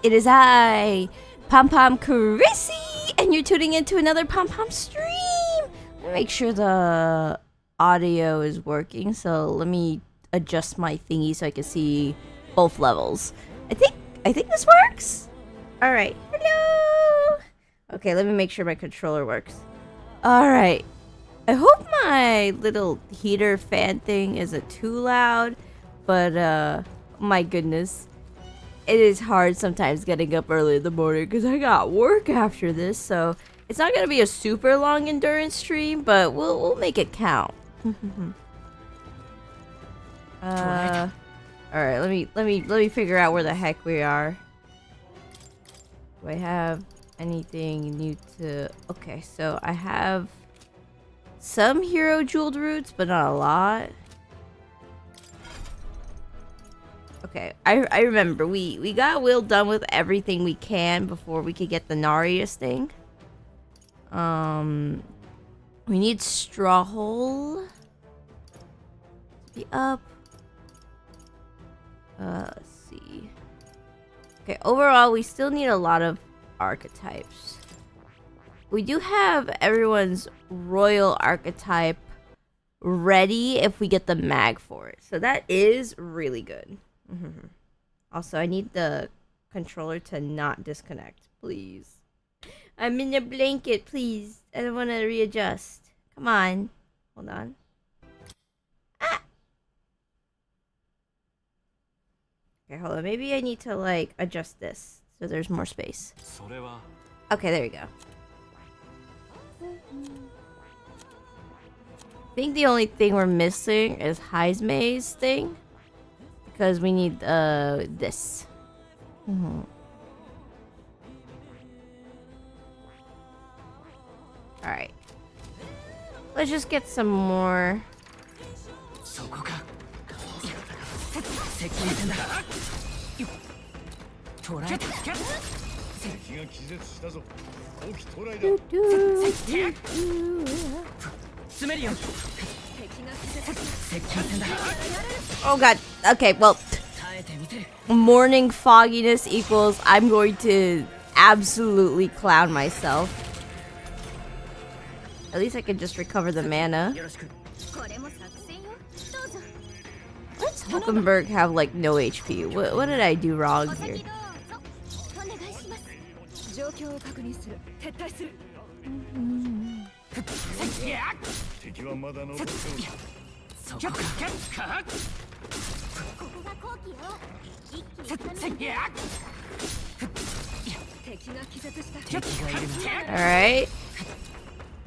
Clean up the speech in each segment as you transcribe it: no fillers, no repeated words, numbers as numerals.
It is I, Pom Pom Chrisy, and you're tuning into another Pom Pom stream. Let me make sure the audio is working. So let me adjust my thingy so I can see both levels. I think this works. All right. Hello. Okay, let me make sure my controller works. All right. I hope my little heater fan thing isn't too loud, but my goodness. It is hard sometimes getting up early in the morning because I got work after this, so it's not gonna be a super long endurance stream, but we'll make it count. All right, let me figure out where the heck we are. Do I have anything new to? Okay, so I have some hero jeweled roots, but not a lot. Okay, I remember we got Will done with everything we can before we could get the Narius thing. We need straw hole to be up. Let's see. Okay, overall we still need a lot of archetypes. We do have everyone's royal archetype ready if we get the mag for it, so that is really good. Also, I need the controller to not disconnect, please. I'm in a blanket, please. I don't want to readjust. Come on. Hold on. Ah! Okay, hold on. Maybe I need to, like, adjust this so there's more space. Okay, there we go. I think the only thing we're missing is Heismay's thing. Because we need this. Alright. Let's just get some more. Oh god. Okay, well, morning fogginess equals I'm going to absolutely clown myself. At least I can just recover the mana. Let's Hulkenberg have like no HP. What did I do wrong here? Alright.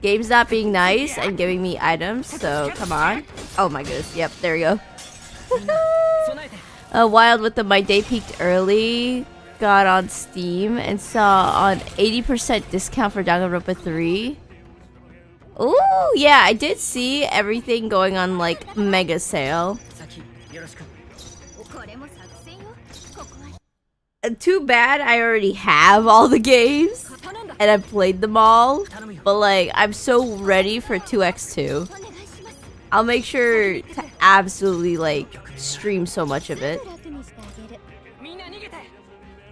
Game's not being nice and giving me items, so come on. Oh my goodness, yep, there we go. Wild with the My Day peaked early. Got on Steam and saw on 80% discount for Danganronpa 3. Ooh, yeah, I did see everything going on like mega sale. Too bad I already have all the games and I've played them all, but like I'm so ready for 2x2. I'll make sure to absolutely like stream so much of it.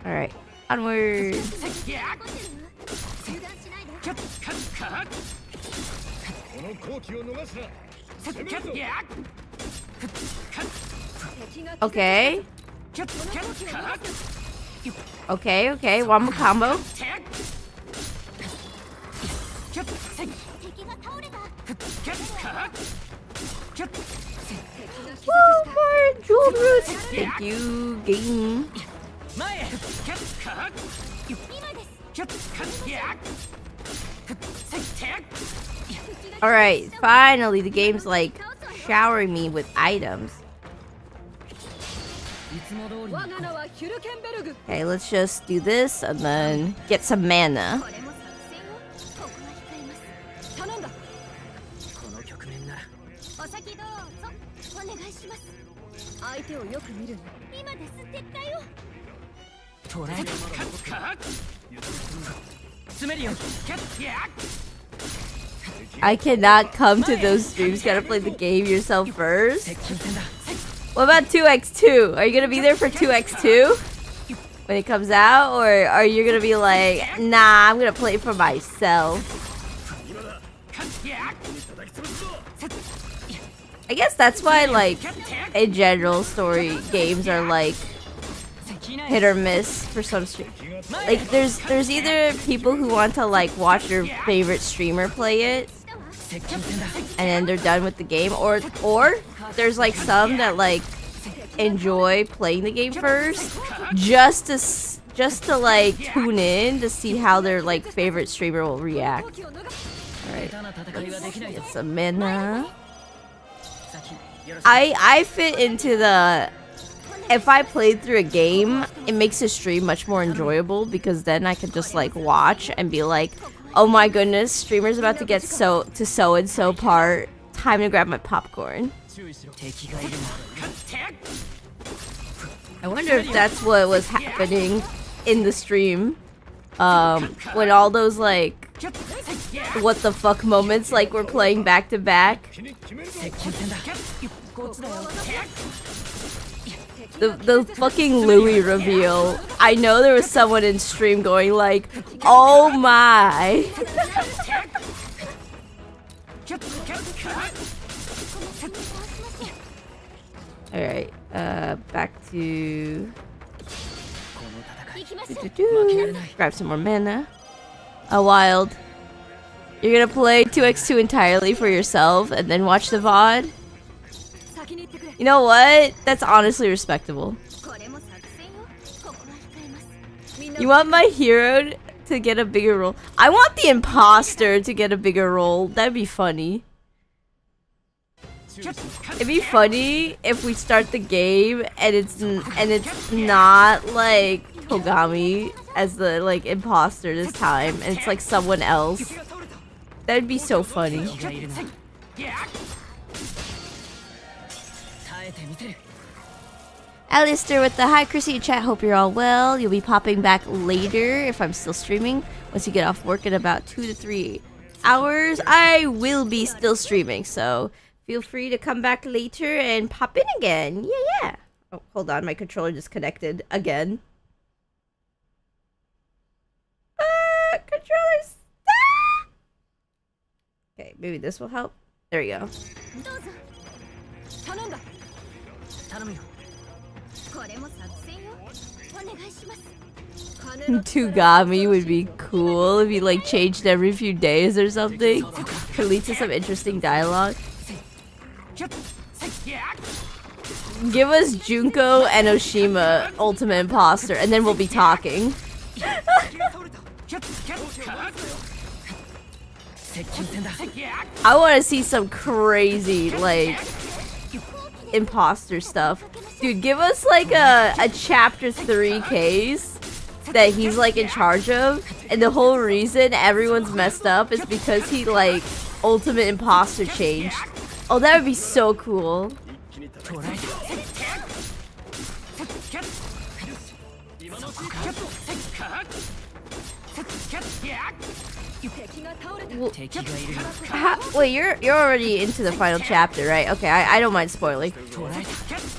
Alright, onward. Okay. Okay, one more combo. Whoa, more jewel roots. Thank you, game. Alright, finally the game's like showering me with items. Okay, let's just do this and then get some mana. I cannot come to those streams. Gotta play the game yourself first. What about 2x2? Are you gonna be there for 2x2? when it comes out, or are you gonna be like, nah, I'm gonna play for myself? I guess that's why, like, in general, story games are like hit or miss for some like there's either people who want to like watch their favorite streamer play it and then they're done with the game, or there's like some that like enjoy playing the game first just to like tune in to see how their like favorite streamer will react. Alright, let's get some mana. I fit into the, if I played through a game, it makes the stream much more enjoyable because then I could just like watch and be like, oh my goodness, streamer's about to get so and so part. Time to grab my popcorn. I wonder if that's what was happening in the stream. When all those like what the fuck moments like were playing back to back. The fucking Louis reveal. I know there was someone in stream going like, oh my. Alright, back to... Grab some more mana. A wild. You're gonna play 2x2 entirely for yourself and then watch the VOD? You know what? That's honestly respectable. You want my hero to get a bigger role? I want the imposter to get a bigger role. That'd be funny. It'd be funny if we start the game and it's not like Togami as the like imposter this time, and it's like someone else. That'd be so funny. Alistair with the hi Chrisy chat, hope you're all well. You'll be popping back later if I'm still streaming. Once you get off work in about 2 to 3 hours, I will be still streaming, so feel free to come back later and pop in again. Yeah. Oh, hold on, my controller disconnected again. Controllers. Okay, maybe this will help. There you go. Tugami would be cool if he like changed every few days or something. Could lead to some interesting dialogue. Give us Junko and Oshima Ultimate Imposter and then we'll be talking. I want to see some crazy like imposter stuff. Dude, give us like a chapter 3 case that he's like in charge of, and the whole reason everyone's messed up is because he like ultimate imposter changed. Oh, that would be so cool. Wait, you're already into the final chapter, right? Okay, I don't mind spoiling.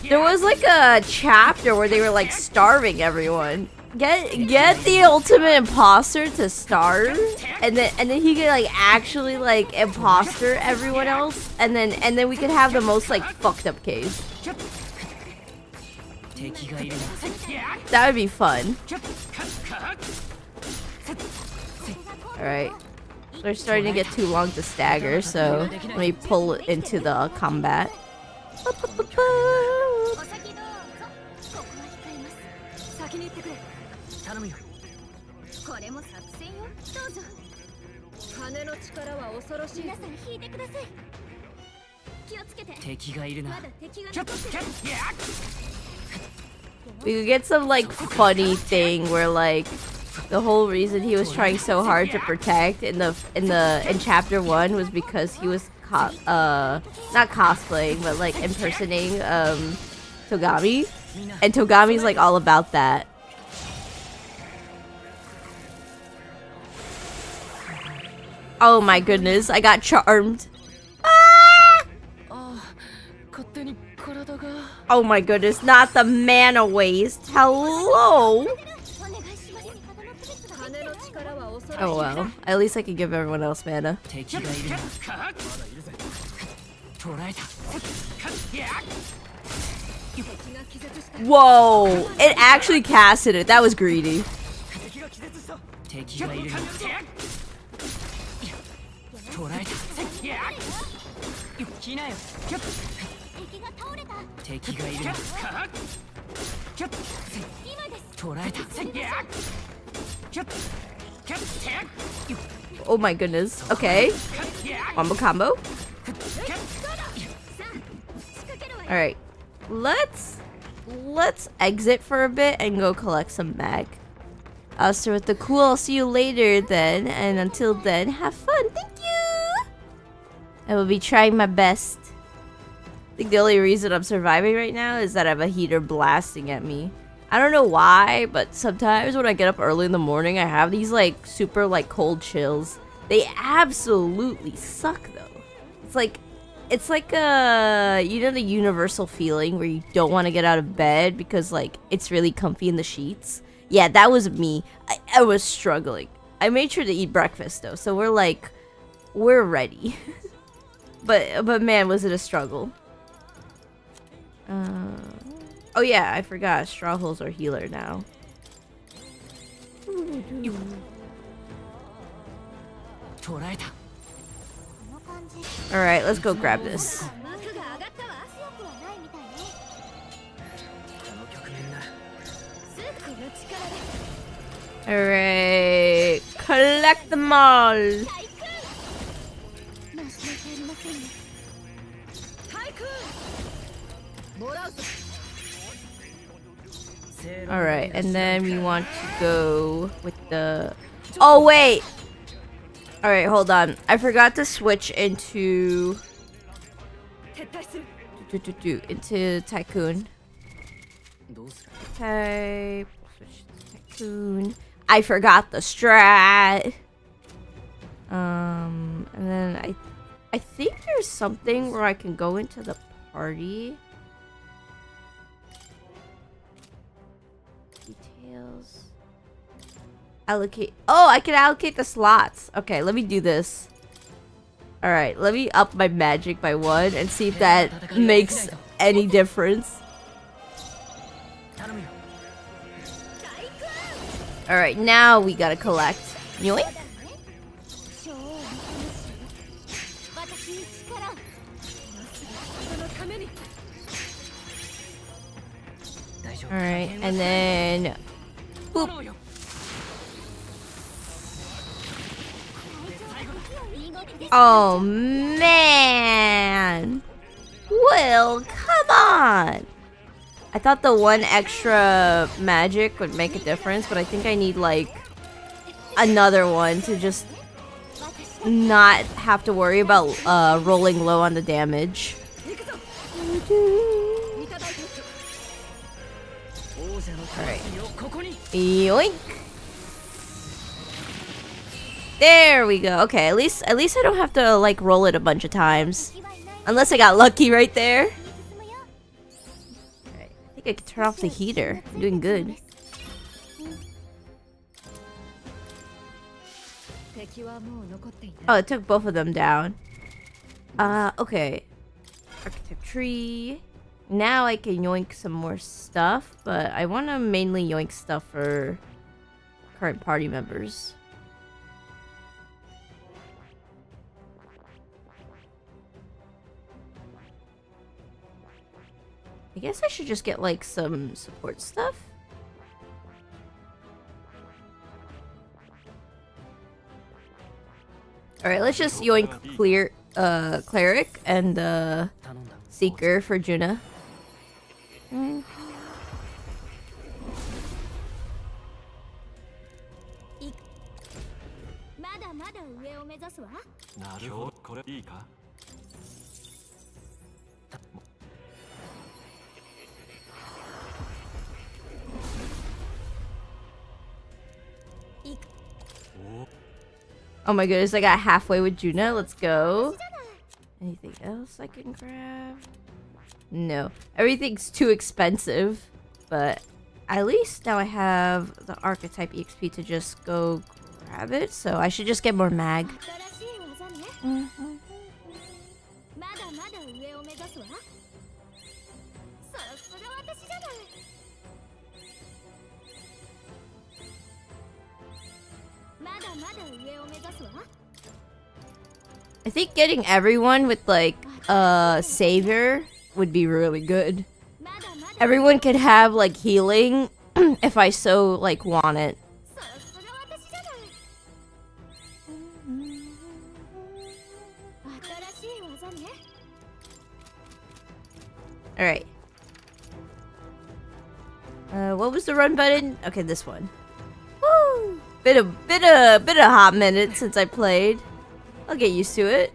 There was like a chapter where they were like starving everyone. Get the ultimate imposter to starve, and then he could like actually like imposter everyone else, and then we could have the most like fucked up case. That would be fun. Alright. They're starting to get too long to stagger, so let me pull into the combat. We could get some like funny thing where like the whole reason he was trying so hard to protect in chapter 1 was because he was not cosplaying but like impersonating Togami, and Togami's like all about that. Oh my goodness, I got charmed. Ah! Oh my goodness, not the mana waste. Hello? Oh well, at least I can give everyone else mana. Whoa! It actually casted it. That was greedy. Oh my goodness. Okay. Combo. Alright. Let's exit for a bit and go collect some mag. I'll start with the cool. I'll see you later then. And until then, have fun. Thank you! I will be trying my best. I think the only reason I'm surviving right now is that I have a heater blasting at me. I don't know why, but sometimes when I get up early in the morning, I have these like super like cold chills. They absolutely suck though. It's like a, you know, the universal feeling where you don't want to get out of bed because like it's really comfy in the sheets. Yeah, that was me. I was struggling. I made sure to eat breakfast though, so we're ready. but man, was it a struggle. Oh yeah, I forgot. Straw holes are healer now. Alright, let's go grab this. Alright, collect them all. Alright, and then we want to go with the... Oh, wait! Alright, hold on. I forgot to switch into... into Tycoon. Type... Switch to Tycoon. I forgot the strat! And then I think there's something where I can go into the party. Details. Allocate. Oh, I can allocate the slots. Okay, let me do this. Alright, let me up my magic by 1 and see if that makes any difference. Alright, now we gotta collect. Yoink. Alright, and then... Boop. Oh, man! Will, come on! I thought the 1 extra magic would make a difference, but I think I need, like, another one to just not have to worry about rolling low on the damage. Alright. Yoink! There we go. Okay, at least I don't have to like roll it a bunch of times. Unless I got lucky right there. Alright, I think I can turn off the heater. I'm doing good. Oh, it took both of them down. Okay. Archetype tree. Now I can yoink some more stuff, but I want to mainly yoink stuff for current party members. I guess I should just get like some support stuff. Alright, let's just yoink cleric and seeker for Juna. Oh my goodness, I got halfway with Juna. Let's go. Anything else I can grab? No. Everything's too expensive. But at least now I have the Archetype EXP to just go grab it, so I should just get more mag. I think getting everyone with like savior would be really good. Everyone could have like healing if I so like want it. All right. What was the run button? Okay, this one. Woo! Bit of hot minute since I played. I'll get used to it.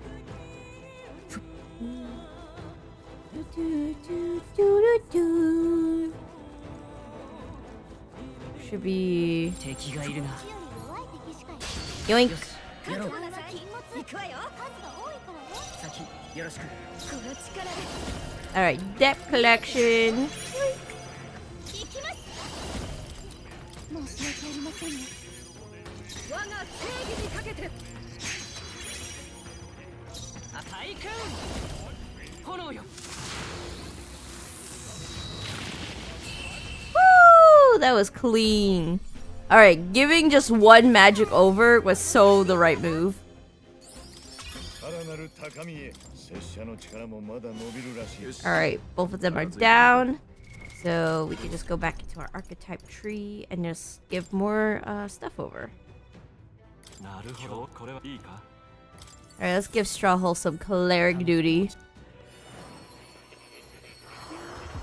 Should be yoink. All right, deck collection. Woo! That was clean. Alright, giving just one magic over was so the right move. Alright, both of them are down. So we can just go back into our archetype tree and just give more stuff over. Alright, let's give Strawhole some cleric duty.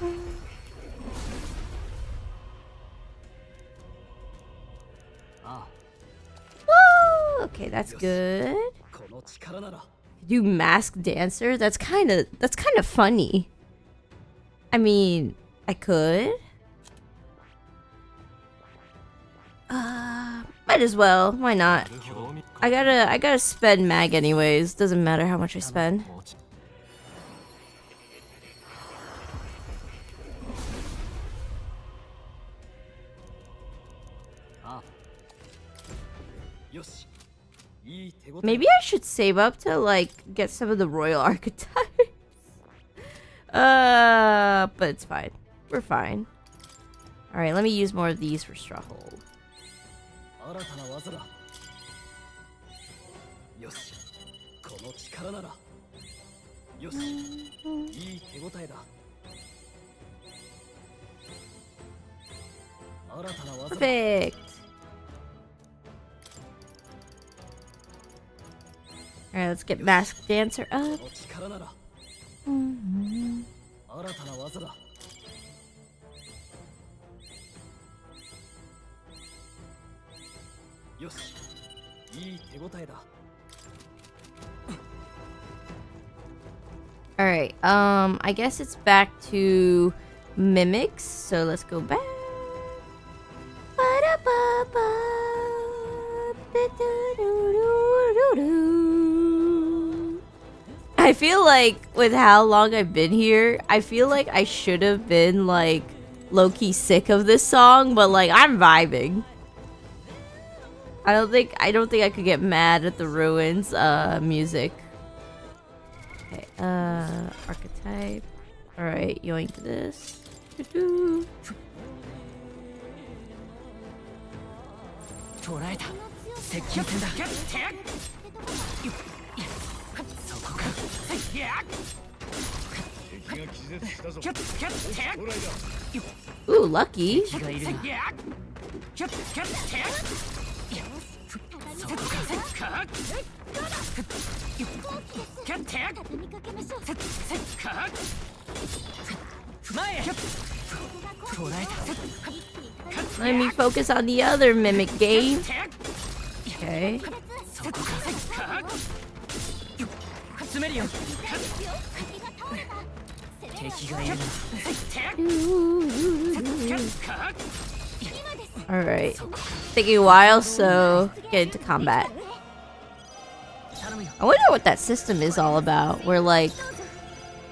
Woo! Okay, that's good. Do masked dancer? That's kind of funny. I mean, I could. Might as well. Why not? I gotta spend mag anyways. Doesn't matter how much I spend. Maybe I should save up to like get some of the royal archetypes. But it's fine. We're fine. All right, let me use more of these for Strawhole. Perfect. Alright, let's get masked dancer up. Alright, I guess it's back to mimics, so let's go back. I feel like with how long I've been here, I feel like I should have been like low-key sick of this song, but like I'm vibing. I don't think I could get mad at the ruins music. Okay, archetype. Alright, yoink this. Ooh, lucky. Let me focus on the other mimic game. Okay. Alright. Taking a while, so get into combat. I wonder what that system is all about. Where like,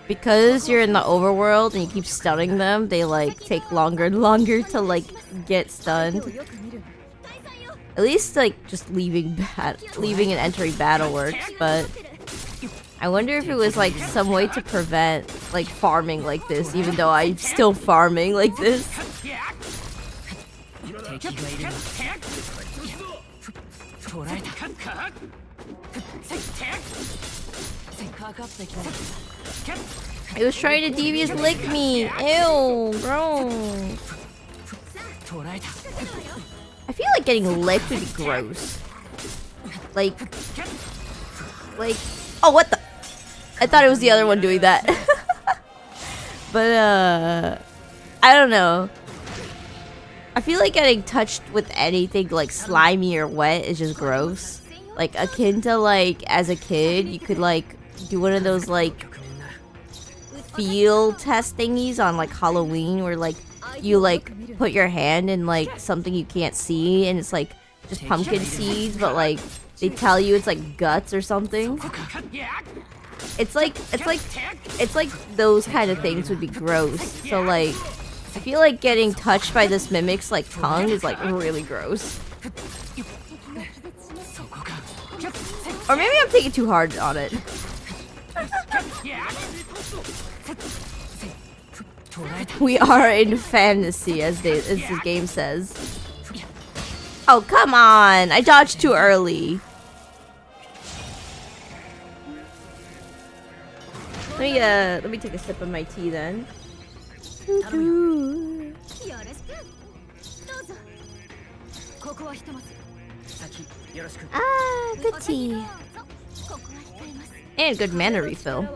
because you're in the overworld and you keep stunning them, they like take longer and longer to like get stunned. At least like just leaving and entering battle works, but I wonder if it was like some way to prevent like farming like this, even though I'm still farming like this. It was trying to devious lick me. Ew, gross. I feel like getting licked would be gross. Like, oh, what the? I thought it was the other one doing that. But, I don't know. I feel like getting touched with anything like slimy or wet is just gross. Like, akin to like, as a kid, you could like do one of those like field test thingies on like Halloween where like you like put your hand in like something you can't see and it's like just pumpkin seeds, but like they tell you it's like guts or something. It's like those kind of things would be gross. So like I feel like getting touched by this mimic's like tongue is like really gross. Or maybe I'm taking too hard on it. We are in fantasy, as the game says. Oh, come on! I dodged too early. Let me take a sip of my tea then. Ah, good tea. And good mana refill.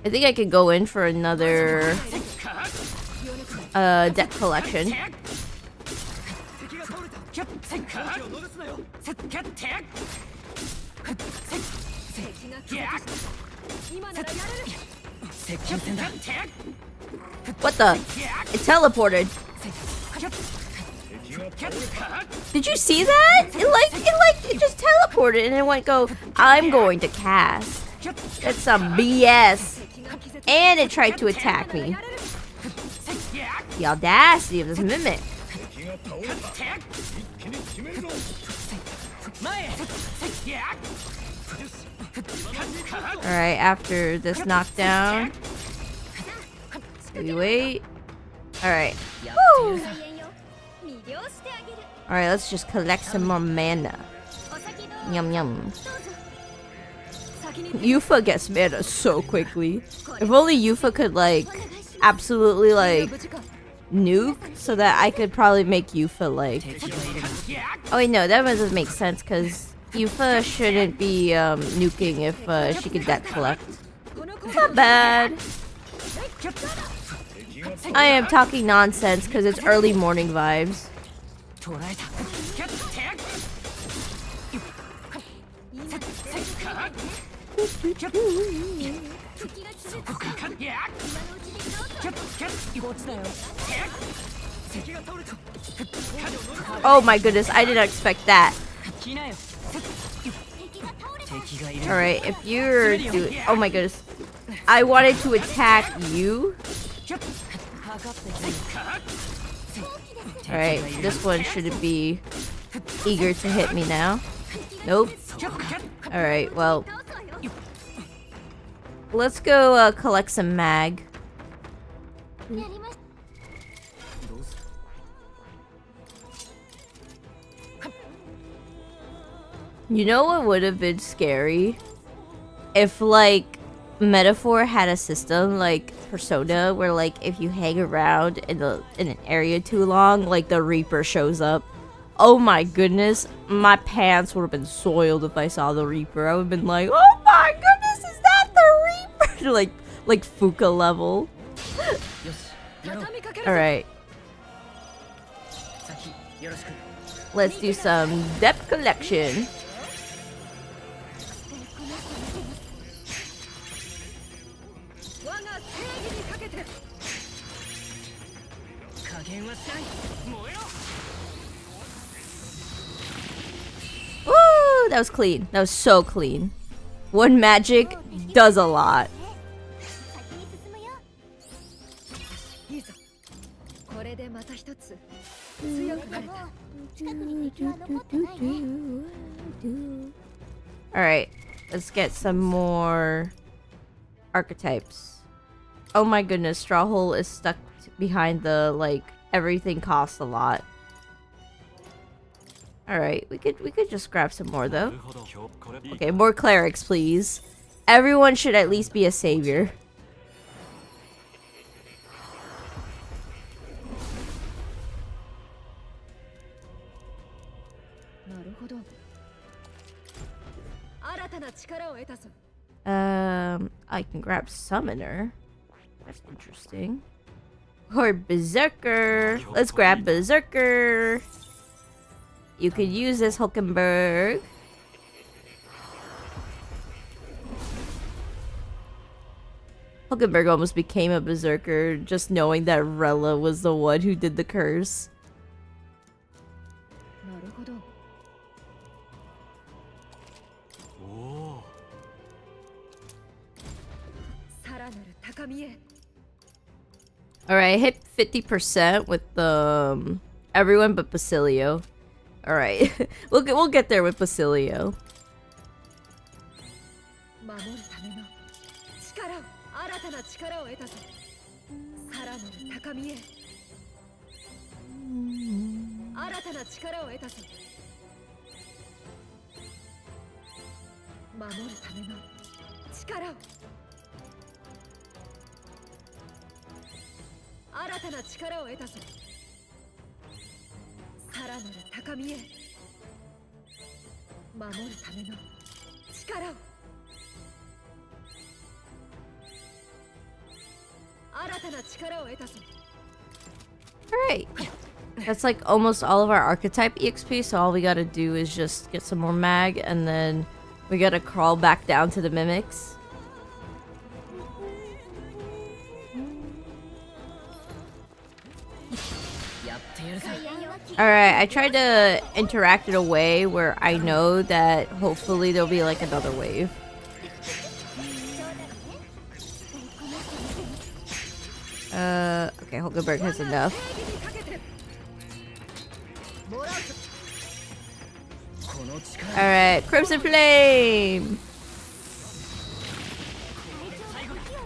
I think I could go in for another deck collection. What the? It teleported. Did you see that? It just teleported and it went go, I'm going to cast. That's some BS. And it tried to attack me. The audacity of this mimic. Alright, after this knockdown. Maybe wait. Alright. Woo! Alright, let's just collect some more mana. Yum yum. Yufa gets mana so quickly. If only Yufa could like absolutely like nuke so that I could probably make Yufa like... Oh wait, no, that doesn't make sense because Yufa shouldn't be nuking if she could deck collect. Not bad. I am talking nonsense because it's early morning vibes. Oh my goodness, I didn't expect that. Alright, if you're doing... Oh my goodness. I wanted to attack you. Alright, this one shouldn't be eager to hit me now. Nope. Alright, well... Let's go collect some mag. You know what would have been scary? If, like, Metaphor had a system like Persona where, like, if you hang around in an area too long, like, the Reaper shows up. Oh my goodness, my pants would have been soiled if I saw the Reaper. I would have been like, oh my goodness, is that the Reaper? like Fuka level. Alright. Let's do some depth collection. Woo! That was clean. That was so clean. One magic does a lot. Alright, let's get some more archetypes. Oh my goodness, Strawhole is stuck behind the, like, everything costs a lot. Alright, we could just grab some more though. Okay, more clerics, please. Everyone should at least be a savior. I can grab Summoner. That's interesting. Or Berserker. Let's grab Berserker. You could use this Hulkenberg. Hulkenberg almost became a Berserker just knowing that Rella was the one who did the curse. Alright, hit 50% with the everyone but Basilio. Alright, we'll get there with Basilio. Alright. That's like almost all of our archetype EXP, so all we gotta do is just get some more mag, and then we gotta crawl back down to the mimics. Alright, I tried to interact in a way where I know that hopefully there'll be like another wave. Okay, Hulkenberg has enough. Alright, Crimson Flame!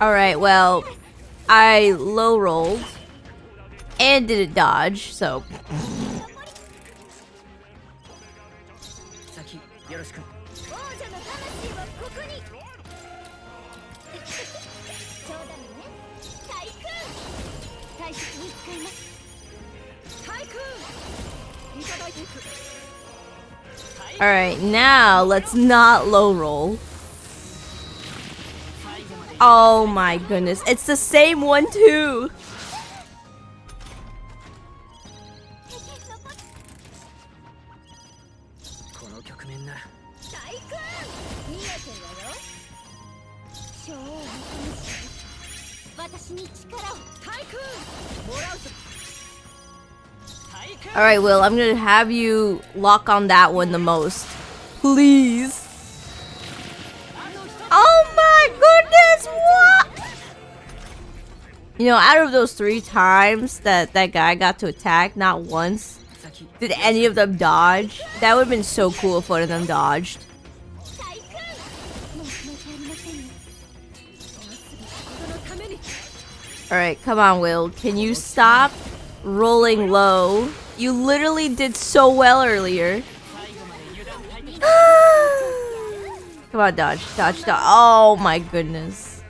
Alright, well, I low rolled and didn't dodge, so. Alright, now let's not low roll. Oh my goodness, it's the same one too! Alright, Will, I'm gonna have you lock on that one the most. Please. Oh my goodness, what? You know, out of those 3 times that guy got to attack, not once did any of them dodge. That would have been so cool if one of them dodged. Alright, come on, Will. Can you stop rolling low? You literally did so well earlier. Come on, dodge, dodge, dodge. Oh my goodness.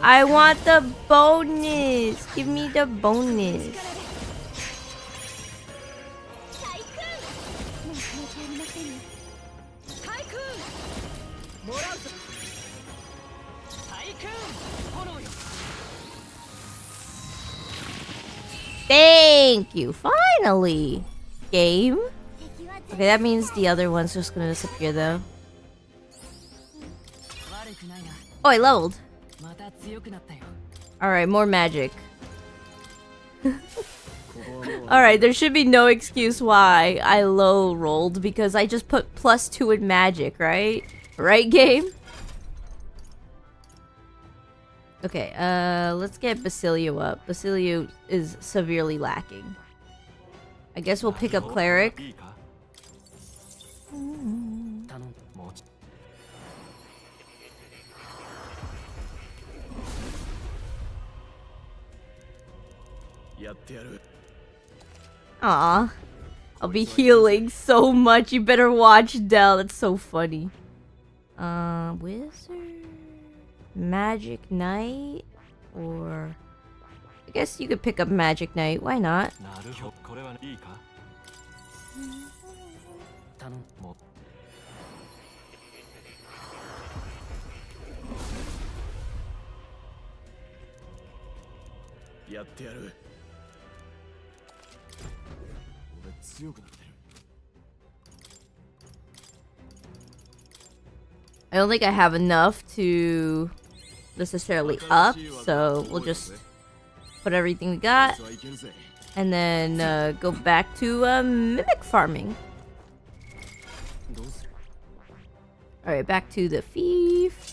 I want the bonus. Give me the bonus. Thank you. Finally. Game. Okay, that means the other one's just gonna disappear though. Oh, I leveled. Alright, more magic. Alright, there should be no excuse why I low rolled because I just put +2 in magic, right? Right, game? Okay, let's get Basilio up. Basilio is severely lacking. I guess we'll pick up Cleric. Aw. I'll be healing so much. You better watch Del. That's so funny. Wizard? Magic Knight? Or... I guess you could pick up Magic Knight. Why not? I don't think I have enough to necessarily up, so we'll just put everything we got and then go back to mimic farming. Alright, back to the fief.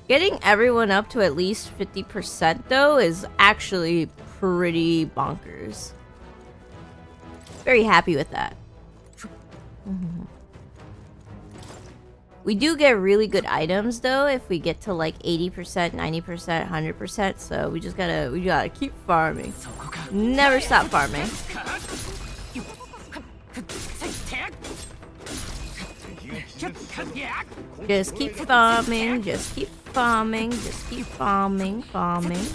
Getting everyone up to at least 50% though is actually pretty bonkers. Very happy with that. We do get really good items though if we get to like 80%, 90%, 100%, so we gotta keep farming. Never stop farming. Just keep farming, just keep farming, just keep farming, farming.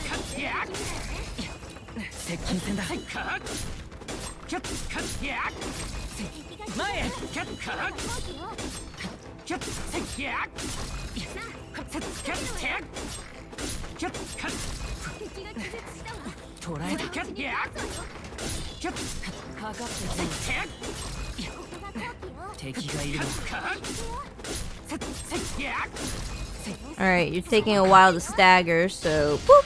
Alright, you're taking a while to stagger, so boop.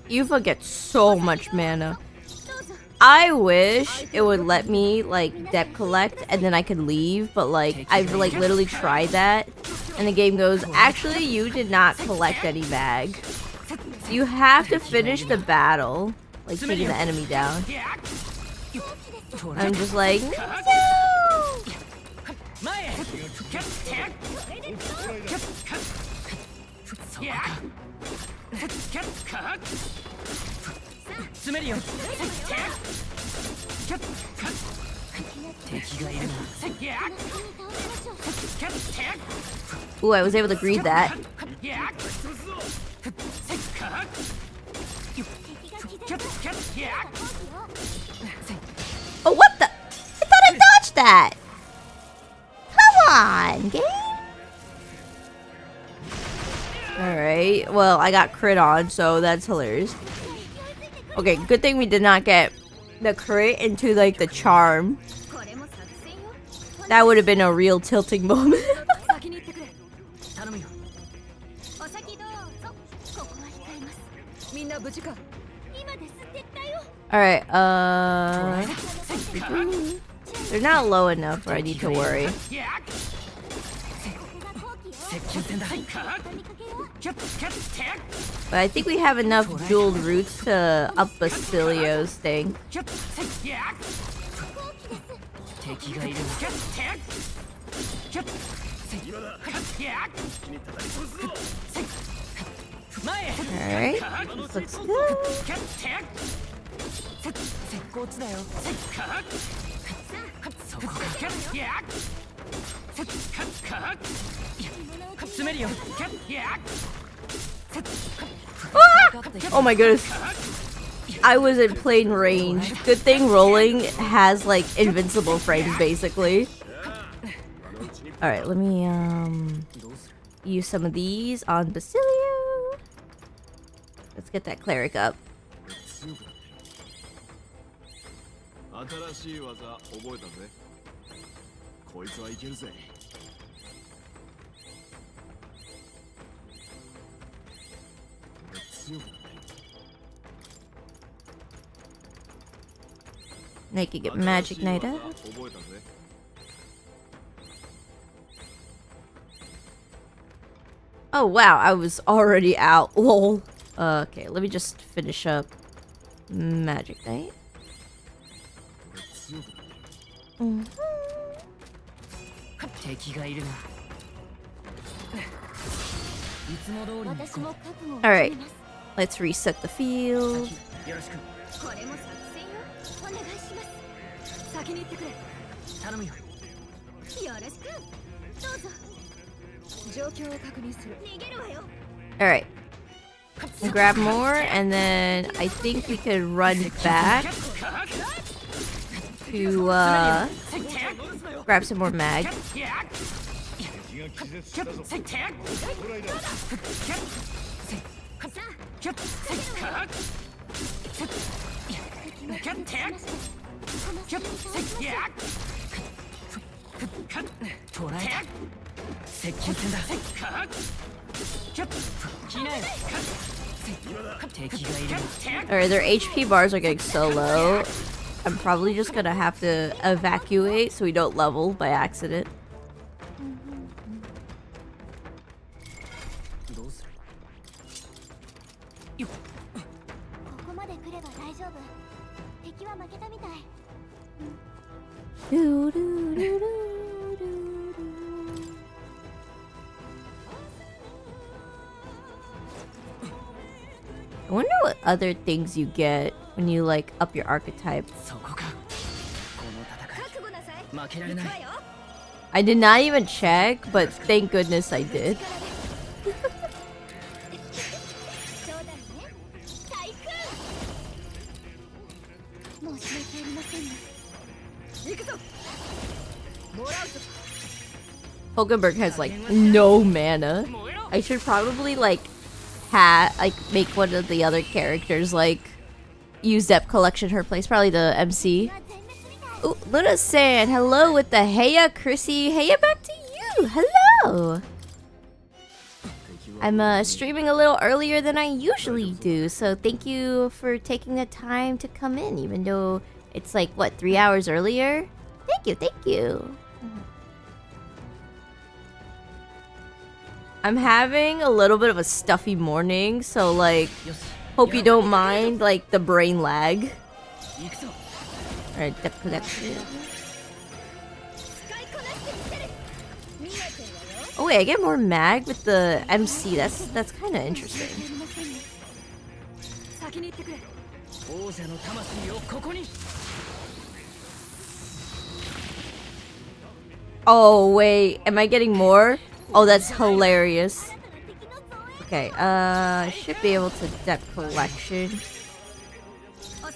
Yufa gets so much mana. I wish it would let me like debt collect and then I could leave, but like I've like literally tried that and the game goes, actually you did not collect any bag. So you have to finish the battle, like taking the enemy down. I'm just like, no! Ooh, I was able to greed that. Oh, what the? I thought I dodged that! Come on, game! Alright, well, I got crit on, so that's hilarious. Okay, good thing we did not get the crit into, like, the charm. That would have been a real tilting moment. Alright, they're not low enough where I need to worry. But I think we have enough jeweled roots to up Basilio's thing. Alright, looks good. Oh my goodness. I was in plain range. Good thing rolling has like invincible frames basically. Alright, let me use some of these on Basilio. Let's get that cleric up. Now you can get Magic Knight up. Oh wow, I was already out. Lol. Okay, let me just finish up Magic Knight. Alright, let's reset the field. Alright. Grab more, and then I think we could run back to grab some more mag. Alright, their HP bars are getting so low. I'm probably just gonna have to evacuate so we don't level by accident. I wonder what other things you get when you like up your archetype. I did not even check, but thank goodness I did. Hulkenberg has like no mana. I should probably like make one of the other characters like use Depth Collection her place, probably the MC. Ooh, Luna's saying hello with the heya, Chrisy. Heya back to you. Hello. I'm streaming a little earlier than I usually do, so thank you for taking the time to come in, even though it's like what, 3 hours earlier. Thank you, thank you. I'm having a little bit of a stuffy morning, so like, hope you don't mind like the brain lag. Alright, Depth Collection. Oh wait, I get more mag with the MC. That's kind of interesting. Oh wait, am I getting more? Oh, that's hilarious. Okay, I should be able to Depth Collection.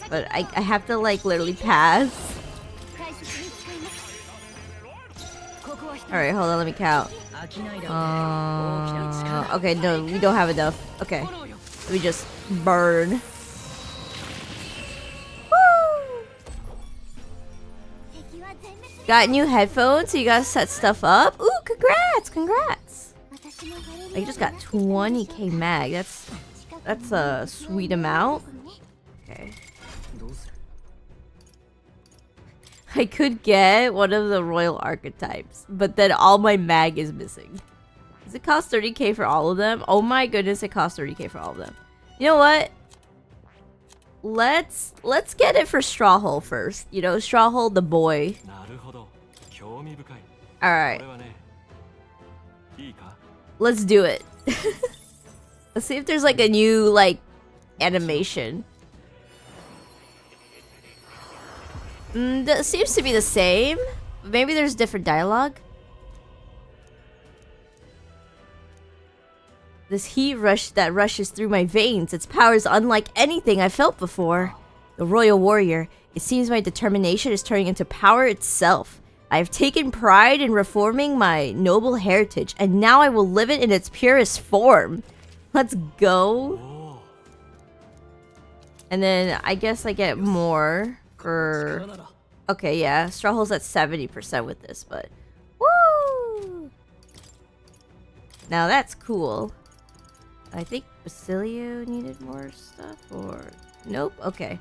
But I have to like literally pass. Alright, hold on, let me count. Okay, no, we don't have enough. Okay, let me just burn. Woo! Got new headphones, so you gotta set stuff up. Ooh, congrats, congrats. I just got 20k mag. That's a sweet amount. Okay. I could get one of the royal archetypes, but then all my mag is missing. Does it cost 30k for all of them? Oh my goodness, it costs 30k for all of them. You know what? Let's get it for Strawhole first. You know, Strawhole the boy. Alright. Let's do it. Let's see if there's like a new like animation. That seems to be the same. Maybe there's different dialogue. This heat rush that rushes through my veins. Its power is unlike anything I've felt before. The royal warrior. It seems my determination is turning into power itself. I have taken pride in reforming my noble heritage, and now I will live it in its purest form. Let's go. And then I guess I get more for... Okay, yeah. Strawhole's at 70% with this, but... Woo! Now that's cool. I think Basilio needed more stuff, or... Nope, okay.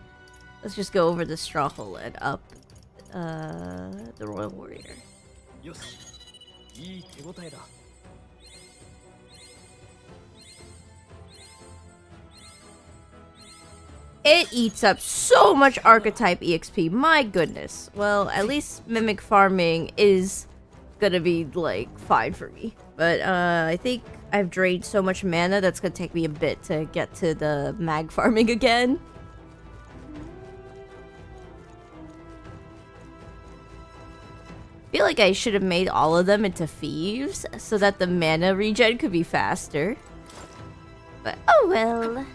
Let's just go over the Stronghold and up the Royal Warrior. It eats up so much Archetype EXP, my goodness. Well, at least Mimic farming is gonna be, like, fine for me. But, I think I've drained so much mana that's gonna take me a bit to get to the mag farming again. I feel like I should have made all of them into thieves so that the mana regen could be faster. But oh well.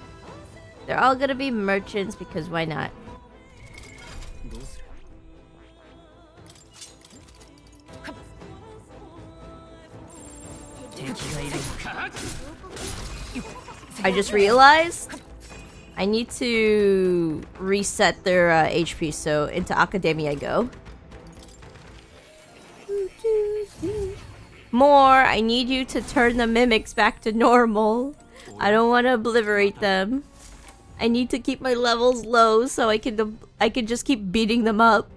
They're all gonna be merchants because why not? I just realized I need to reset their HP, so into Academy I go. More, I need you to turn the mimics back to normal. I don't want to obliterate them. I need to keep my levels low so I can just keep beating them up.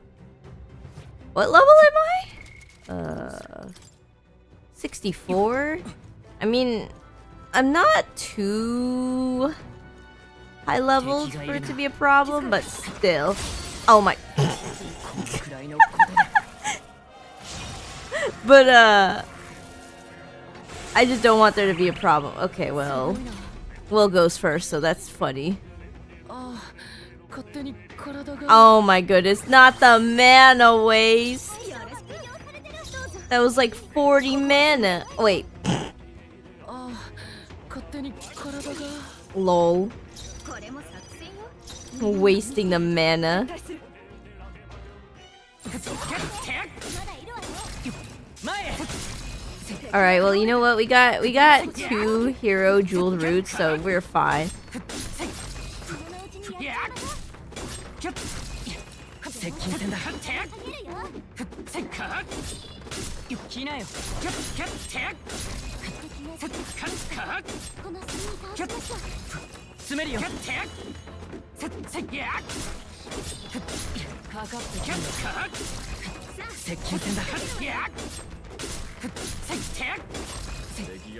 What level am I? 64? I mean, I'm not too high levels for it to be a problem, but still. Oh my. But, I just don't want there to be a problem. Okay, well, Will goes first, so that's funny. Oh my goodness, not the mana waste. That was like 40 mana. Wait. Lol. Wasting the mana. Alright, well, you know what? We got 2 hero jeweled roots, so we're fine.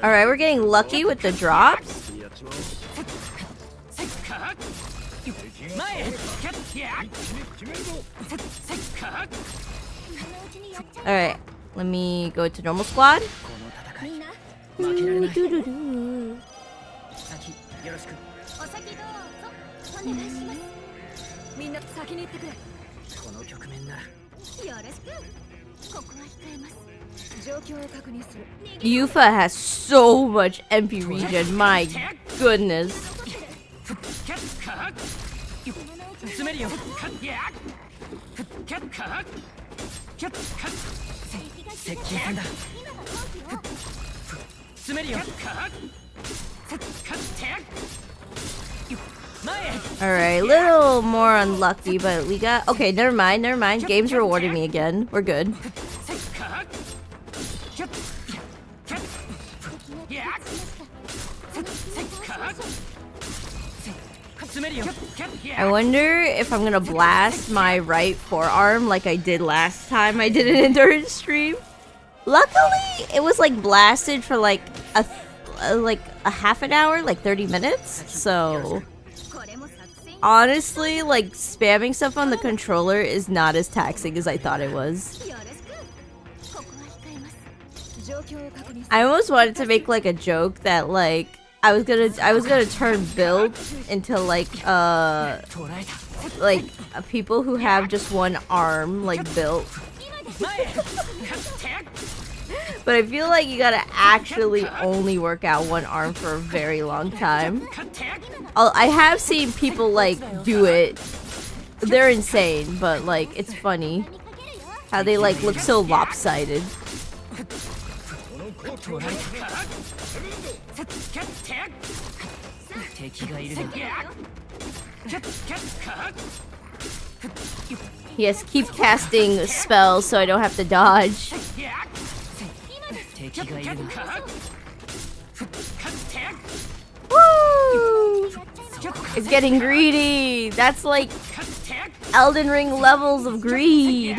Alright, we're getting lucky with the drops. Alright, let me go to normal squad. Yufa has so much MP regen, my goodness. Alright, a little more unlucky, but we got... Okay, never mind. Game's rewarding me again. We're good. I wonder if I'm gonna blast my right forearm like I did last time I did an endurance stream. Luckily, it was like blasted for like a half an hour, like 30 minutes. So honestly, like spamming stuff on the controller is not as taxing as I thought it was. I almost wanted to make like a joke that like I was gonna turn build into like people who have just one arm like built. But I feel like you gotta actually only work out one arm for a very long time. I have seen people like do it. They're insane, but like it's funny how they like look so lopsided. Yes, keep casting spells so I don't have to dodge. Woo! It's getting greedy. That's like Elden Ring levels of greed.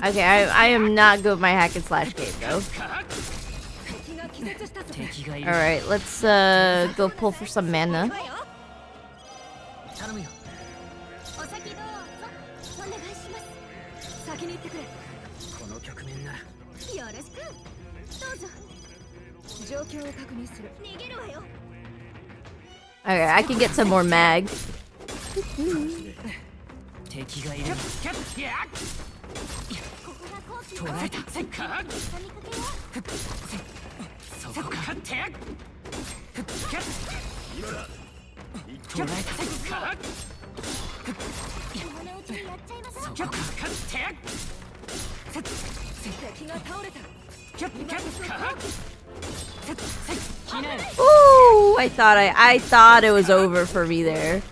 Okay, I am not good with my hack and slash game though. Alright, let's go pull for some mana. Okay, I can get some more mag. Ooh, I thought it was over for me there.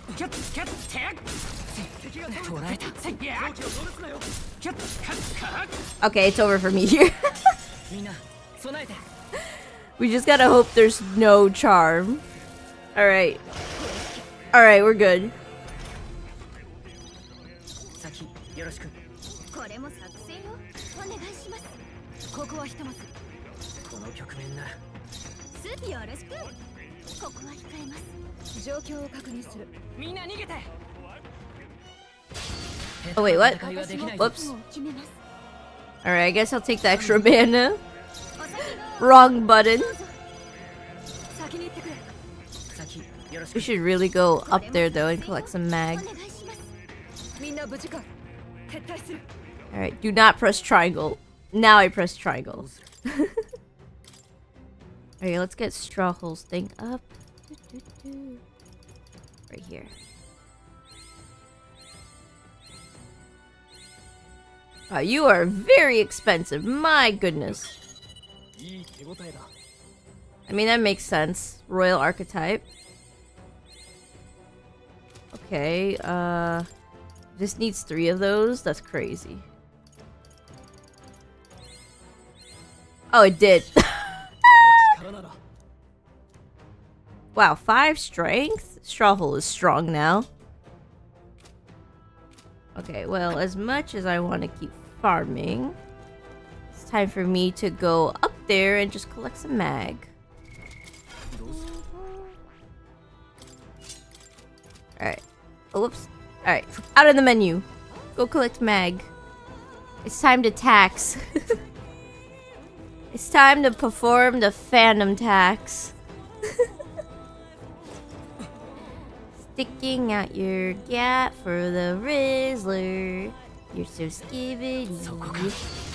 Okay, it's over for me here. We just gotta hope there's no charm. Alright. Alright, we're good. Oh wait, what? Whoops. Alright, I guess I'll take the extra mana. Wrong button. We should really go up there though and collect some mag. Alright, do not press triangle. Now I press triangle. Okay, let's get Strawhole's thing up. Right here. Oh, you are very expensive. My goodness. I mean, that makes sense. Royal Archetype. Okay, this needs 3 of those? That's crazy. Oh, it did. Wow, 5 strength? Strawhole is strong now. Okay, well, as much as I want to keep farming, it's time for me to go up there and just collect some mag. Alright. Oh, whoops. Alright, out of the menu. Go collect mag. It's time to tax. It's time to perform the phantom tax. Sticking out your gap for the Rizzler. You're so skibbity.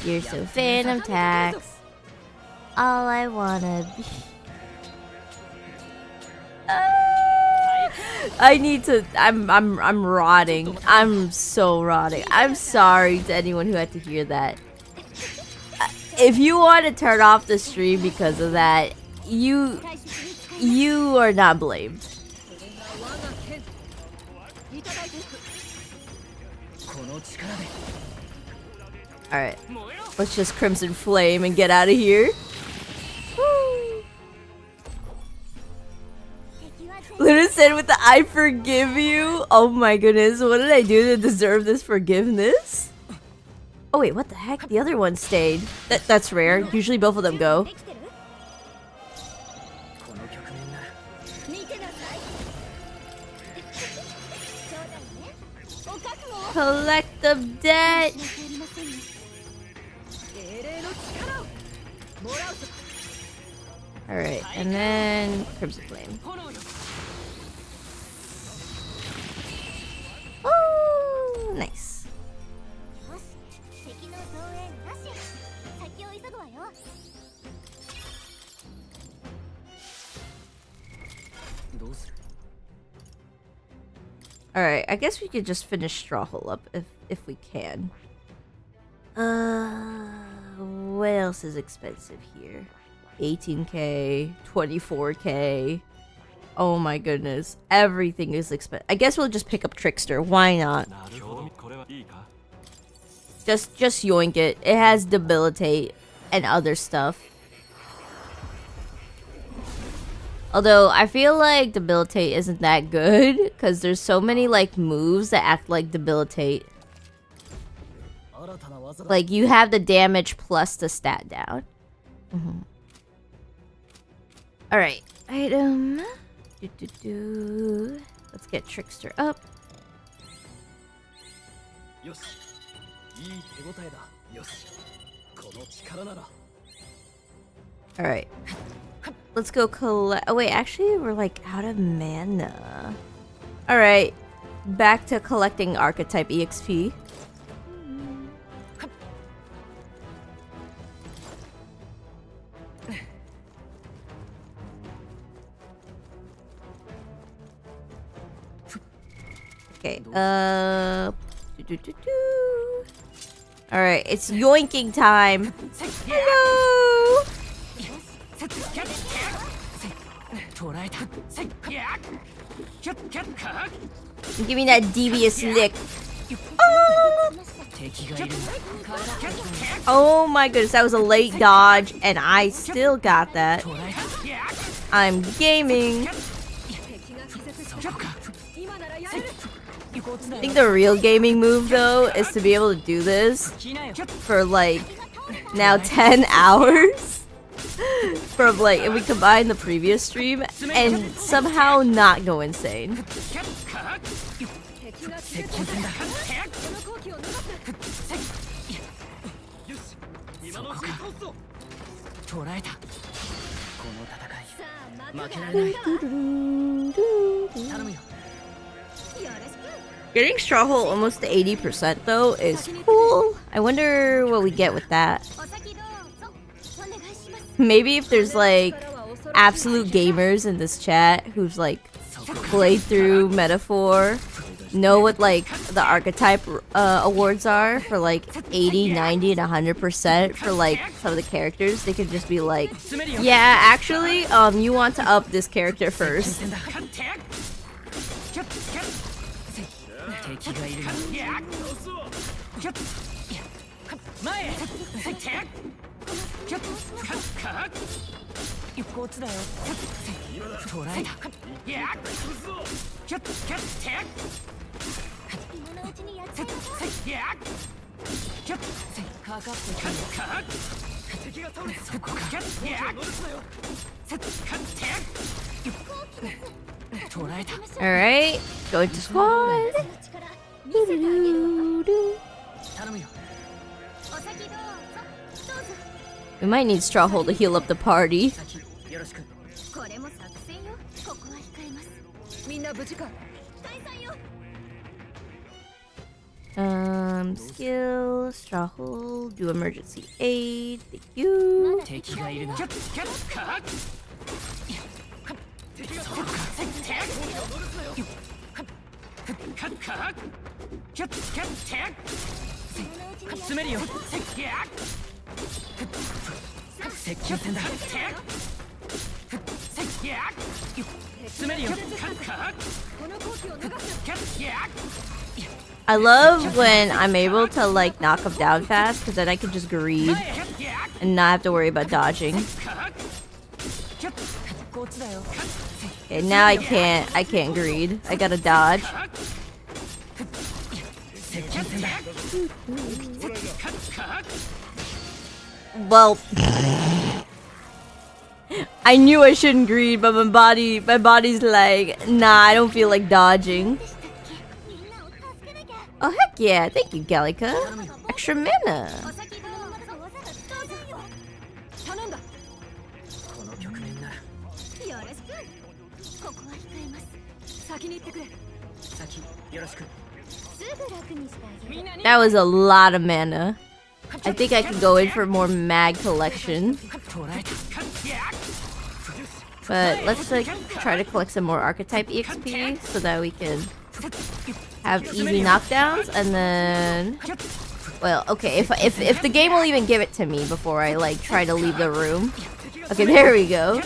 You're so phantom tax. All I wanna be. I need to. I'm rotting. I'm so rotting. I'm sorry to anyone who had to hear that. If you want to turn off the stream because of that, you are not blamed. Alright, let's just Crimson Flame and get out of here. Woo. Luna said with the I forgive you. Oh my goodness, what did I do to deserve this forgiveness? Oh wait, what the heck? The other one stayed. That's rare. Usually both of them go. Collective debt. Alright, and then Crimson Flame. Oh, nice. Alright, I guess we could just finish Strawhole up if we can. What else is expensive here? 18k, 24k. Oh my goodness. Everything is expensive. I guess we'll just pick up Trickster. Why not? Just yoink it. It has Debilitate and other stuff. Although I feel like debilitate isn't that good because there's so many like moves that act like debilitate. Like you have the damage plus the stat down. All right, item. Let's get Trickster up. All right. Let's go collect. Oh wait, actually we're like out of mana. All right, back to collecting Archetype EXP. Okay. All right, it's yoinking time. Hello. Give me that devious lick. Oh my goodness, that was a late dodge, and I still got that. I'm gaming. I think the real gaming move though is to be able to do this for like now 10 hours. From like, if we combine the previous stream and somehow not go insane. Getting Straw Hole almost to 80% though is cool. I wonder what we get with that. Maybe if there's like absolute gamers in this chat who's like played through Metaphor, know what like the Archetype awards are for like 80, 90, and 100% for like some of the characters, they could just be like, yeah, actually, you want to up this character first. Alright, going to squad. We might need Straw Hole to heal up the party. Skill, Straw Hole, do emergency aid. Thank you. I love when I'm able to like knock them down fast because then I can just greed and not have to worry about dodging. Okay, now I can't greed. I gotta dodge. Well, I knew I shouldn't greed, but my body's like, nah, I don't feel like dodging. Oh heck yeah, thank you, Gallica. Extra mana. That was a lot of mana. I think I could go in for more mag collection. But let's like try to collect some more Archetype EXP so that we can have easy knockdowns, and then, well, okay, if the game will even give it to me before I like try to leave the room. Okay, there we go.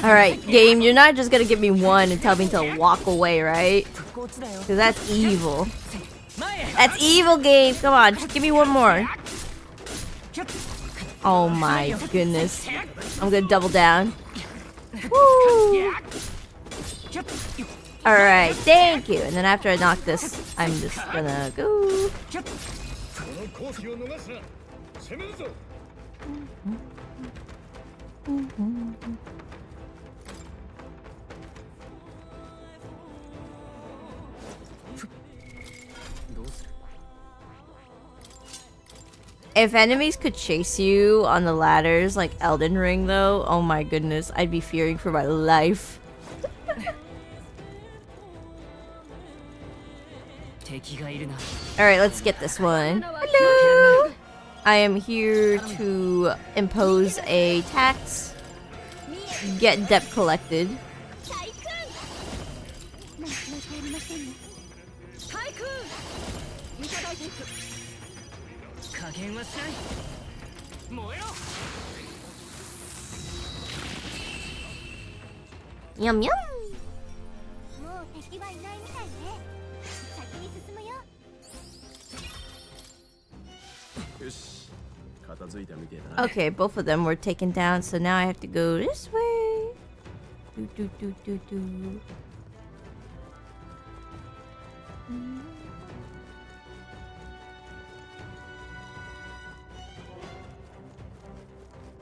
Alright, game, you're not just gonna give me one and tell me to walk away, right? Because that's evil. That's evil, game. Come on, just give me one more. Oh my goodness. I'm gonna double down. Woo! Alright, thank you. And then after I knock this, I'm just gonna go. If enemies could chase you on the ladders like Elden Ring though, oh my goodness, I'd be fearing for my life. Alright, let's get this one. Hello! I am here to impose a tax. Get debt collected. Yum yum! Okay, both of them were taken down, so now I have to go this way. Do do do do do.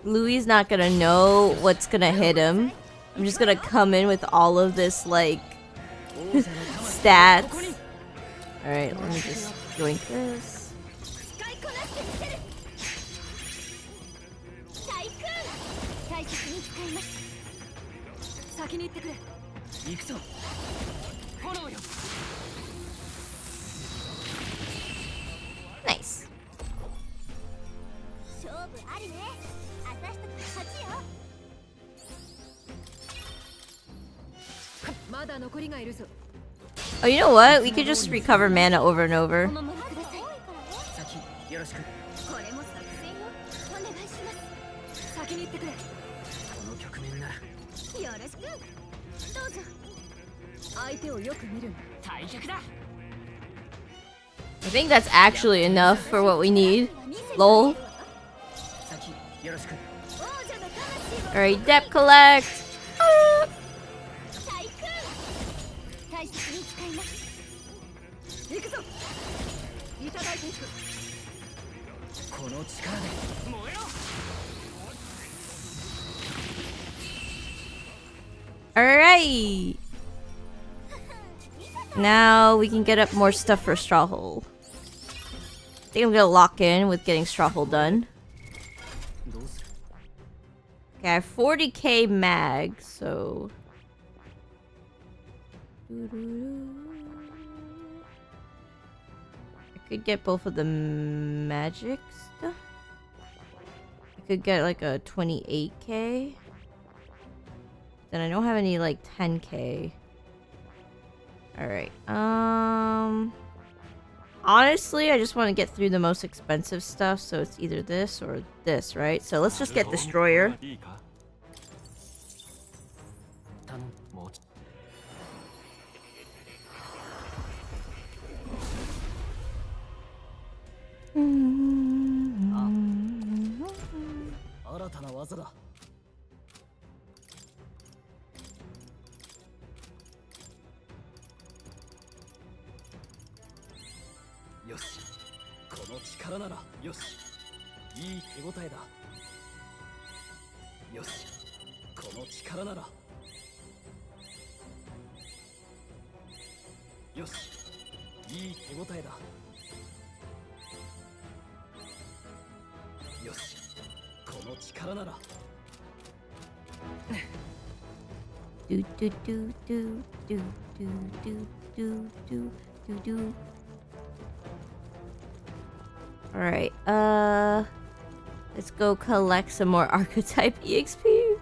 Louis not gonna know what's gonna hit him. I'm just gonna come in with all of this like stats. Alright, let me just join this. Nice. Oh, you know what? We could just recover mana over and over. I think that's actually enough for what we need. Lol. Alright, debt collect. Alright. Now we can get up more stuff for Strawhole. I think I'm gonna lock in with getting Strawhole done. Okay, I have 40k mag, so... I could get both of the magic stuff. I could get like a 28k. Then I don't have any like 10k. Alright, honestly, I just want to get through the most expensive stuff, so it's either this or this, right? So let's just get Destroyer. Do do do do do do do do do do do. Alright, let's go collect some more Archetype EXP.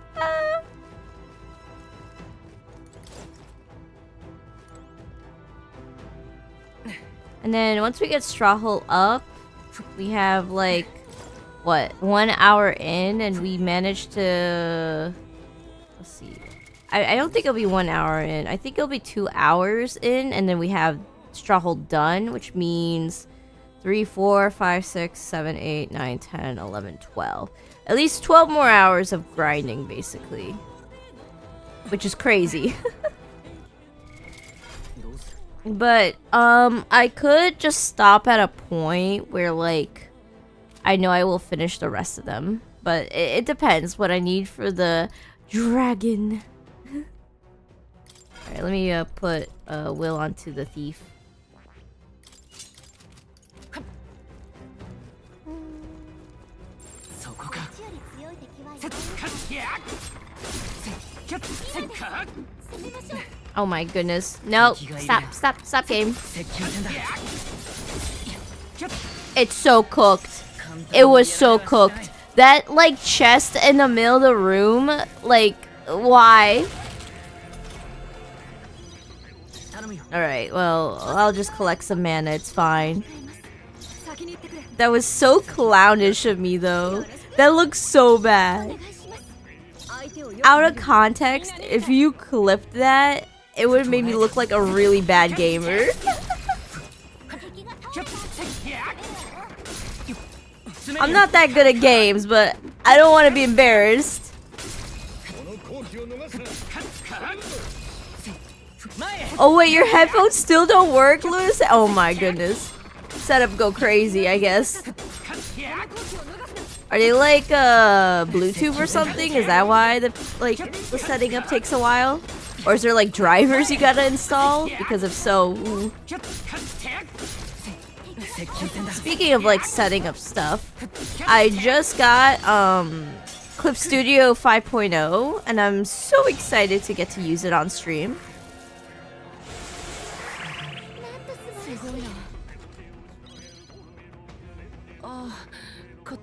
And then once we get Strawhole up, we have like, what, 1 hour in, and we managed to... Let's I don't think it'll be 1 hour in. I think it'll be 2 hours in, and then we have straw hole done, which means 3, 4, 5, 6, 7, 8, 9, 10, 11, 12. At least 12 more hours of grinding, basically. Which is crazy. But, I could just stop at a point where, like, I know I will finish the rest of them. But it depends what I need for the dragon. Alright, let me put Will onto the thief. Oh my goodness. No, stop game. It's so cooked. It was so cooked. That, like, chest in the middle of the room, like, why? Alright, well, I'll just collect some mana, it's fine. That was so clownish of me, though. That looks so bad. Out of context, if you clipped that, it would have made me look like a really bad gamer. I'm not that good at games, but I don't want to be embarrassed. Oh wait, your headphones still don't work, Lewis? Oh my goodness. Setup go crazy, I guess. Are they like Bluetooth or something? Is that why the setting up takes a while? Or is there like drivers you gotta install? Because if so, ooh. Speaking of like setting up stuff, I just got Clip Studio 5.0 and I'm so excited to get to use it on stream.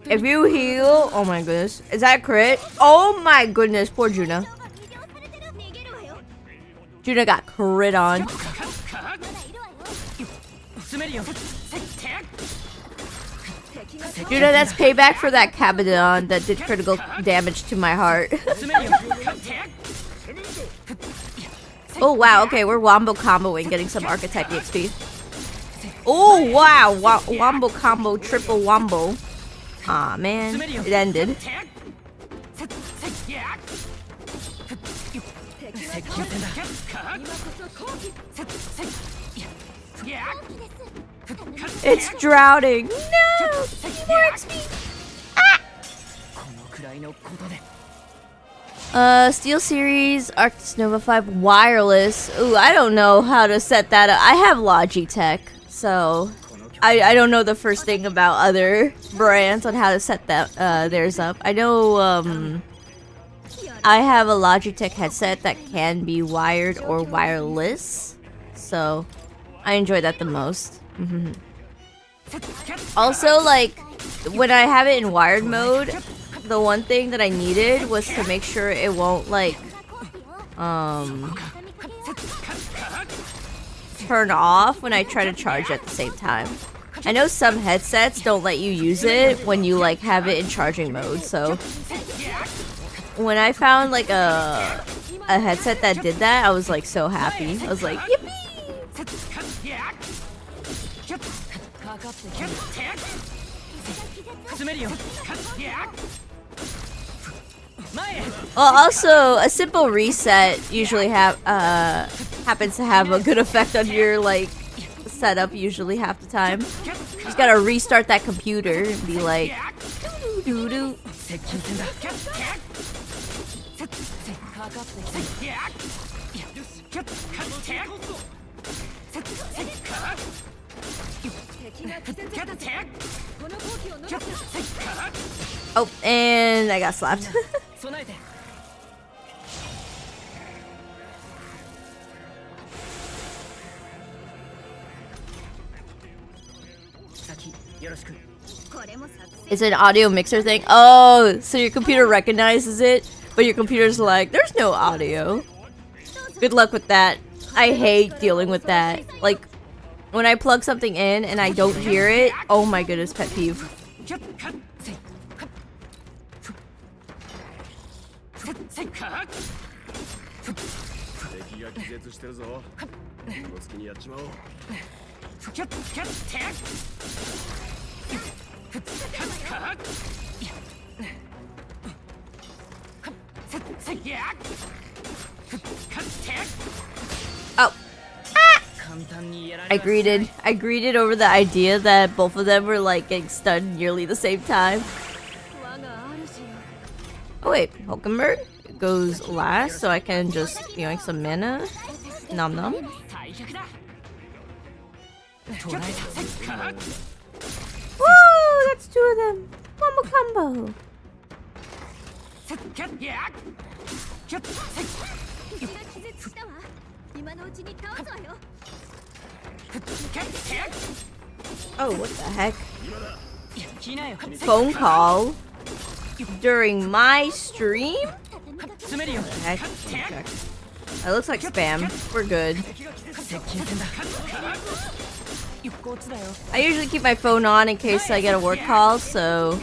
If you heal, oh my goodness, is that crit? Oh my goodness, poor Juna. Juna got crit on. Juna, that's payback for that Cabadon that did critical damage to my heart. Oh wow, okay, we're wombo comboing, getting some Archetype XP. Oh wow, wombo combo, triple wombo. Aw man, it ended. It's drowning. No! More XP. Ah! Steel Series, Arctis Nova 5 wireless. Ooh, I don't know how to set that up. I have Logitech, so I don't know the first thing about other brands on how to set that theirs up. I know I have a Logitech headset that can be wired or wireless, so I enjoy that the most. Also, like, when I have it in wired mode, the one thing that I needed was to make sure it won't, like, turn off when I try to charge at the same time. I know some headsets don't let you use it when you, like, have it in charging mode, so when I found, like, a headset that did that, I was, like, so happy. I was like, yippee! Well, also, a simple reset usually happens to have a good effect on your, like, setup usually half the time. You just gotta restart that computer and be like, doo-doo-doo-doo. Oh, and I got slapped. It's an audio mixer thing. Oh, so your computer recognizes it, but your computer's like, there's no audio. Good luck with that. I hate dealing with that. Like, when I plug something in and I don't hear it, oh my goodness, pet peeve. Oh. I greeted over the idea that both of them were like getting stunned nearly the same time. Oh wait, Hulkenberg goes last, so I can just yoink some mana. Nom nom. Woo! That's 2 of them. Combo. Oh, what the heck? Phone call during my stream? What the heck? Check. That looks like spam. We're good. I usually keep my phone on in case I get a work call, so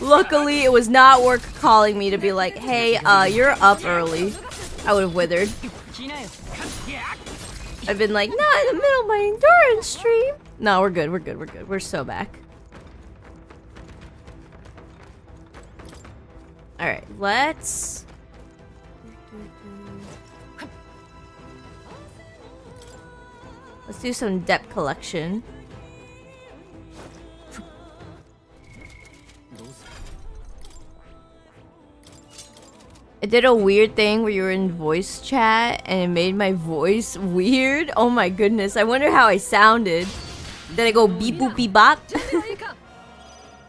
luckily it was not work calling me to be like, hey, you're up early. I would have withered. I've been like, not in the middle of my endurance stream. No, we're good. We're so back. Alright, let's do some depth collection. I did a weird thing where you were in voice chat and it made my voice weird. Oh my goodness, I wonder how I sounded. Did I go beep boop beep bop?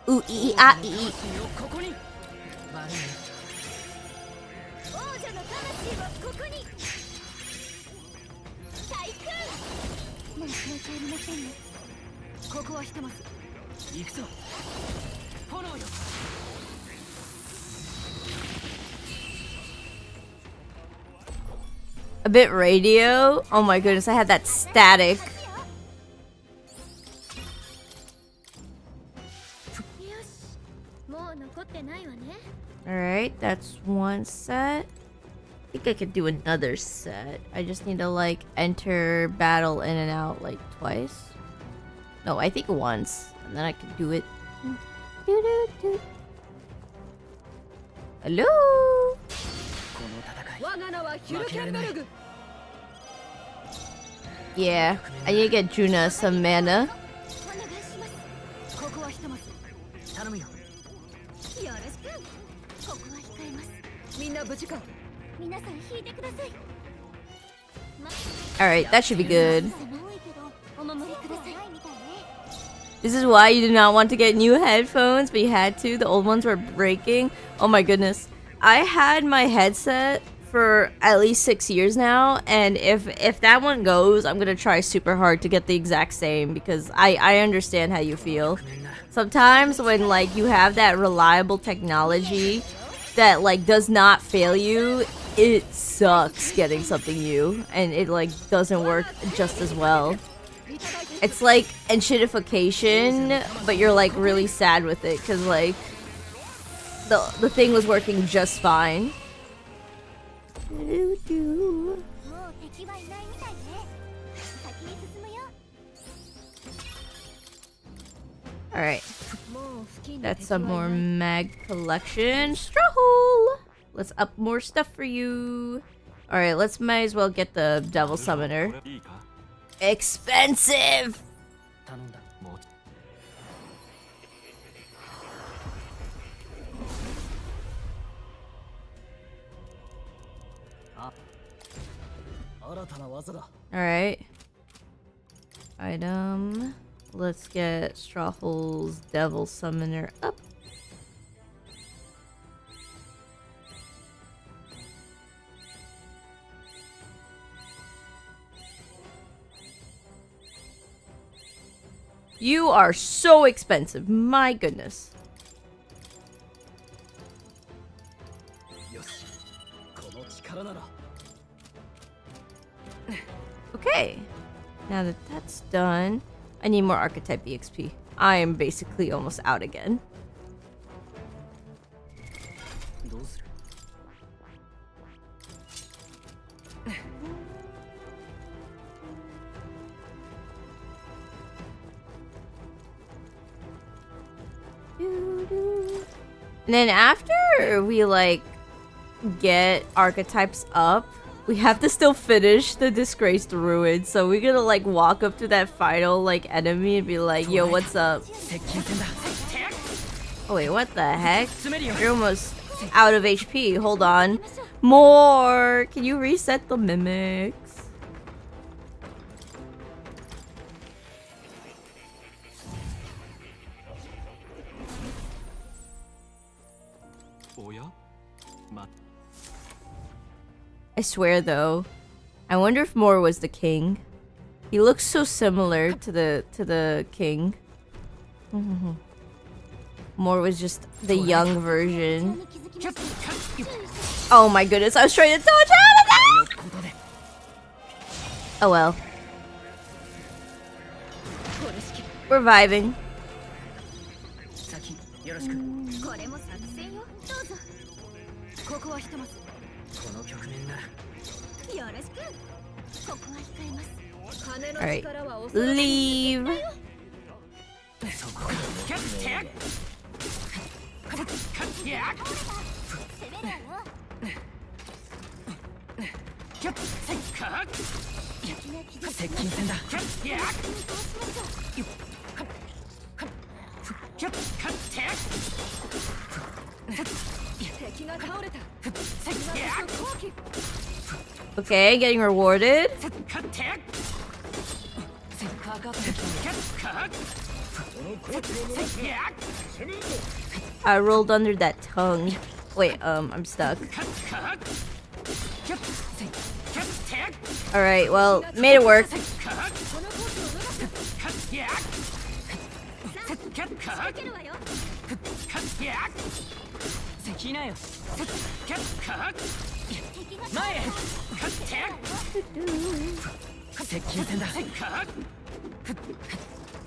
Ooh ee ah ee. A bit radio. Oh my goodness, I had that static. Alright, that's one set. I think I could do another set. I just need to like enter battle in and out like twice. No, I think once. And then I can do it. Hello? Yeah, I need to get Juna some mana. Alright, that should be good. This is why you did not want to get new headphones, but you had to. The old ones were breaking. Oh my goodness. I had my headset for at least 6 years now, and if that one goes, I'm gonna try super hard to get the exact same, because I understand how you feel. Sometimes when like you have that reliable technology that like does not fail you, it sucks getting something new, and it like doesn't work just as well. It's like enshittification, but you're like really sad with it because like the thing was working just fine. Alright. That's some more mag collection. Straw hole! Let's up more stuff for you. Alright, let's might as well get the Devil Summoner. Expensive! Alright. Item. Let's get Strawhole's Devil Summoner up. You are so expensive, my goodness. Okay, now that that's done, I need more Archetype EXP. I am basically almost out again. And then after we like get archetypes up, we have to still finish the disgraced ruin. So we're gonna like walk up to that final like enemy and be like, yo, what's up? Oh wait, what the heck? You're almost out of HP. Hold on. More! Can you reset the mimics? I swear though, I wonder if Moore was the king. He looks so similar to the king. Moore was just the young version. Oh my goodness, I was trying to dodge out of that! Oh well. We're vibing. Alright. Leave. Okay, getting rewarded. I rolled under that tongue. Wait, I'm stuck. Alright, well, made it work.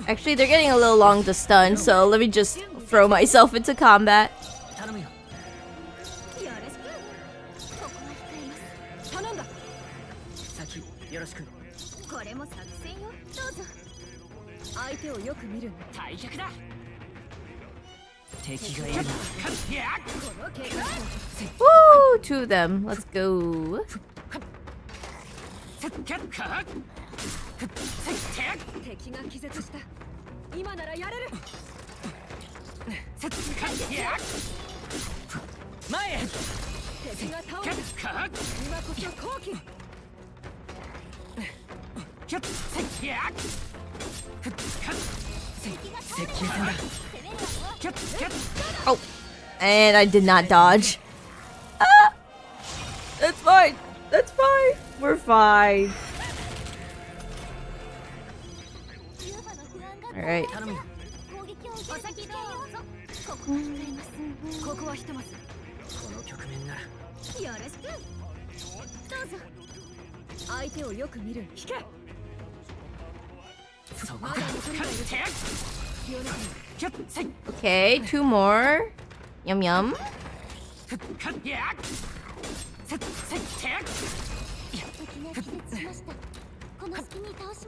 Actually, they're getting a little long to stun, so let me just throw myself into combat. Woo! Two of them. Let's go. Oh, and I did not dodge. Ah! That's fine. That's fine. We're fine. All right. Okay, two more. Yum yum.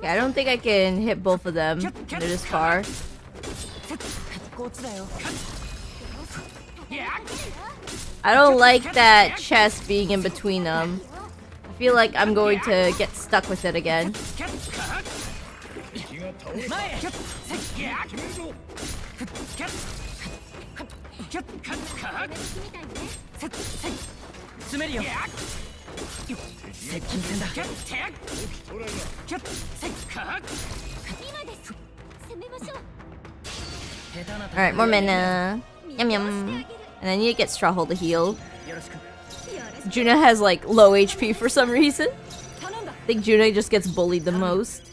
Yeah, I don't think I can hit both of them. They're this far. I don't like that chest being in between them. I feel like I'm going to get stuck with it again. Alright, more mana. Yum yum. And I need to get Straw Hole to heal. Juna has like low HP for some reason. I think Juna just gets bullied the most.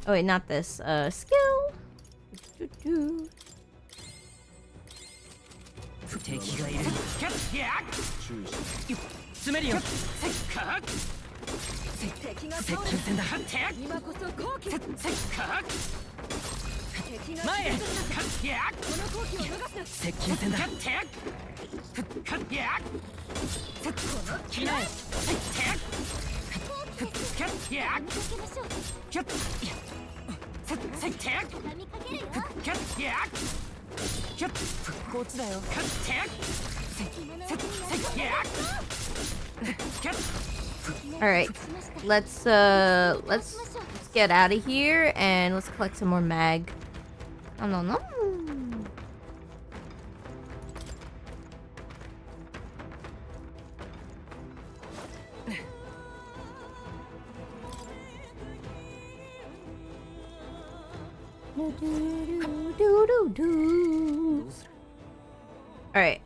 Oh wait, not this. Skill. Alright, let's get out of here and let's collect some more mag. Oh no no. Alright,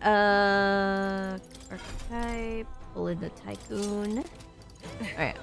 Archetype, pull in the Tycoon. Alright.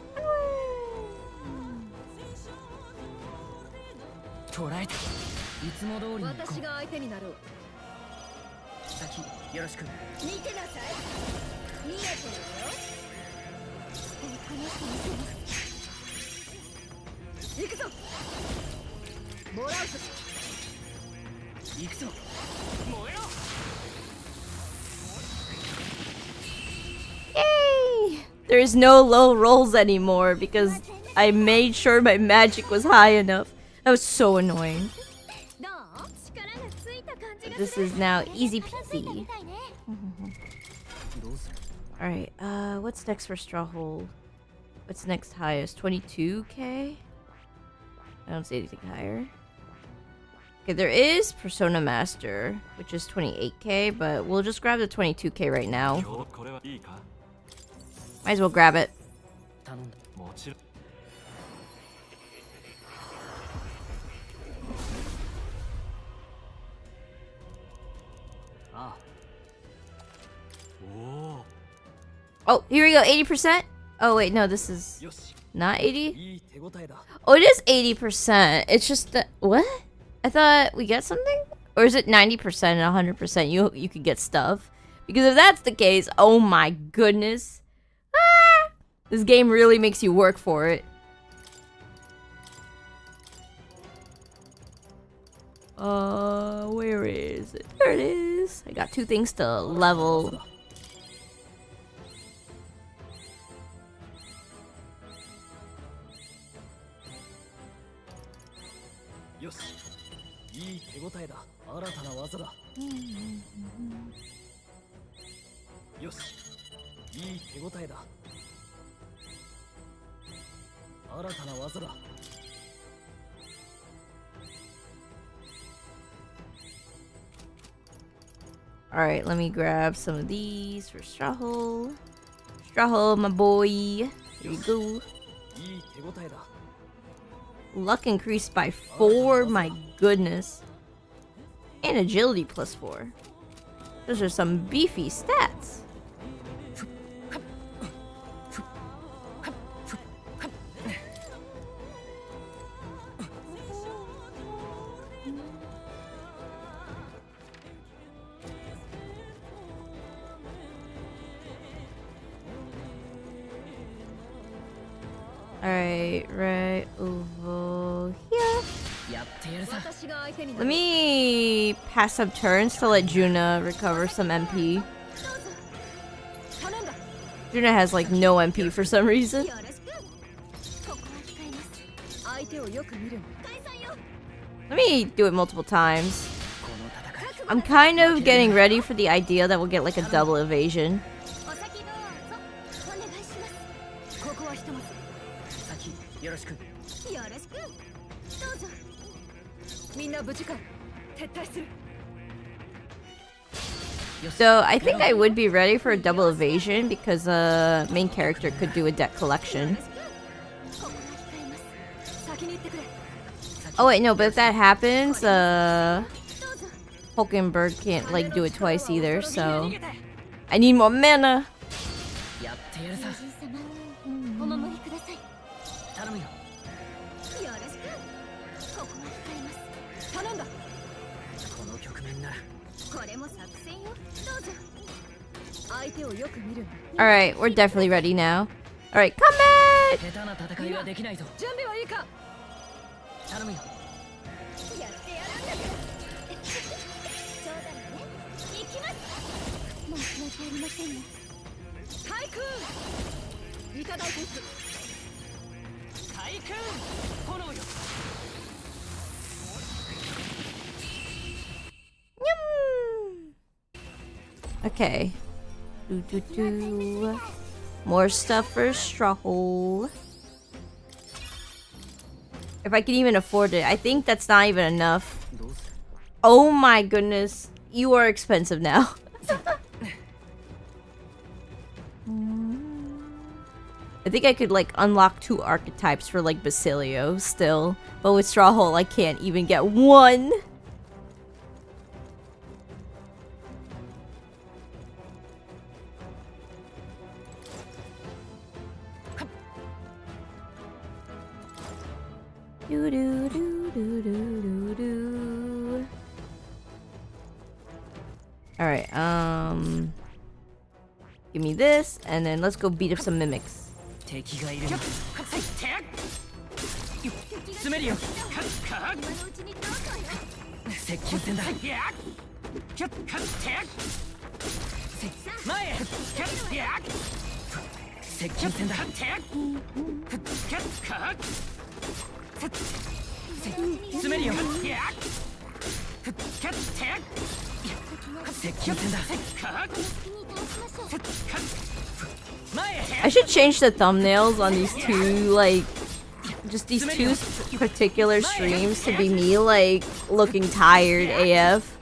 Yay! There's no low rolls anymore because I made sure my magic was high enough. That was so annoying. This is now easy peasy. Alright, what's next for Strawhold? What's next highest? 22k? I don't see anything higher. Okay, there is Persona Master, which is 28k, but we'll just grab the 22k right now. Might as well grab it. Oh, here we go, 80%? Oh wait, no, this is not 80? Oh, it is 80%. It's just that, what? I thought we get something? Or is it 90% and 100% you could get stuff? Because if that's the case, oh my goodness. Ah! This game really makes you work for it. Where is it? There it is. I got 2 things to level. Alright, let me grab some of these for Strawhold. Strawhold, my boy. Here you go. Luck increased by 4, my goodness. And agility plus 4. Those are some beefy stats. Alright, right over here. Let me pass some turns to let Juna recover some MP. Juna has like no MP for some reason. Let me do it multiple times. I'm kind of getting ready for the idea that we'll get like a double evasion. So I think I would be ready for a double evasion because main character could do a deck collection. Oh wait, no, but if that happens, Hulkenberg can't like do it twice either, so I need more mana. Alright, we're definitely ready now. Alright, come back! Okay. More stuff for Strahole. If I can even afford it. I think that's not even enough. Oh my goodness. You are expensive now. I think I could like unlock 2 archetypes for like Basilio still. But with Strahole I can't even get 1. Alright, give me this, and then let's go beat up some mimics. I should change the thumbnails on these 2, like, just these 2 particular streams to be me, like, looking tired AF.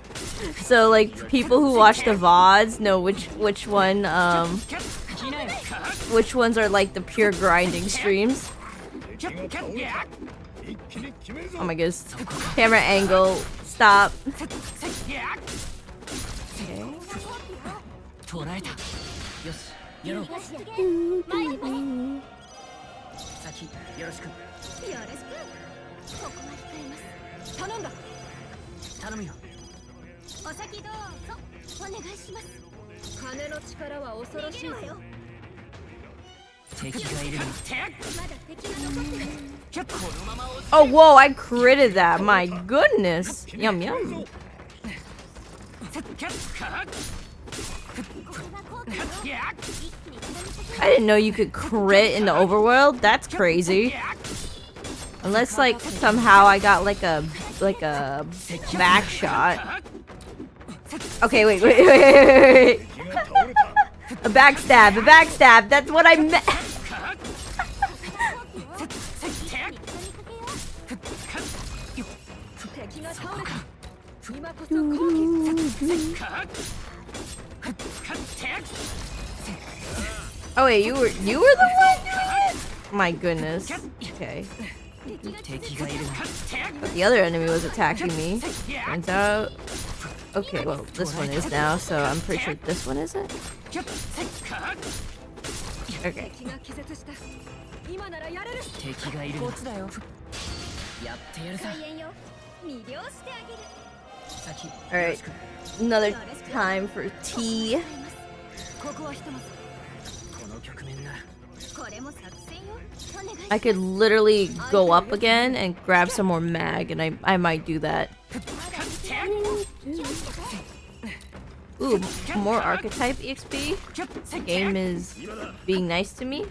So, like, people who watch the VODs know which ones are, like, the pure grinding streams. Oh my goodness. Camera angle. Stop. Oh, whoa, I critted that. My goodness. Yum, yum. I didn't know you could crit in the overworld. That's crazy. Unless, like, somehow I got, like a back shot. Okay, wait. A backstab. That's what I meant. Oh wait, you were the one doing it? My goodness. Okay. But the other enemy was attacking me. Turns out. Okay, well, this one is now, so I'm pretty sure this one isn't. Okay. Alright. Another time for tea. I could literally go up again and grab some more mag, and I might do that. Ooh, more Archetype EXP. The game is being nice to me.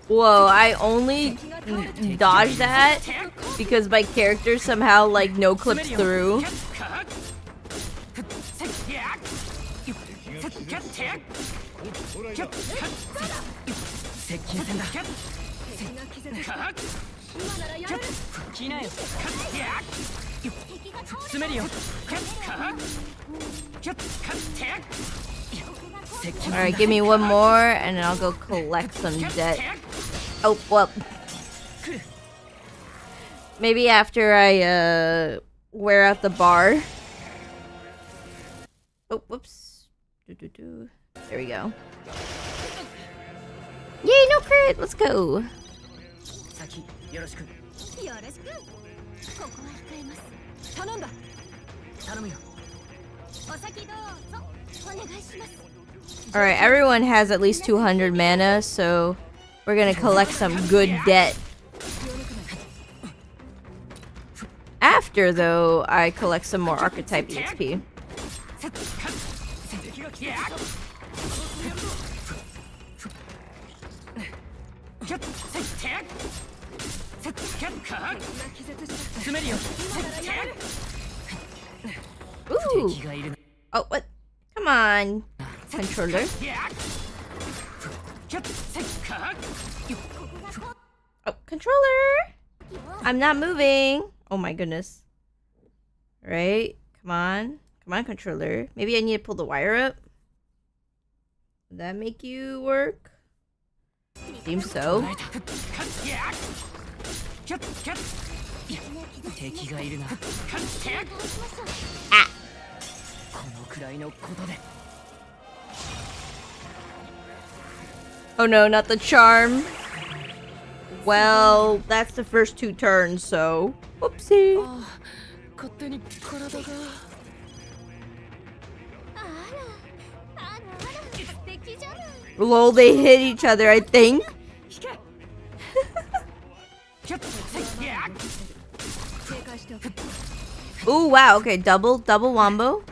Whoa, I only dodged that because my character somehow like no clips through. Alright, give me one more and I'll go collect some debt. Oh, well. Maybe after I wear out the bar. Oh, whoops. There we go. Yay, no crit! Let's go. Alright, everyone has at least 200 mana, so we're gonna collect some good debt. After, though, I collect some more Archetype EXP. Ooh. Oh, what? Come on, controller. Oh, controller! I'm not moving. Oh my goodness. Right? Come on. Come on, controller. Maybe I need to pull the wire up. Would that make you work? Seems so. Ah. Oh no, not the charm. Well, that's the first 2 turns, so... Whoopsie. Lol, they hit each other, I think. Ooh, wow, okay, double wombo.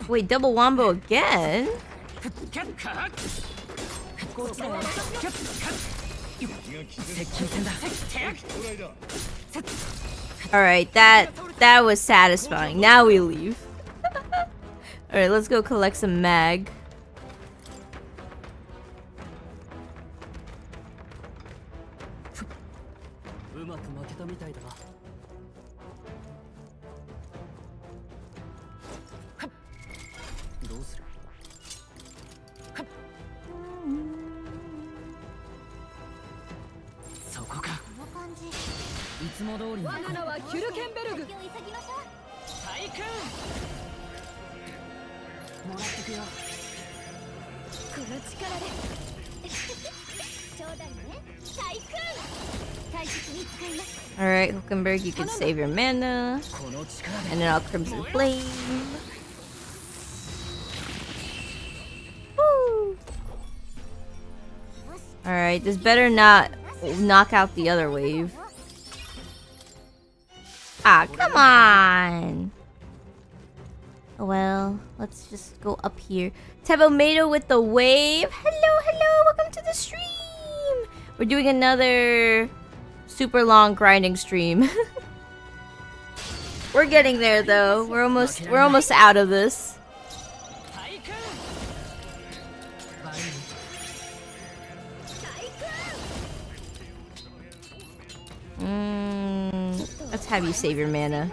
Wait, double wombo again? Alright, that was satisfying. Now we leave. Alright, let's go collect some mag. Alright, Hulkenberg, you can save your mana. And then I'll Crimson Flame. Woo! Alright, this better not knock out the other wave. Ah, come on! Oh well, let's just go up here. Tebomato with the wave. Hello, welcome to the stream! We're doing another super long grinding stream. We're getting there though. We're almost out of this. Let's have you save your mana.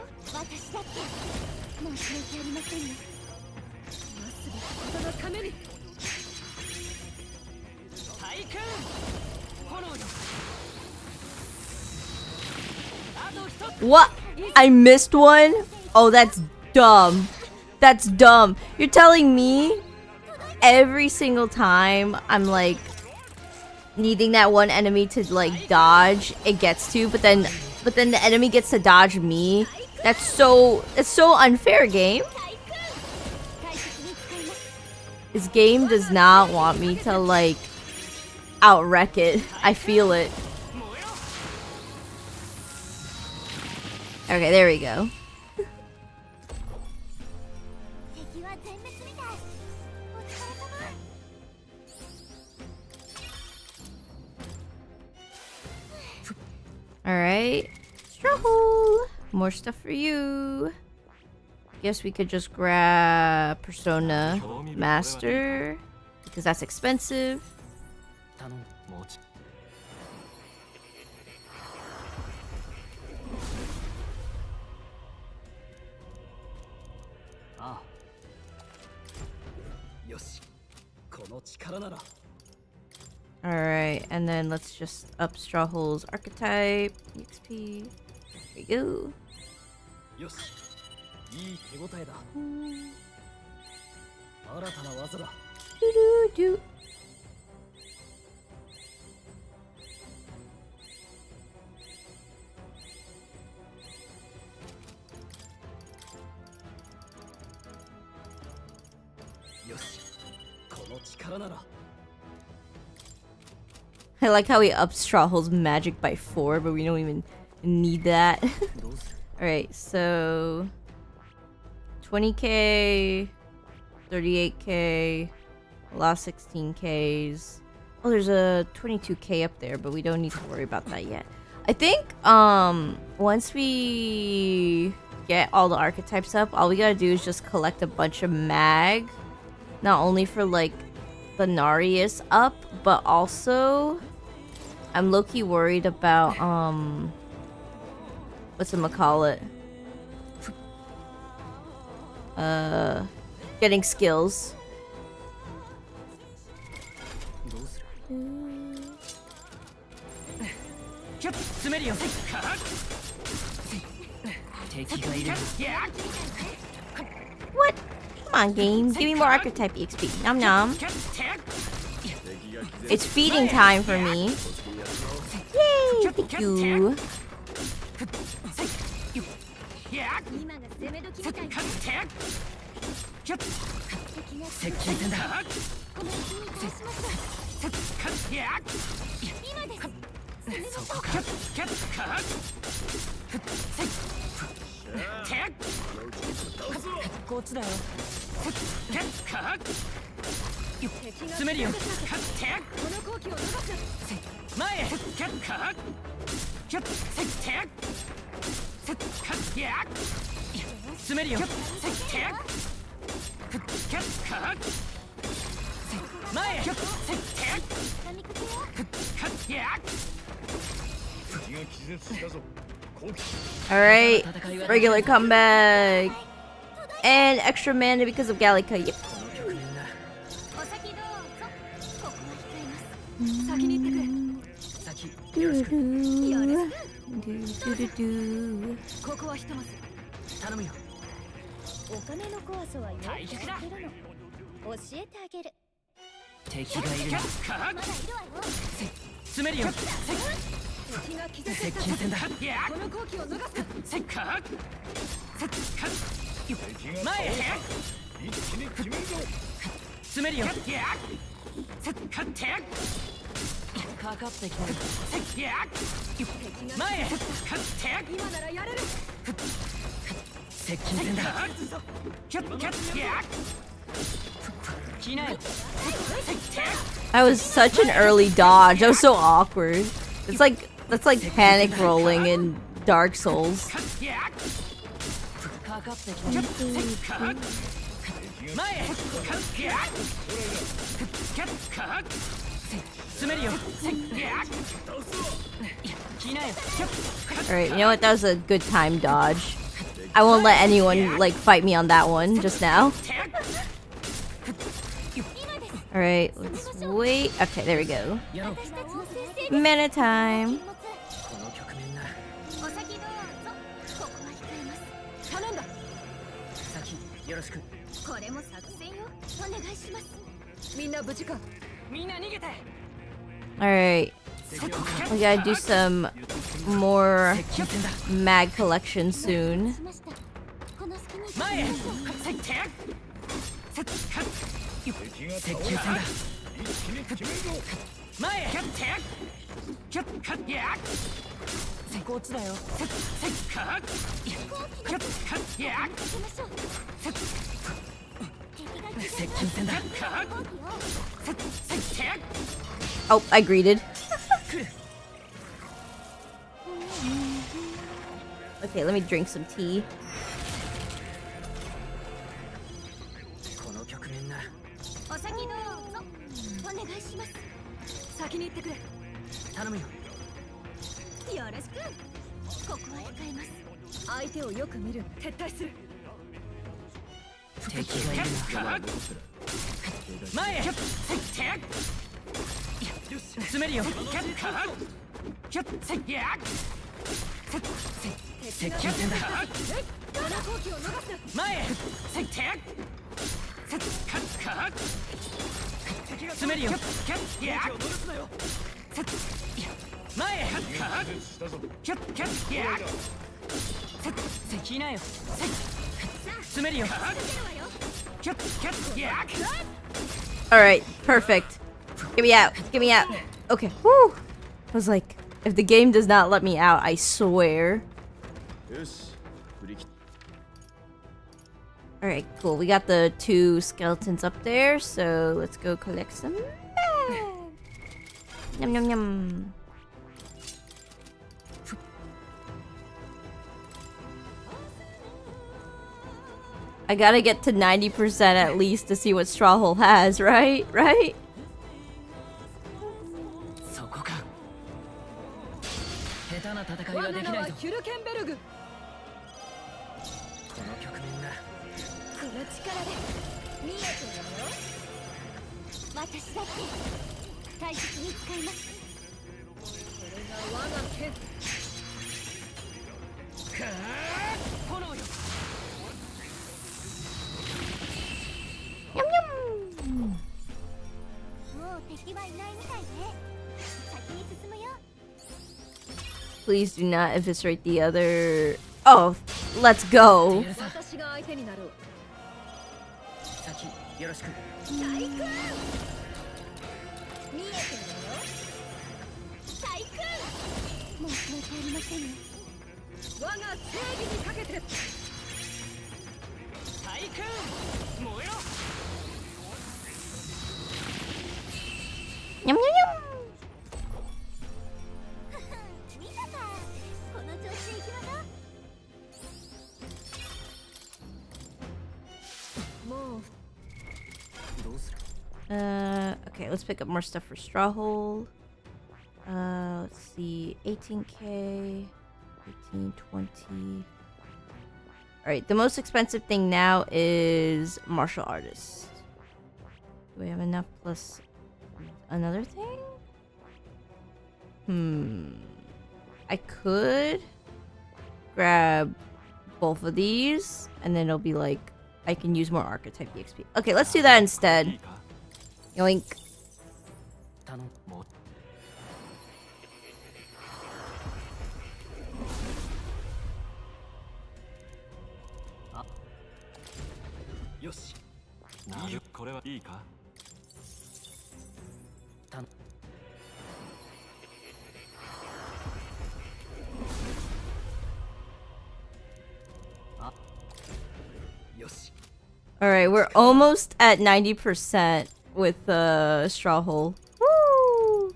What? I missed one? Oh, that's dumb. That's dumb. You're telling me every single time I'm like needing that one enemy to like dodge, it gets to, but then the enemy gets to dodge me. It's so unfair, game. This game does not want me to like outwreck it. I feel it. Okay, there we go. Alright. Straw. More stuff for you. Guess we could just grab Persona Master, because that's expensive. Alright, and then let's just up Strawhole's Archetype. EXP. There we go. Do-do-do. I like how we upped Strawhole's magic by 4, but we don't even need that. Alright, so 20k, 38k, last 16ks. Oh, there's a 22k up there, but we don't need to worry about that yet. I think once we get all the archetypes up, all we gotta do is just collect a bunch of mag, not only for like the Narius up, but also I'm low-key worried about whatchamacallit, getting skills. What? Come on, game. Give me more archetype EXP. Nom nom. It's feeding time for me. Yay! Thank you. Alright, regular comeback. And extra mana because of Gallica. Yep. That was such an early dodge. That was so awkward. It's like that's like panic rolling in Dark Souls. Alright, you know what? That was a good time dodge. I won't let anyone like fight me on that one just now. Alright, let's wait. Okay, there we go. Mana time. Alright. We gotta do some more mag collection soon. Oh, I greeted. Okay, let me drink some tea. Alright, perfect. Get me out. Get me out. Okay. Woo! I was like, if the game does not let me out, I swear. Alright, cool. We got the 2 skeletons up there, so let's go collect some. Yum yum yum. I gotta get to 90% at least to see what Strawhole has, right? Right? Yum yum. Please do not eviscerate the other. Oh, let's go. Yum yum yum. Okay, let's pick up more stuff for Strawhole. Let's see, 18k, 18, 20. Alright, the most expensive thing now is martial artist. Do we have enough plus another thing? I could grab both of these, and then it'll be like, I can use more Archetype EXP. Okay, let's do that instead. Yoink. Alright, we're almost at 90% with Strawhole. Woo!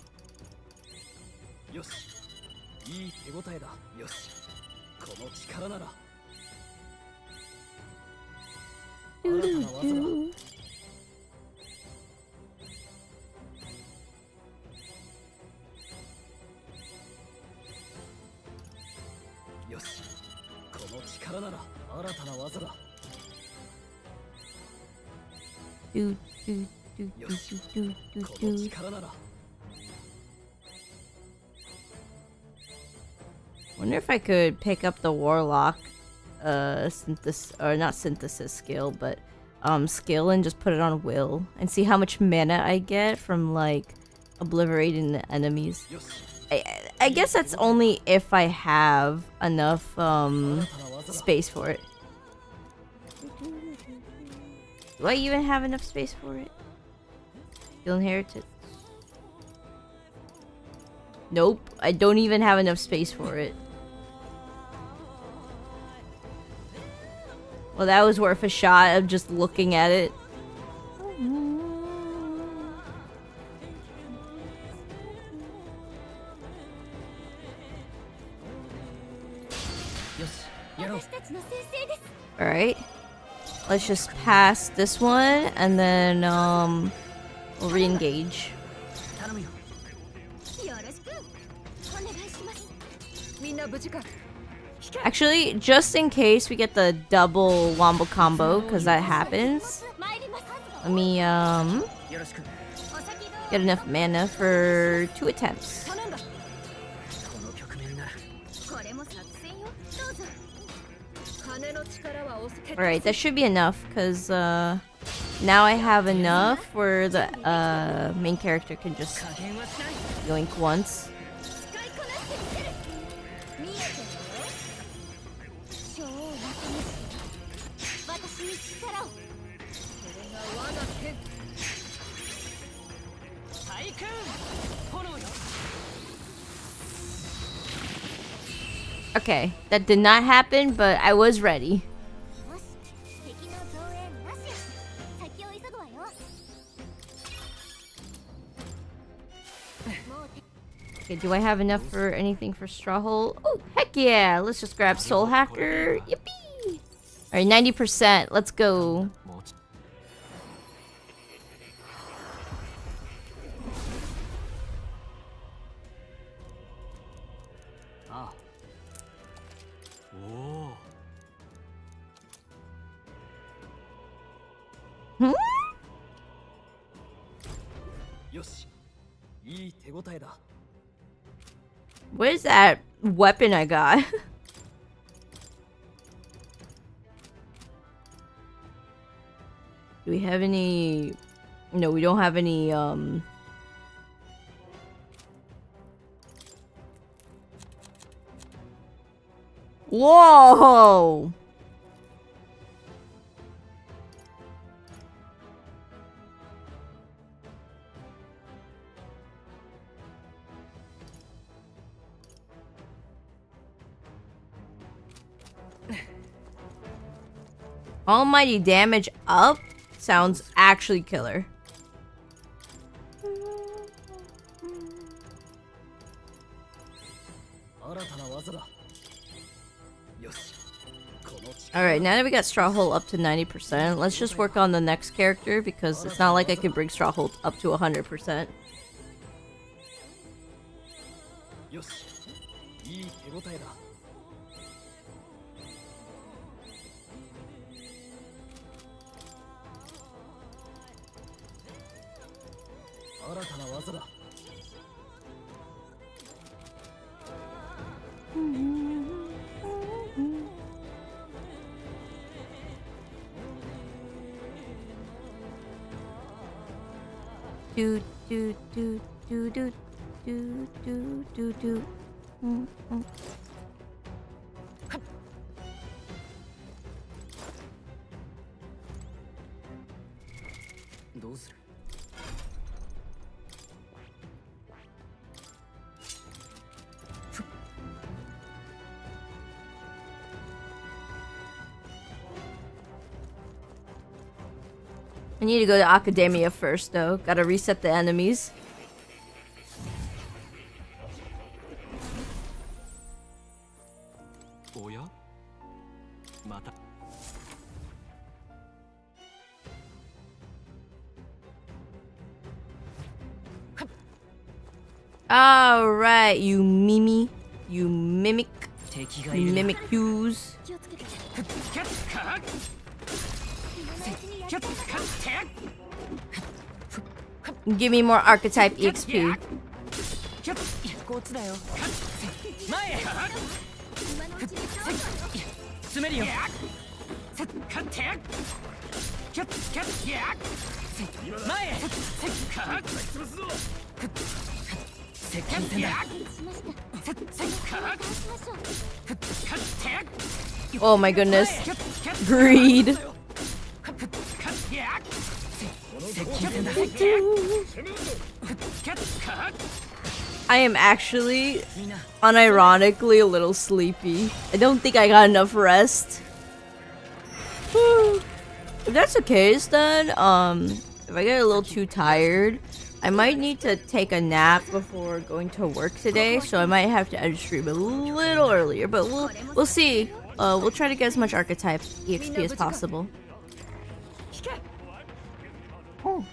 Doo-doo-doo. Do, do, do, do, do, do, do, do. Wonder if I could pick up the Warlock synthesis, or not synthesis skill, but skill, and just put it on will and see how much mana I get from like obliterating the enemies. I guess that's only if I have enough space for it. Do I even have enough space for it? Skill inherited. Nope, I don't even have enough space for it. Well, that was worth a shot of just looking at it. Alright. Let's just pass this one, and then we'll re-engage. Actually, just in case we get the double wombo combo, because that happens, let me get enough mana for 2 attempts. Alright, that should be enough, because now I have enough where the main character can just yoink once. Okay, that did not happen, but I was ready. Okay, do I have enough for anything for Straw Hole? Oh, heck yeah! Let's just grab Soul Hacker. Yippee! Alright, 90%. Let's go. Hmm? What is that weapon I got? Do we have any... No, we don't have any, Whoa! Almighty damage up sounds actually killer. Alright, now that we got Straw Hole up to 90%, let's just work on the next character because it's not like I can bring Straw Hole up to 100%. Do do do do do do do do do. I need to go to Academia first, though. Gotta reset the enemies. Alright, you mimic. You mimic cues. Give me more Archetype EXP. Oh my goodness. Greed. I am actually, unironically, a little sleepy. I don't think I got enough rest. If that's the case, then, if I get a little too tired, I might need to take a nap before going to work today, so I might have to end stream a little earlier, but we'll see. We'll try to get as much Archetype EXP as possible. Oh.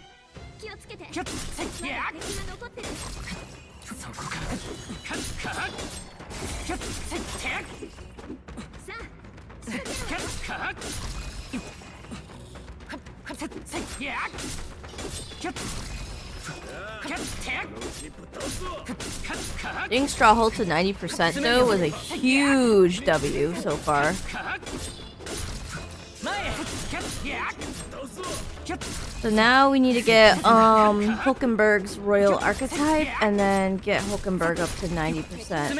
Getting Straw Hole to 90% though was a huge W so far. So now we need to get Hulkenberg's Royal Archetype and then get Hulkenberg up to 90%.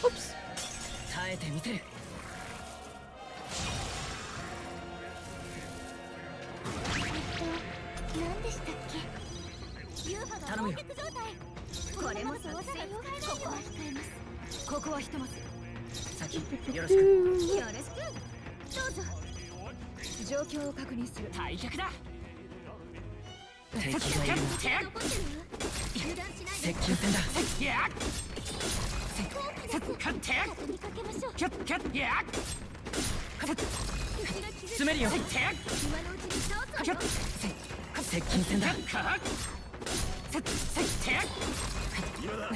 Oops. 頼むよ。これも作戦よ。ここは控えます。ここはひとまず先よろしく。よろしく。どうぞ。状況を確認する。退却だ。敵がいるな。接近戦だ。詰めるよ。接近戦だ。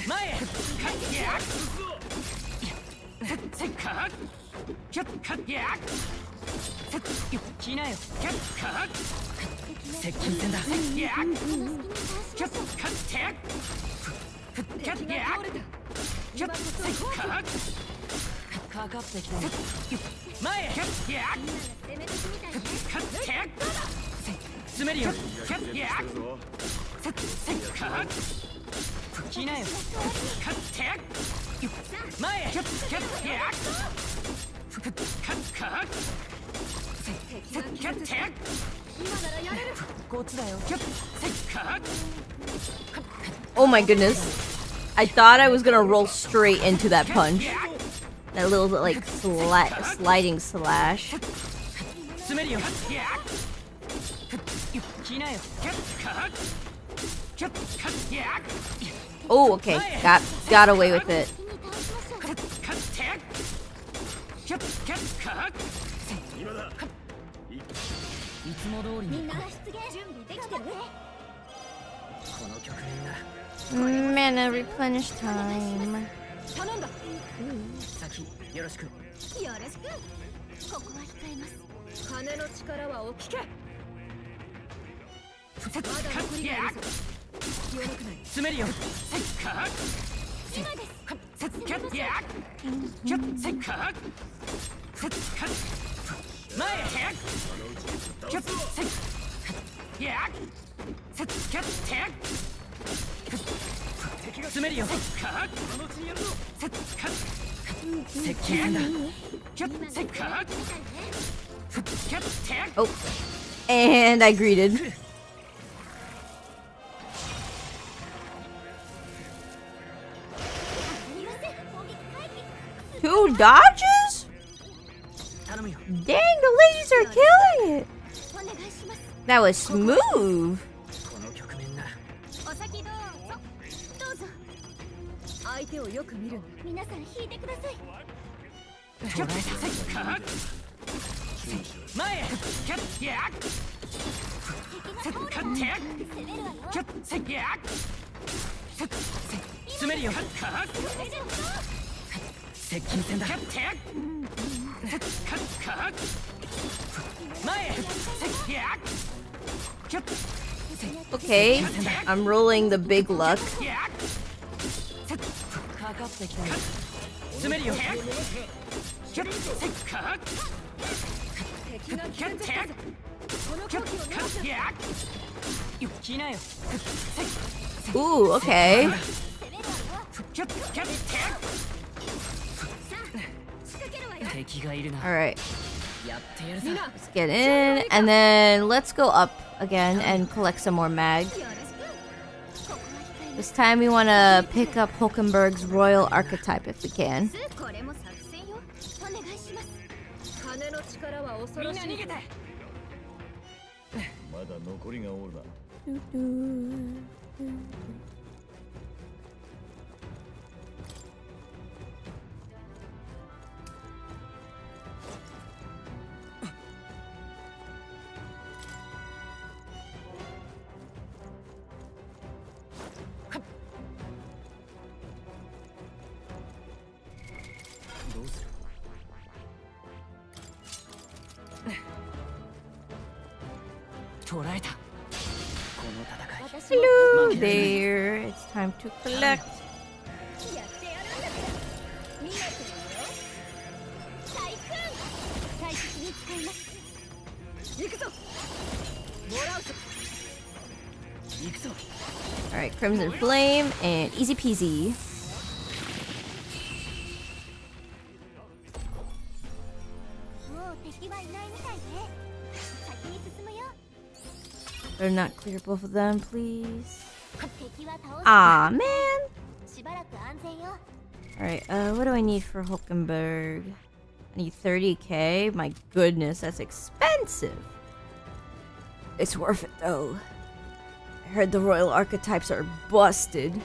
前へ。来なよ。接近戦だ。かかってきて。前へ。詰めるよ。来なよ。前へ。こっちだよ。Oh my goodness. I thought I was gonna roll straight into that punch. That little like sliding slash. Oh, okay. Got away with it. Mana replenish time. よろしく。ここは控えます。金の力はお聞け。まだ残りがいるぞ。気を抜くなよ。詰めるよ。今です。前へ。詰めるよ。接近戦だ。Oh, and I greeted. Two dodges? Dang, the ladies are killing it. That was smooth. 相手をよく見るんだ。皆さん引いてください。前へ。詰めるよ。接近戦だ。前へ。Okay, I'm rolling the big luck. かかってきた。詰めるよ。来なよ。Ooh, okay. Alright. Let's get in, and then let's go up again and collect some more mag. This time we want to pick up Hulkenberg's Royal Archetype if we can. Hello there, it's time to collect. Alright, Crimson Flame and easy peasy. Better not clear both of them, please. Ah man. Alright, what do I need for Hulkenberg? I need 30k? My goodness, that's expensive. It's worth it though. I heard the royal archetypes are busted.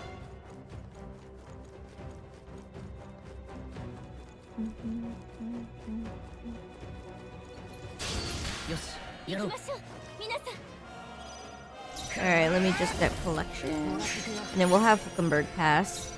Alright, let me just get collection. And then we'll have Hulkenberg pass.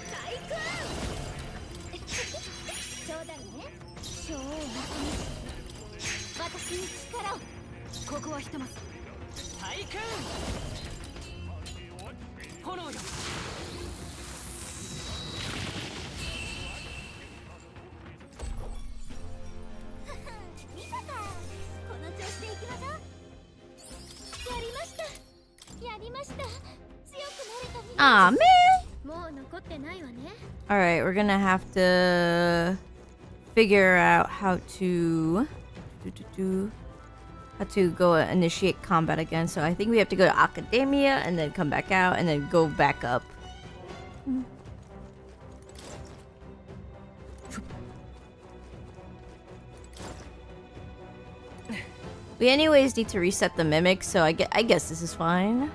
Aw, man! Alright, we're gonna have to figure out how to go initiate combat again. So I think we have to go to Academia and then come back out and then go back up. We anyways need to reset the mimic, so I guess this is fine.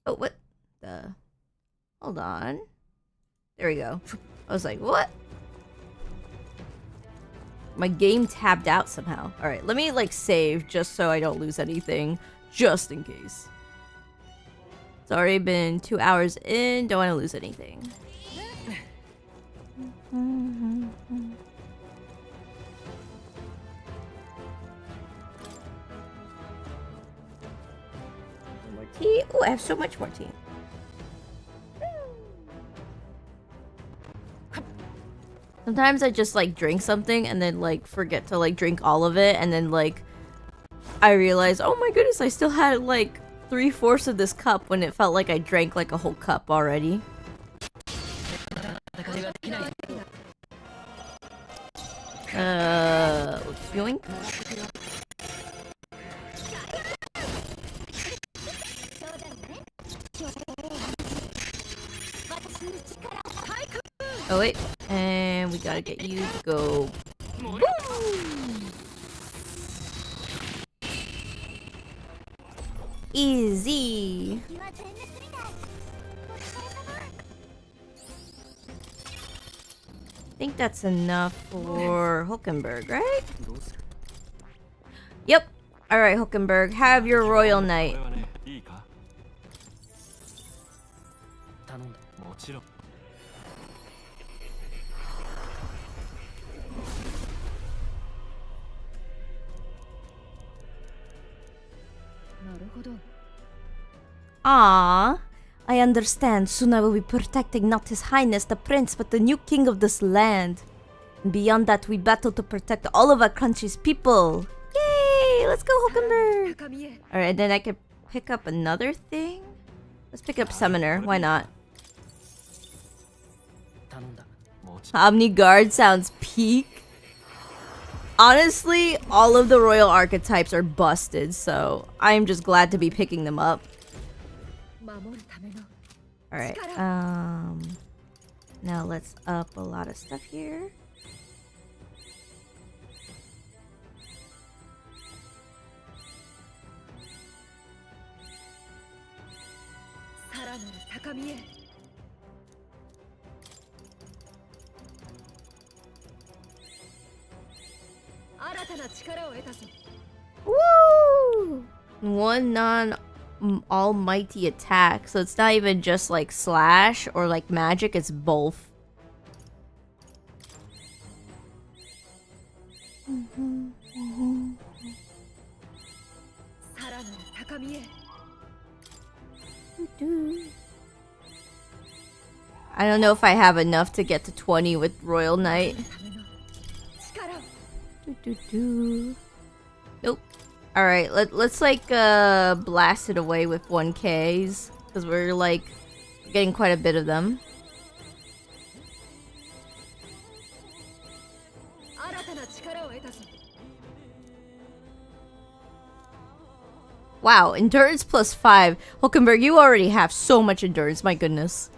Oh, what the? Hold on. There we go. I was like, what? My game tabbed out somehow. Alright, let me like save just so I don't lose anything. Just in case. It's already been 2 hours in. Don't want to lose anything. More tea. Oh, I have so much more tea. Sometimes I just like drink something and then like forget to like drink all of it, and then like I realize, oh my goodness, I still had like 3/4 of this cup when it felt like I drank like a whole cup already. Yoink. Oh wait, and we gotta get you to go. Boom! Easy. I think that's enough for Hulkenberg, right? Yep. Alright, Hulkenberg, have your royal knight. Ah, I understand. Soon I will be protecting not His Highness the Prince, but the new king of this land. And beyond that, we battle to protect all of our country's people. Yay! Let's go, Hulkenberg! Alright, then I can pick up another thing? Let's pick up Summoner. Why not? Omni Guard sounds peak. Honestly, all of the royal archetypes are busted, so I'm just glad to be picking them up. Alright, now let's up a lot of stuff here. Woo! One non-almighty attack, so it's not even just like slash or like magic, it's both. I don't know if I have enough to get to 20 with Royal Knight. Nope. All right, let's like blast it away with 1Ks because we're like getting quite a bit of them. Wow, endurance +5. Hulkenberg, you already have so much endurance, my goodness.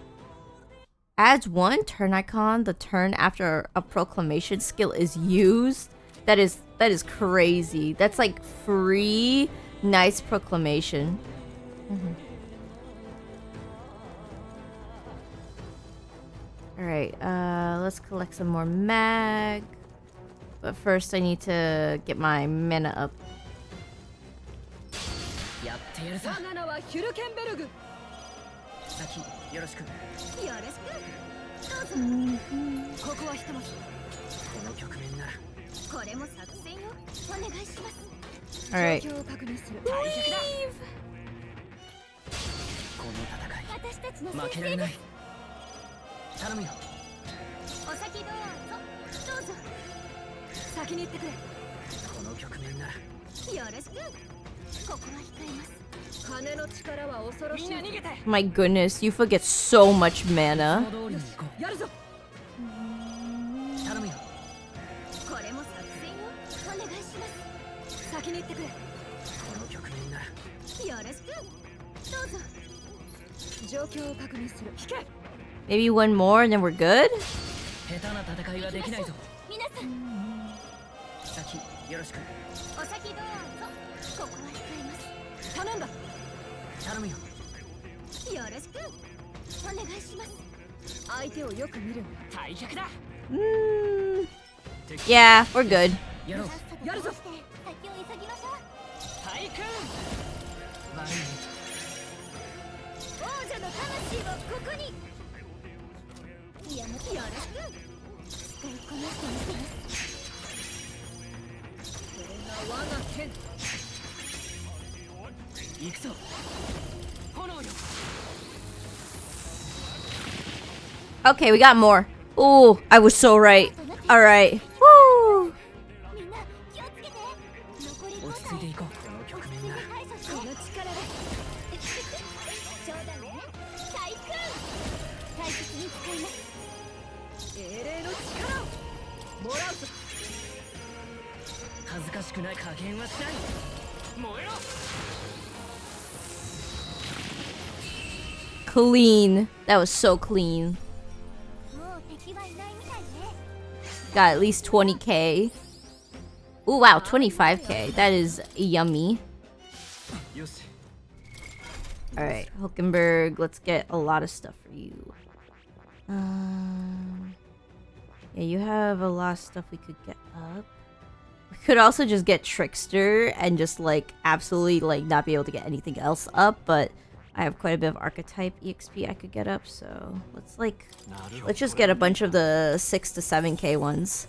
Adds 1 turn icon the turn after a proclamation skill is used. That is crazy. That's like free nice proclamation. Alright, let's collect some more mag. But first I need to get my mana up. Alright. Leave! My goodness, Yufa gets so much mana. Maybe one more and then we're good? Yeah, we're good. Okay, we got more. Ooh, I was so right. Alright. Woo! Clean. That was so clean. Got at least 20k. Ooh, wow, 25k. That is yummy. Alright, Hulkenberg, let's get a lot of stuff for you. Yeah, you have a lot of stuff we could get up. We could also just get Trickster and just like absolutely like not be able to get anything else up, but I have quite a bit of Archetype EXP I could get up, so let's just get a bunch of the 6 to 7k ones.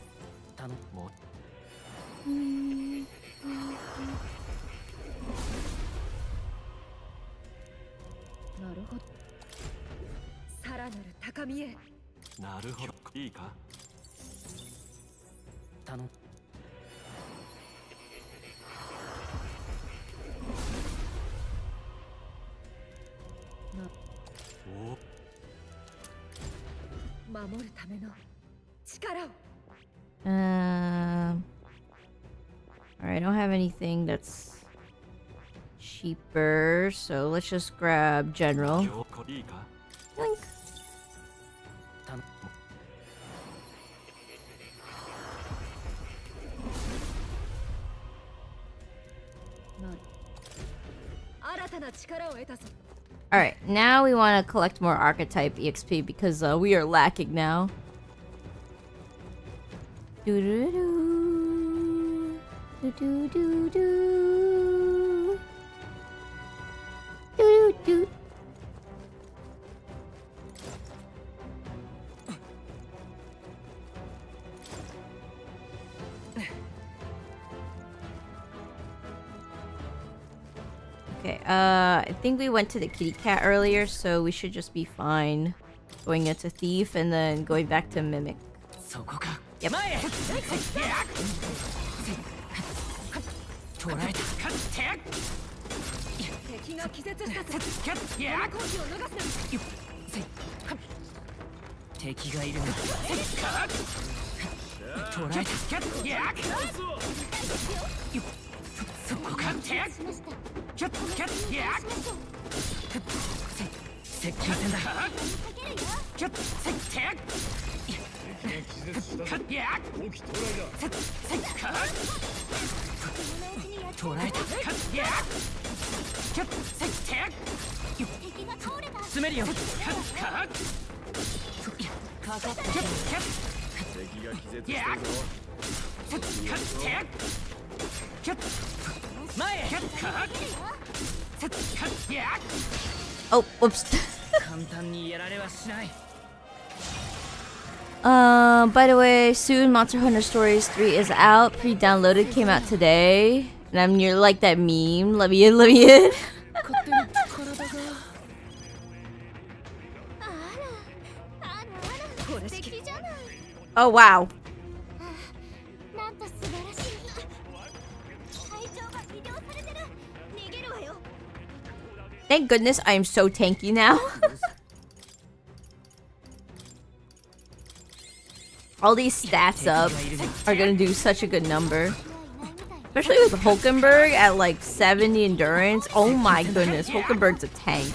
Alright, I don't have anything that's cheaper, so let's just grab General. Yoink. Alright, now we want to collect more Archetype EXP because we are lacking now. Do-do-do. Do-do-do-do. Do-do-do. Okay, I think we went to the kitty cat earlier, so we should just be fine going into Thief and then going back to Mimic. Yep. 敵が気絶したぞ。この好機を逃すな。敵がいるな。捕らえた。そこか。接近戦だ。捕らえた。詰めるよ。かかってくる。前へ。 Oh, whoops. 簡単にやられはしない。 By the way, soon Monster Hunter Stories 3 is out. Pre-downloaded, came out today. And I'm near like that meme. Let me in, let me in. Oh, wow. Thank goodness I am so tanky now. All these stats up are gonna do such a good number. Especially with Hulkenberg at like 70 endurance. Oh my goodness, Hulkenberg's a tank.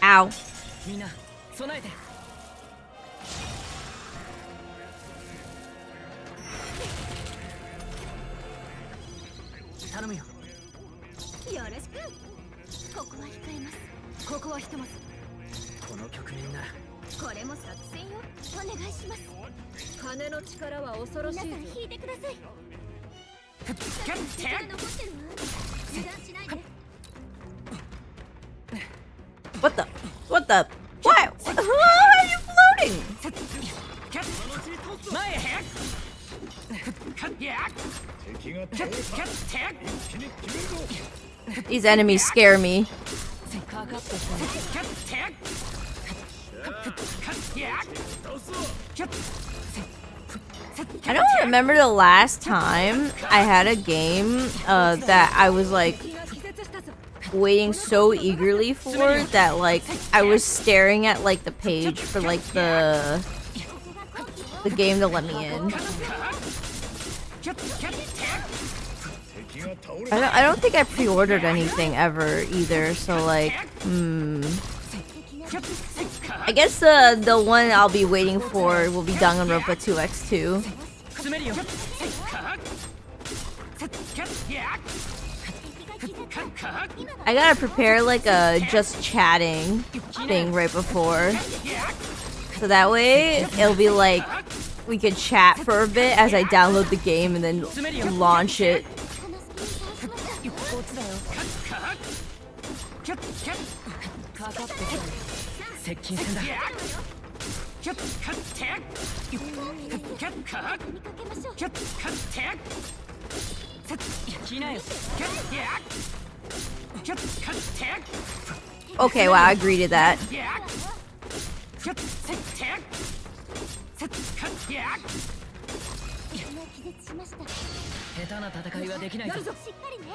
Ow. What the? What the? Why? How are you floating? These enemies scare me. I don't remember the last time I had a game that I was like waiting so eagerly for that like I was staring at like the page for like the game to let me in. I don't think I pre-ordered anything ever either, so like I guess the one I'll be waiting for will be Danganronpa 2x2. I gotta prepare like a just chatting thing right before, so that way it'll be like we could chat for a bit as I download the game and then launch it. Okay, wow, I agree to that.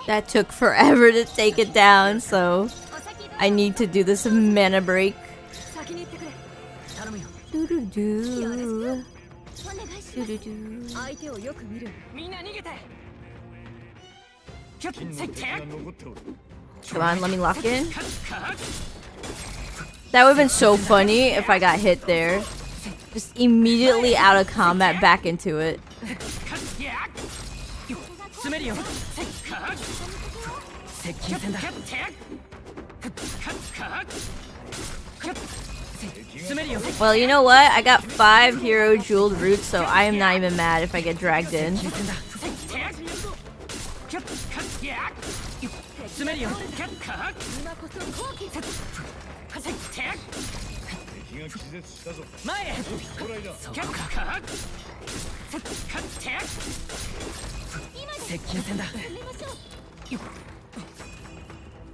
That took forever to take it down, so I need to do this mana break. Doo-doo-doo. Doo-doo-doo. Come on, let me lock in. That would have been so funny if I got hit there. Just immediately out of combat, back into it. Well, you know what? I got 5 hero jeweled roots, so I am not even mad if I get dragged in. 詰めるよ今こそ好機前へ接近戦だ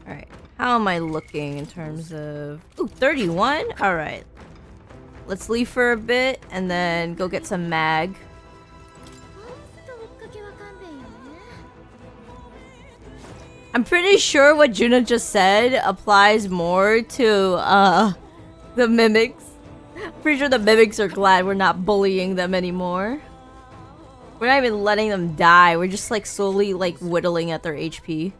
Alright. How am I looking in terms of... Ooh, 31? Alright. Let's leave for a bit and then go get some mag. I'm pretty sure what Juna just said applies more to the mimics. Pretty sure the mimics are glad we're not bullying them anymore. We're not even letting them die. We're just like slowly like whittling at their HP.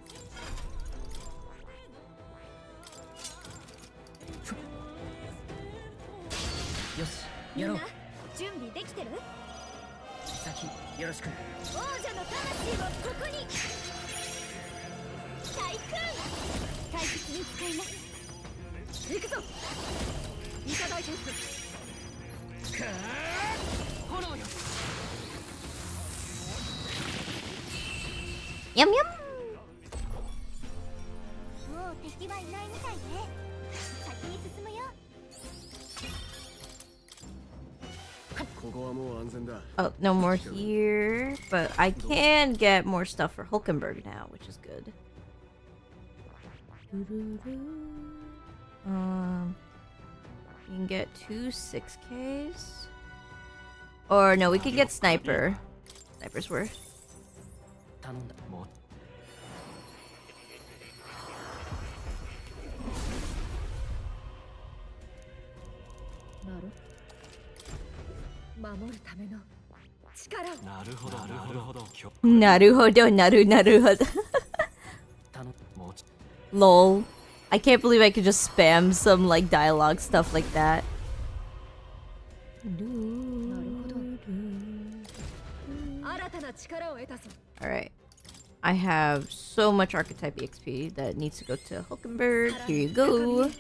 Yum yum. Oh, no more here, but I can get more stuff for Hulkenberg now, which is good. You can get 2 6Ks. Or no, we can get Sniper. Sniper's worth. Naruhodo. Lol. I can't believe I could just spam some like dialogue stuff like that. Alright. I have so much Archetype EXP that needs to go to Hulkenberg. Here you go.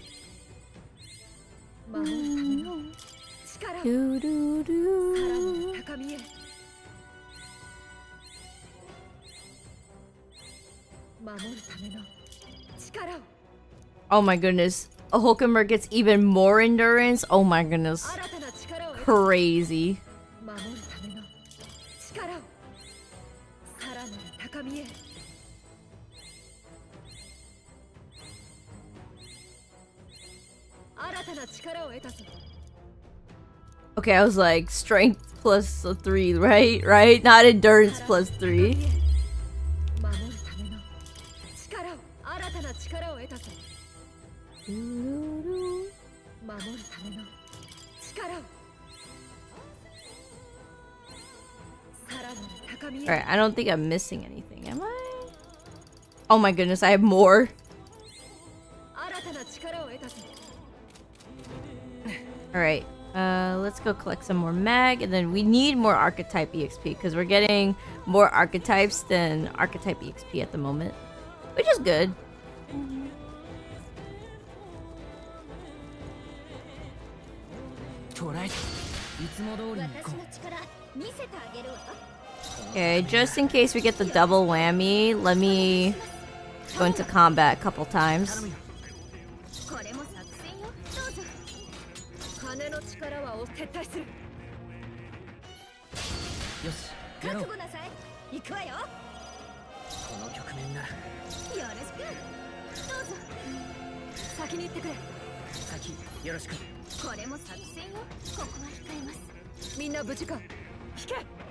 Oh my goodness. A Hulkenberg gets even more endurance. Oh my goodness. Crazy. Okay, I was like strength plus a 3, right? Right? Not endurance plus 3. Alright, I don't think I'm missing anything, am I? Oh my goodness, I have more. Alright, let's go collect some more mag, and then we need more Archetype EXP, because we're getting more Archetypes than Archetype EXP at the moment. Which is good. Okay, just in case we get the double whammy, let me go into combat a couple times.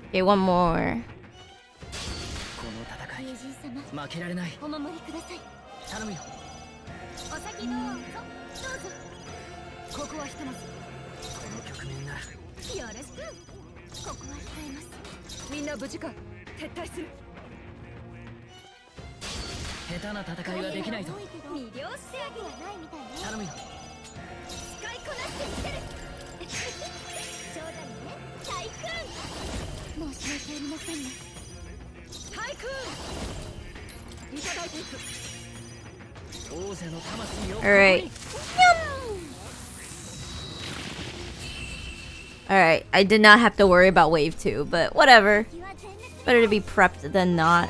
Okay, one more. Alright. Alright, I did not have to worry about wave 2, but whatever. Better to be prepped than not.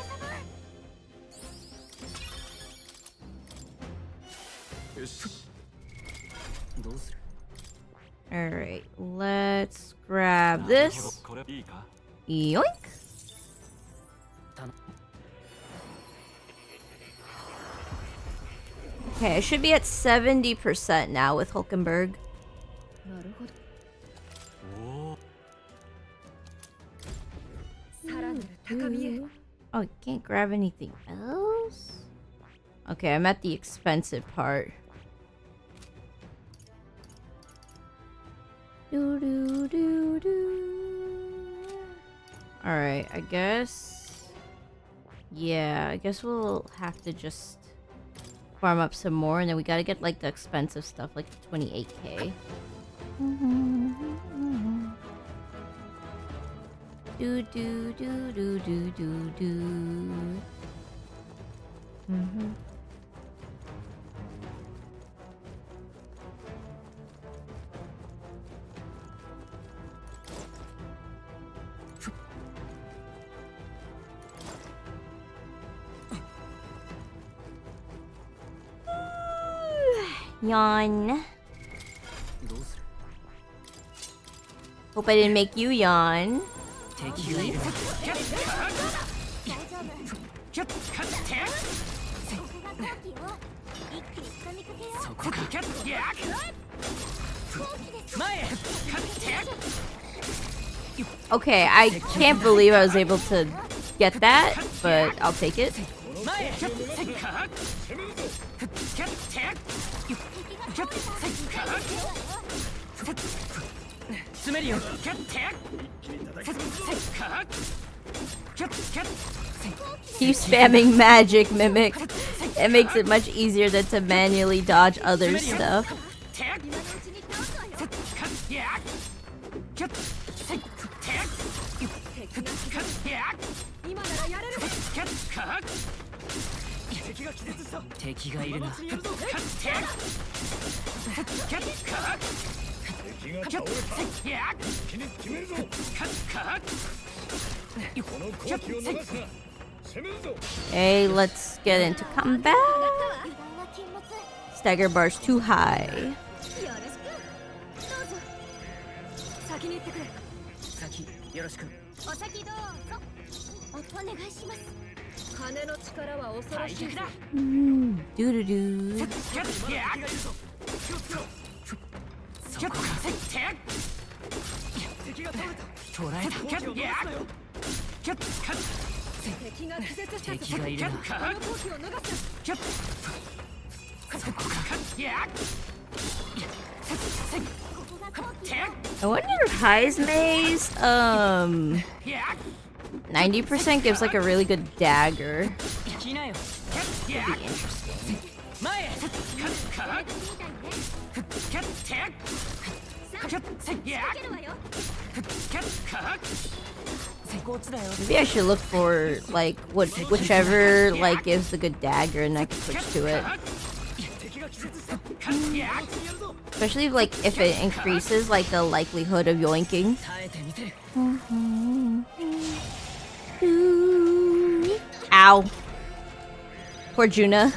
Alright, let's grab this. Yoink! Okay, I should be at 70% now with Hulkenberg. Oh, I can't grab anything else? Okay, I'm at the expensive part. Alright, I guess... Yeah, I guess we'll have to just farm up some more, and then we gotta get like the expensive stuff, like the 28k. Do do do do do do do. Yawn. Hope I didn't make you yawn. Okay, I can't believe I was able to get that, but I'll take it. Keep spamming magic, Mimic. It makes it much easier than to manually dodge other stuff. Hey, let's get into combat. Stagger bar's too high. Doo doo doo. I wonder if High's Maze 90% gives like a really good dagger. That'd be interesting. Maybe I should look for like whichever like gives the good dagger, and I can switch to it. Especially like if it increases like the likelihood of yoinking. Ow. Poor Juna.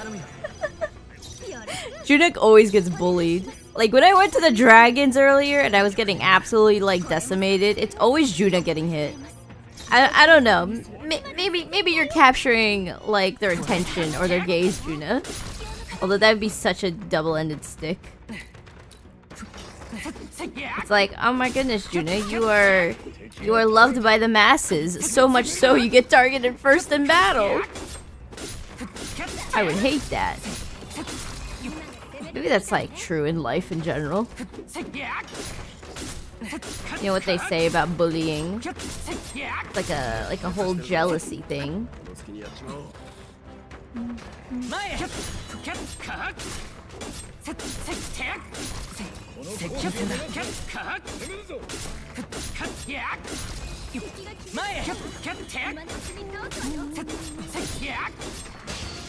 Juna always gets bullied. Like when I went to the dragons earlier and I was getting absolutely like decimated, it's always Juna getting hit. I don't know. Maybe you're capturing like their attention or their gaze, Juna. Although that would be such a double-ended stick. It's like, oh my goodness, Juna, you are loved by the masses. So much so you get targeted first in battle. I would hate that. Maybe that's like true in life in general. You know what they say about bullying? It's like a whole jealousy thing.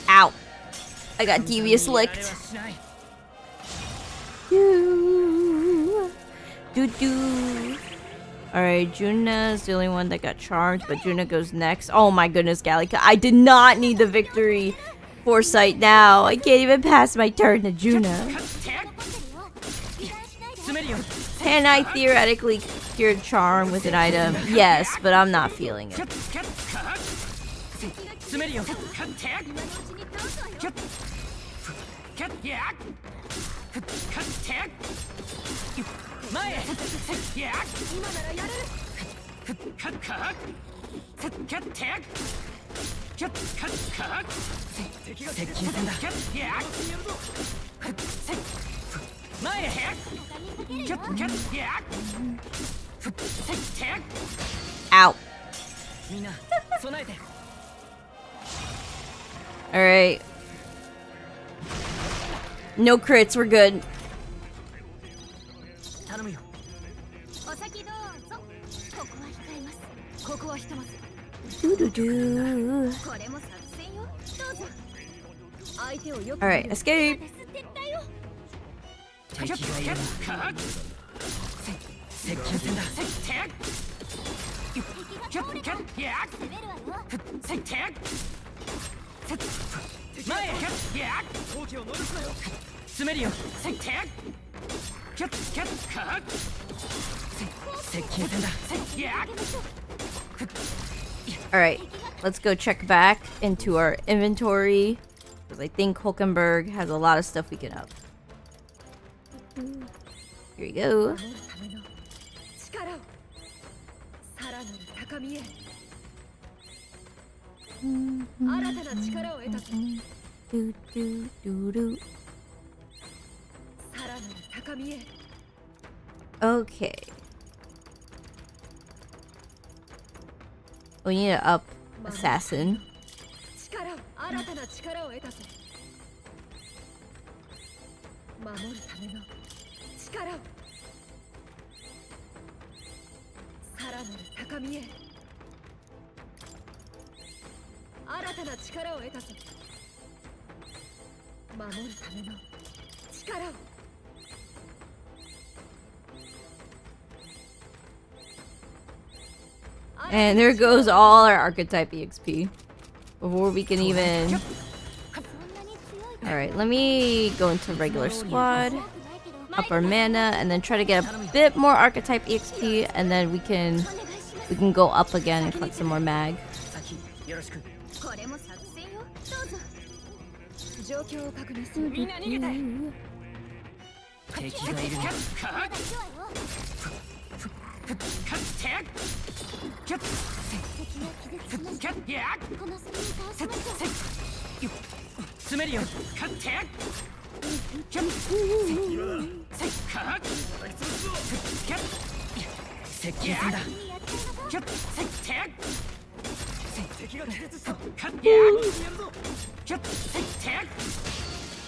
Ow. I got devious licked. Doo-doo. Alright, Juna's the only one that got charmed, but Juna goes next. Oh my goodness, Gallica. I did not need the victory foresight now. I can't even pass my turn to Juna. Can I theoretically cure charm with an item? Yes, but I'm not feeling it. Ow. Alright. No crits, we're good. Doo-doo-doo. Alright, escape. Alright, let's go check back into our inventory. Because I think Hulkenberg has a lot of stuff we can up. Here we go. Do, do, do, do. Okay. We need to up assassin. And there goes all our Archetype EXP. Before we can even... Alright, let me go into regular squad. Up our mana, and then try to get a bit more Archetype EXP, and then we can go up again and collect some more mag.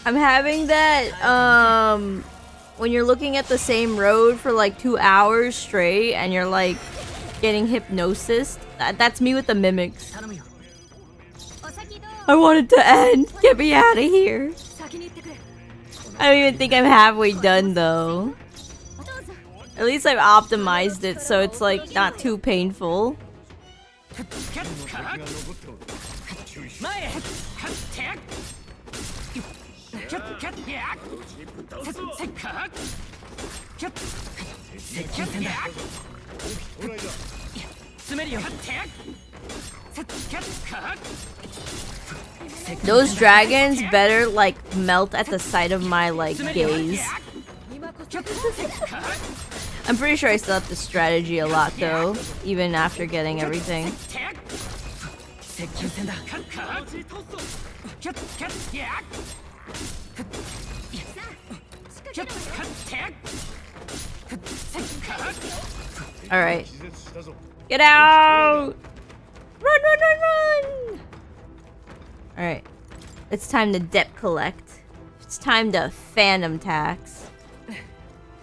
I'm having that when you're looking at the same road for like 2 hours straight and you're like getting hypnosis. That's me with the mimics. I want it to end. Get me out of here. I don't even think I'm halfway done though. At least I've optimized it so it's like not too painful. Those dragons better like melt at the sight of my like gaze. I'm pretty sure I still have to strategy a lot though, even after getting everything. Alright. Get out! Run, run, run, run! Alright. It's time to debt collect. It's time to phantom tax.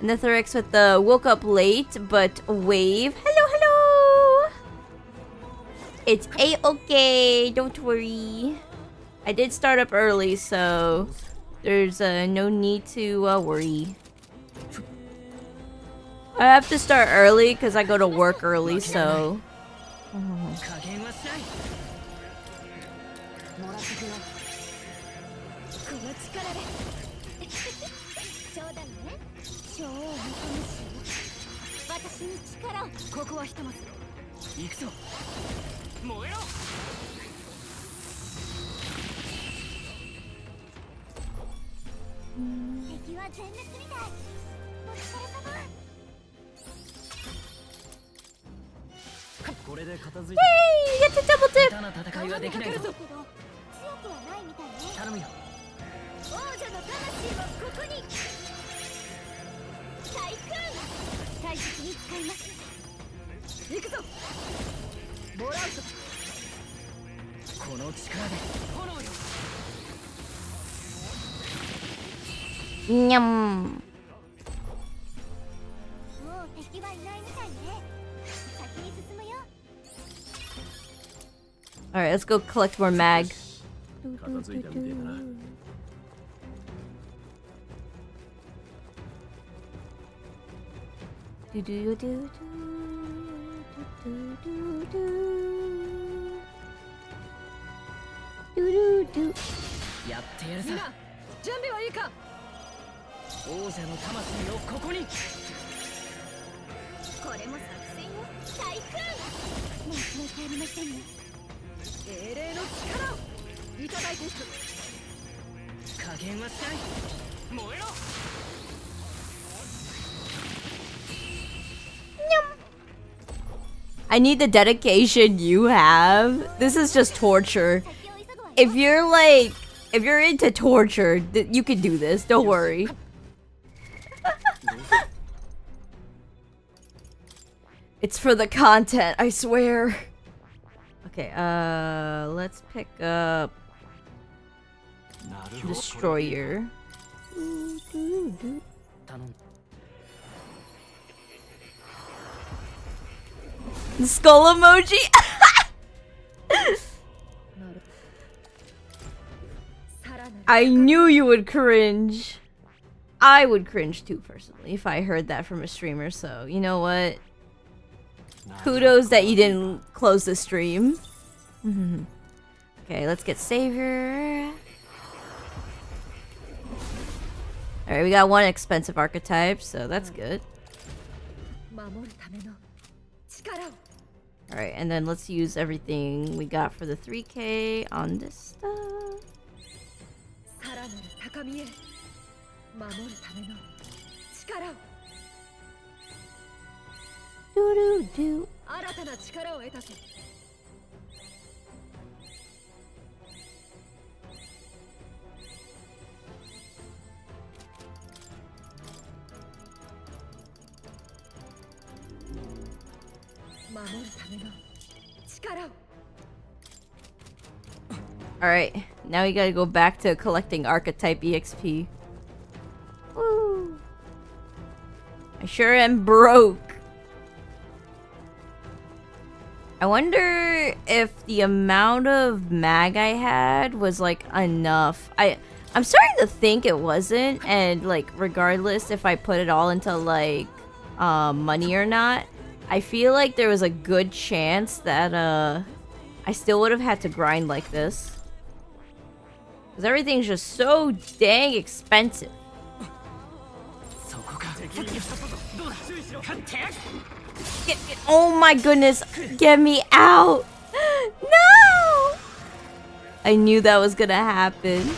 Netherix with the woke up late, but wave. Hello, hello! It's A-okay, don't worry. I did start up early, so there's no need to worry. I have to start early because I go to work early, so... 私に力を。ここはひとまず。行くぞ燃えろ敵は全滅みたい。お疲れ様。これで片付い Hey, you get to double た dip. 下手な戦いはできないぞ強くはないみたいね。頼むよ王者の魂はここに。対空大切に使います。行くぞボラウト。この力で炎よ Nyum. もう敵はいないみたいね。先に進むよ。 Alright, let's go collect more mag. 片付いたみてえだな やってやるさ準備はいいか。王者の魂をここにこれも作戦よ。対空申し訳ありませんね。英霊の力をいただいていく。加減はしない燃えろ I need the dedication you have. This is just torture. 先を急ぐわよ。 If you're like, if you're into torture, you can do this. Don't worry. It's for the content, I swear. Okay, let's pick up Destroyer. 頼む The skull emoji. I knew you would cringe. I would cringe too, personally, if I heard that from a streamer. So, you know what? Kudos that you didn't close the stream. Okay, let's get Savior. Alright, we got one expensive archetype, so that's good. 守るための力を。 Alright, and then let's use everything we got for the 3K on this stuff. さらなる高みへ守るための力を。 Doo-doo-doo. 新たな力を得たぜ。守るための力を。 Alright, now we gotta go back to collecting Archetype EXP. Woo! I sure am broke. I wonder if the amount of mag I had was like enough. I'm starting to think it wasn't, and like regardless if I put it all into like money or not, I feel like there was a good chance that I still would have had to grind like this. Because everything's just so dang expensive. そこかどうだ勝って Oh my goodness, get me out! No! I knew that was gonna happen.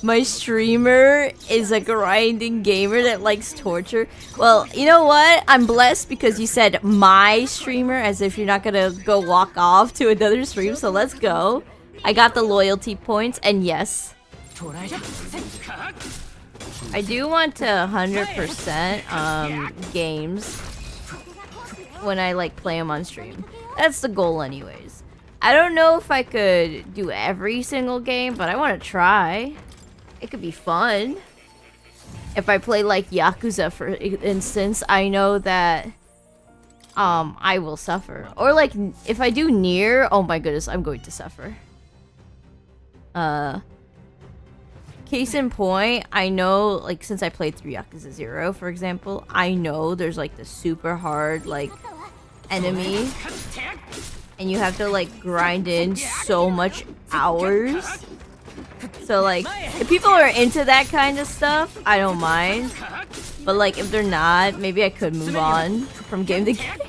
My streamer is a grinding gamer that likes torture. Well, you know what? I'm blessed because you said my streamer as if you're not gonna go walk off to another stream, so let's go. I got the loyalty points, and yes, 捕らえた I do want to 100% games when I like play them on stream. That's the goal anyways. I don't know if I could do every single game, but I want to try. It could be fun. If I play like Yakuza, for instance, I know that I will suffer. Or like if I do Nier, oh my goodness, I'm going to suffer. Case in point, I know, like, since I played through Yakuza 0, for example, I know there's, like, the super hard, like, enemy. And you have to, like, grind in so much hours. So like, if people are into that kind of stuff, I don't mind. But like, if they're not, maybe I could move on from game to game.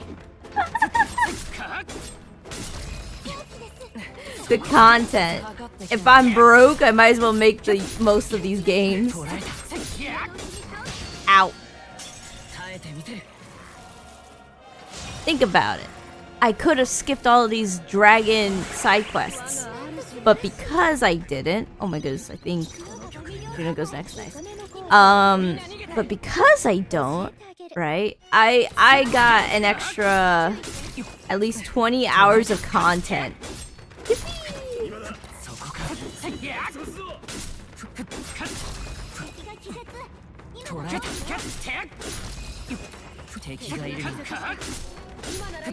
The content. If I'm broke, I might as well make the most of these games. Ow. Think about it. I could have skipped all of these dragon side quests. But because I didn't... Oh my goodness, I think Juna goes next. Nice. But because I don't, right? I got an extra at least 20 hours of content.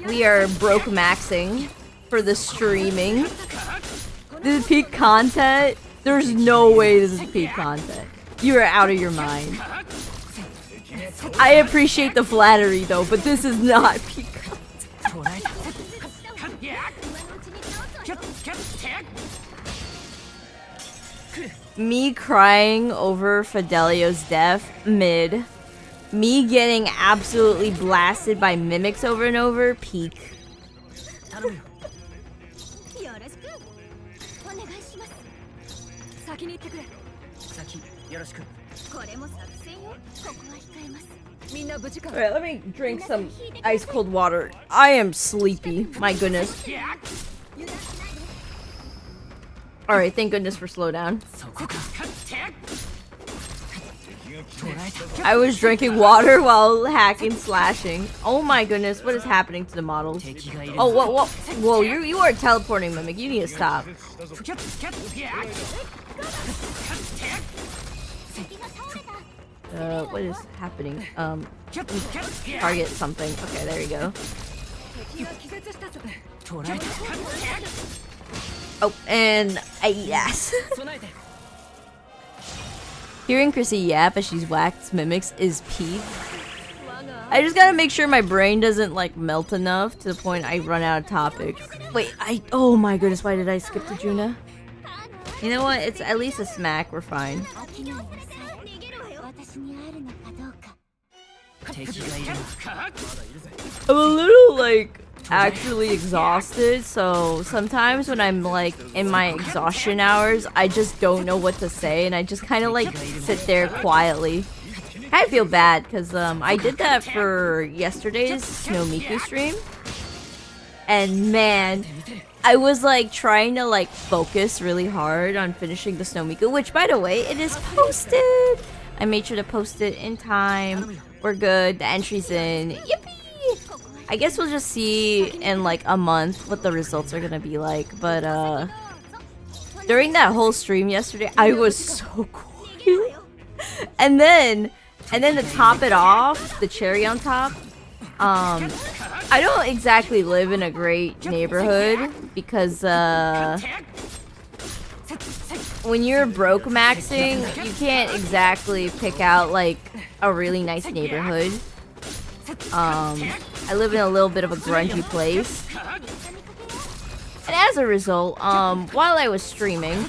We are broke maxing for the streaming. This is peak content? There's no way this is peak content. You are out of your mind. I appreciate the flattery though, but this is not peak content. Me crying over Fidelio's death mid. Me getting absolutely blasted by mimics over and over, peak. Alright, let me drink some ice cold water. I am sleepy, my goodness. Alright, thank goodness for slowdown. I was drinking water while hacking, slashing. Oh my goodness, what is happening to the models? Oh, what? Whoa, you are teleporting, Mimic. You need to stop. What is happening? Target something. Okay, there you go. Oh, and I eat ass. Hearing Chrisy yap as she's whacked mimics is peak. I just gotta make sure my brain doesn't like melt enough to the point I run out of topics. Wait, oh my goodness, why did I skip to Juna? You know what? It's at least a smack. We're fine. I'm a little like actually exhausted, so sometimes when I'm like in my exhaustion hours, I just don't know what to say and I just kind of like sit there quietly. I feel bad because I did that for yesterday's Snow Miku stream, and man, I was like trying to like focus really hard on finishing the Snow Miku, which by the way, it is posted. I made sure to post it in time. We're good. The entry's in. Yippee! I guess we'll just see in like a month what the results are gonna be like. But during that whole stream yesterday, I was so quiet. And then to top it off, the cherry on top, I don't exactly live in a great neighborhood because when you're broke maxing, you can't exactly pick out like a really nice neighborhood. I live in a little bit of a grungy place. And as a result, while I was streaming,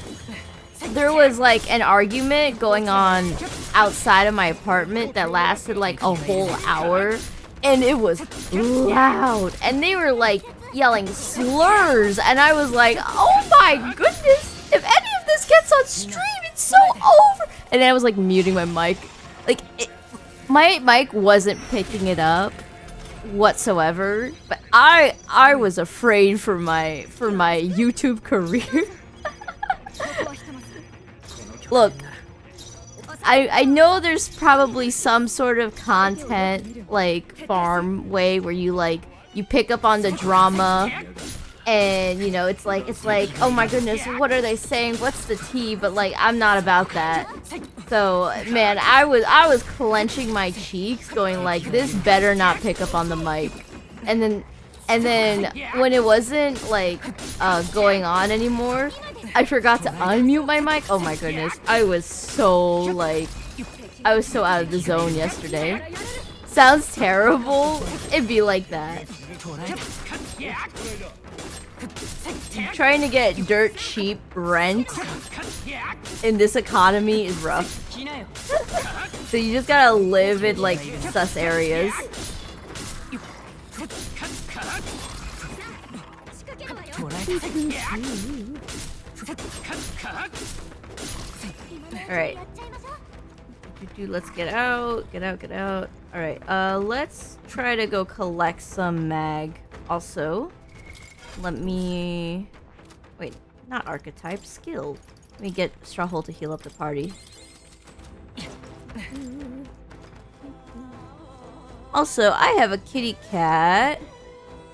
there was like an argument going on outside of my apartment that lasted like a whole hour. And it was loud. And they were like yelling slurs. And I was like, oh my goodness. If any of this gets on stream, it's so over. And I was like muting my mic. Like, my mic wasn't picking it up whatsoever. But I was afraid for my YouTube career. Look, I know there's probably some sort of content like farm way where you like you pick up on the drama and you know it's like oh my goodness, what are they saying, what's the tea, but like I'm not about that. So man, I was clenching my cheeks going like this better not pick up on the mic. And then when it wasn't like going on anymore, I forgot to unmute my mic. Oh my goodness, I was so out of the zone yesterday. Sounds terrible. It'd be like that. Trying to get dirt cheap rent in this economy is rough. So you just gotta live in like sus areas. Alright. Let's get out. Get out. Alright, let's try to go collect some mag. Also, let me... Wait, not archetype, skill. Let me get Straw Hole to heal up the party. Also, I have a kitty cat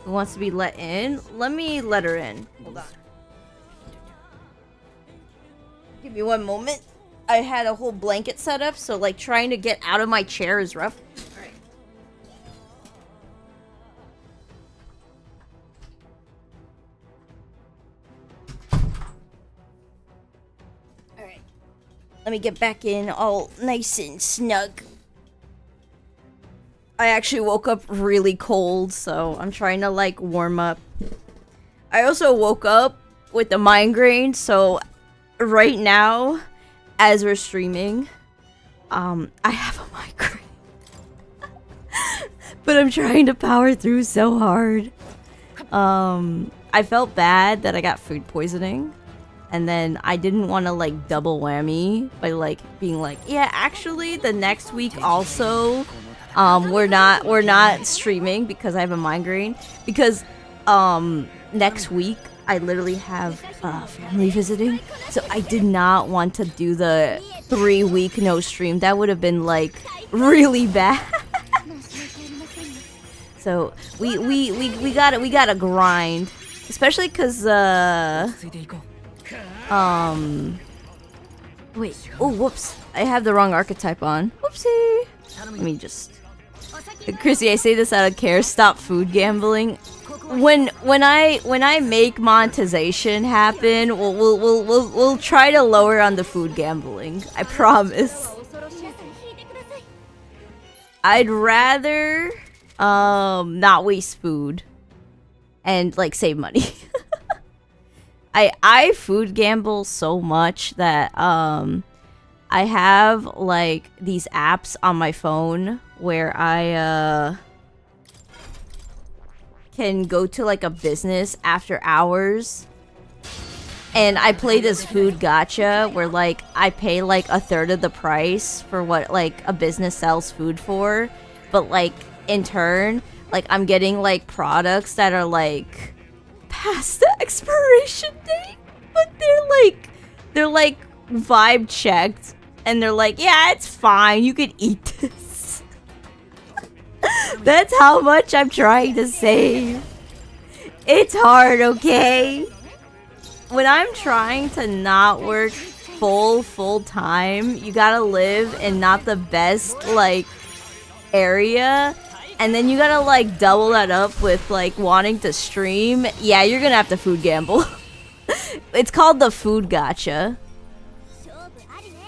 who wants to be let in. Let me let her in. Hold on. Give me one moment. I had a whole blanket set up, so like trying to get out of my chair is rough. Alright. Alright. Let me get back in all nice and snug. I actually woke up really cold, so I'm trying to like warm up. I also woke up with a migraine, so right now, as we're streaming, I have a migraine. But I'm trying to power through so hard. I felt bad that I got food poisoning. And then I didn't want to like double whammy by like being like, yeah, actually the next week also we're not streaming because I have a migraine. Because next week I literally have family visiting, so I did not want to do the 3-week no stream. That would have been like really bad. So we gotta grind, especially because wait, oh whoops, I have the wrong archetype on. Whoopsie. Let me just. Chrissy, I say this out of care. Stop food gambling. When I make monetization happen, we'll try to lower on the food gambling. I promise. I'd rather not waste food and like save money. I food gamble so much that I have like these apps on my phone where I can go to like a business after hours, and I play this food gacha where like I pay like 1/3 of the price for what like a business sells food for, but like in turn like I'm getting like products that are like past the expiration date, but they're like vibe checked, and they're like, yeah, it's fine, you could eat this. That's how much I'm trying to save. It's hard, okay? When I'm trying to not work full time, you gotta live in not the best like area, and then you gotta like double that up with like wanting to stream. Yeah, you're gonna have to food gamble. It's called the food gacha.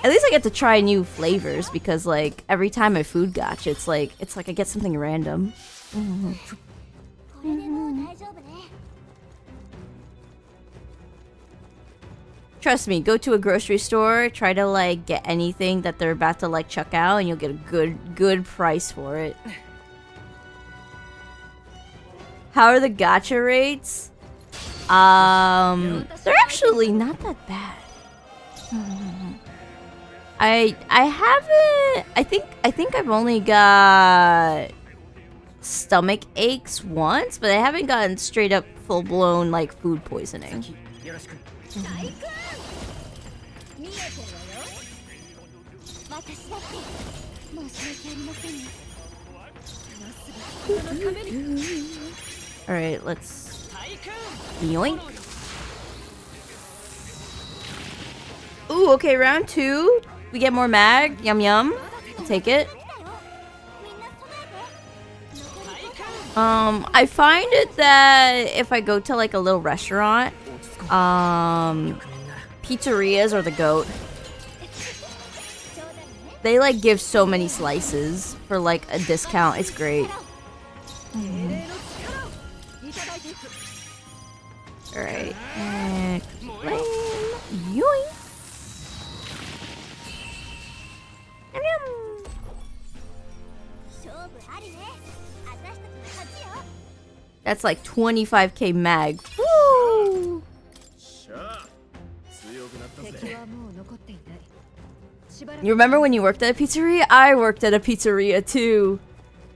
At least I get to try new flavors, because like every time I food gacha, it's like I get something random. Trust me, go to a grocery store, try to like get anything that they're about to like chuck out, and you'll get a good price for it. How are the gacha rates? They're actually not that bad. I haven't. I think I've only got stomach aches once, but I haven't gotten straight up full blown like food poisoning. All right, let's yoink. Ooh, okay, round 2. We get more mag. Yum yum. I'll take it. I find it that if I go to like a little restaurant, pizzerias are the goat. They like give so many slices for like a discount. It's great. Alright. And yoink. That's like 25k mag. Woo! You remember when you worked at a pizzeria? I worked at a pizzeria too.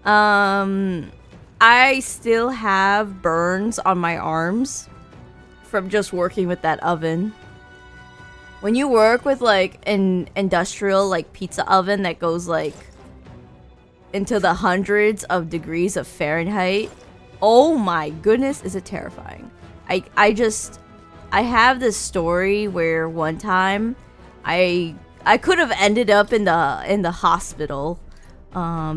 I still have burns on my arms from just working with that oven. When you work with like an industrial like pizza oven that goes like into the hundreds of degrees of Fahrenheit, oh my goodness, is it terrifying. I have this story where one time I could have ended up in the hospital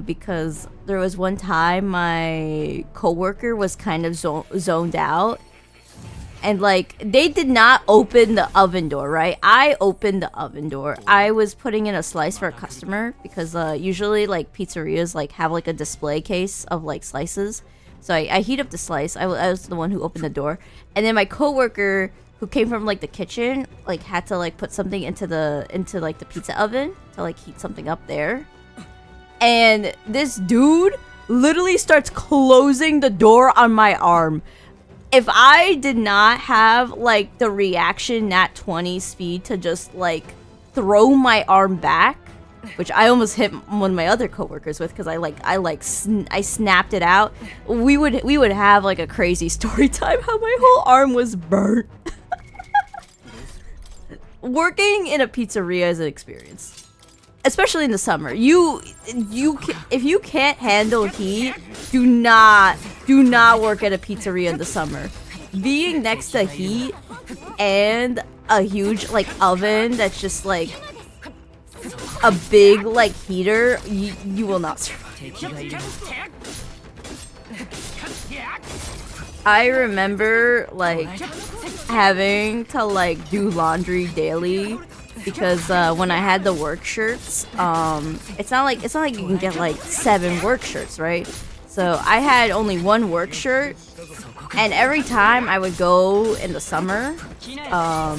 because there was one time my coworker was kind of zoned out, and like they did not open the oven door, right? I opened the oven door. I was putting in a slice for a customer because usually like pizzerias like have like a display case of like slices. So I heat up the slice. I was the one who opened the door, and then my coworker who came from like the kitchen like had to like put something into like the pizza oven to like heat something up there. And this dude literally starts closing the door on my arm. If I did not have like the reaction nat 20 speed to just like throw my arm back, which I almost hit one of my other coworkers with because I snapped it out. We would have like a crazy story time how my whole arm was burnt. Working in a pizzeria is an experience, especially in the summer. If you can't handle heat, do not work at a pizzeria in the summer. Being next to heat and a huge like oven that's just like a big like heater, you will not survive. I remember like having to like do laundry daily because when I had the work shirts, it's not like you can get like 7 work shirts, right? So I had only 1 work shirt, and every time I would go in the summer, I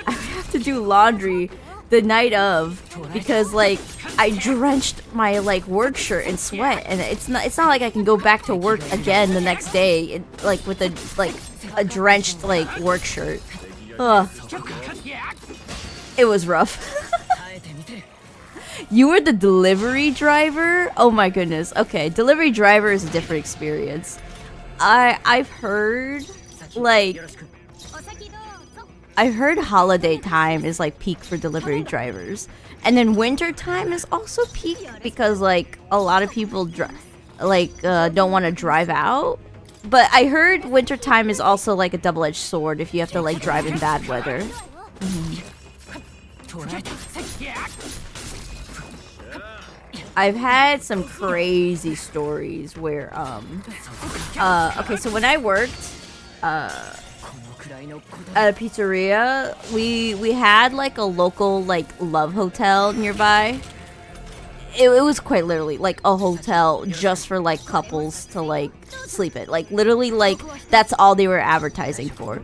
would have to do laundry the night of because like I drenched my like work shirt in sweat, and it's not like I can go back to work again the next day like with a drenched like work shirt. Ugh. It was rough. You were the delivery driver? Oh my goodness. Okay, delivery driver is a different experience. I've heard like holiday time is like peak for delivery drivers, and then winter time is also peak because like a lot of people don't want to drive out. But I heard winter time is also like a double-edged sword if you have to like drive in bad weather. I've had some crazy stories where okay, so when I worked at a pizzeria, we had like a local like love hotel nearby. It was quite literally like a hotel just for like couples to like sleep at. Like literally like that's all they were advertising for.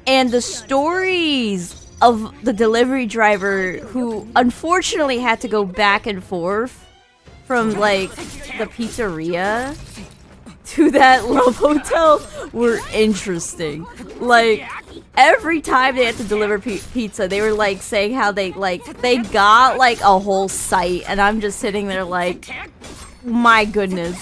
And the stories of the delivery driver who unfortunately had to go back and forth from like the pizzeria to that love hotel were interesting. Like every time they had to deliver pizza, they were like saying how they got like a whole site, and I'm just sitting there like, my goodness.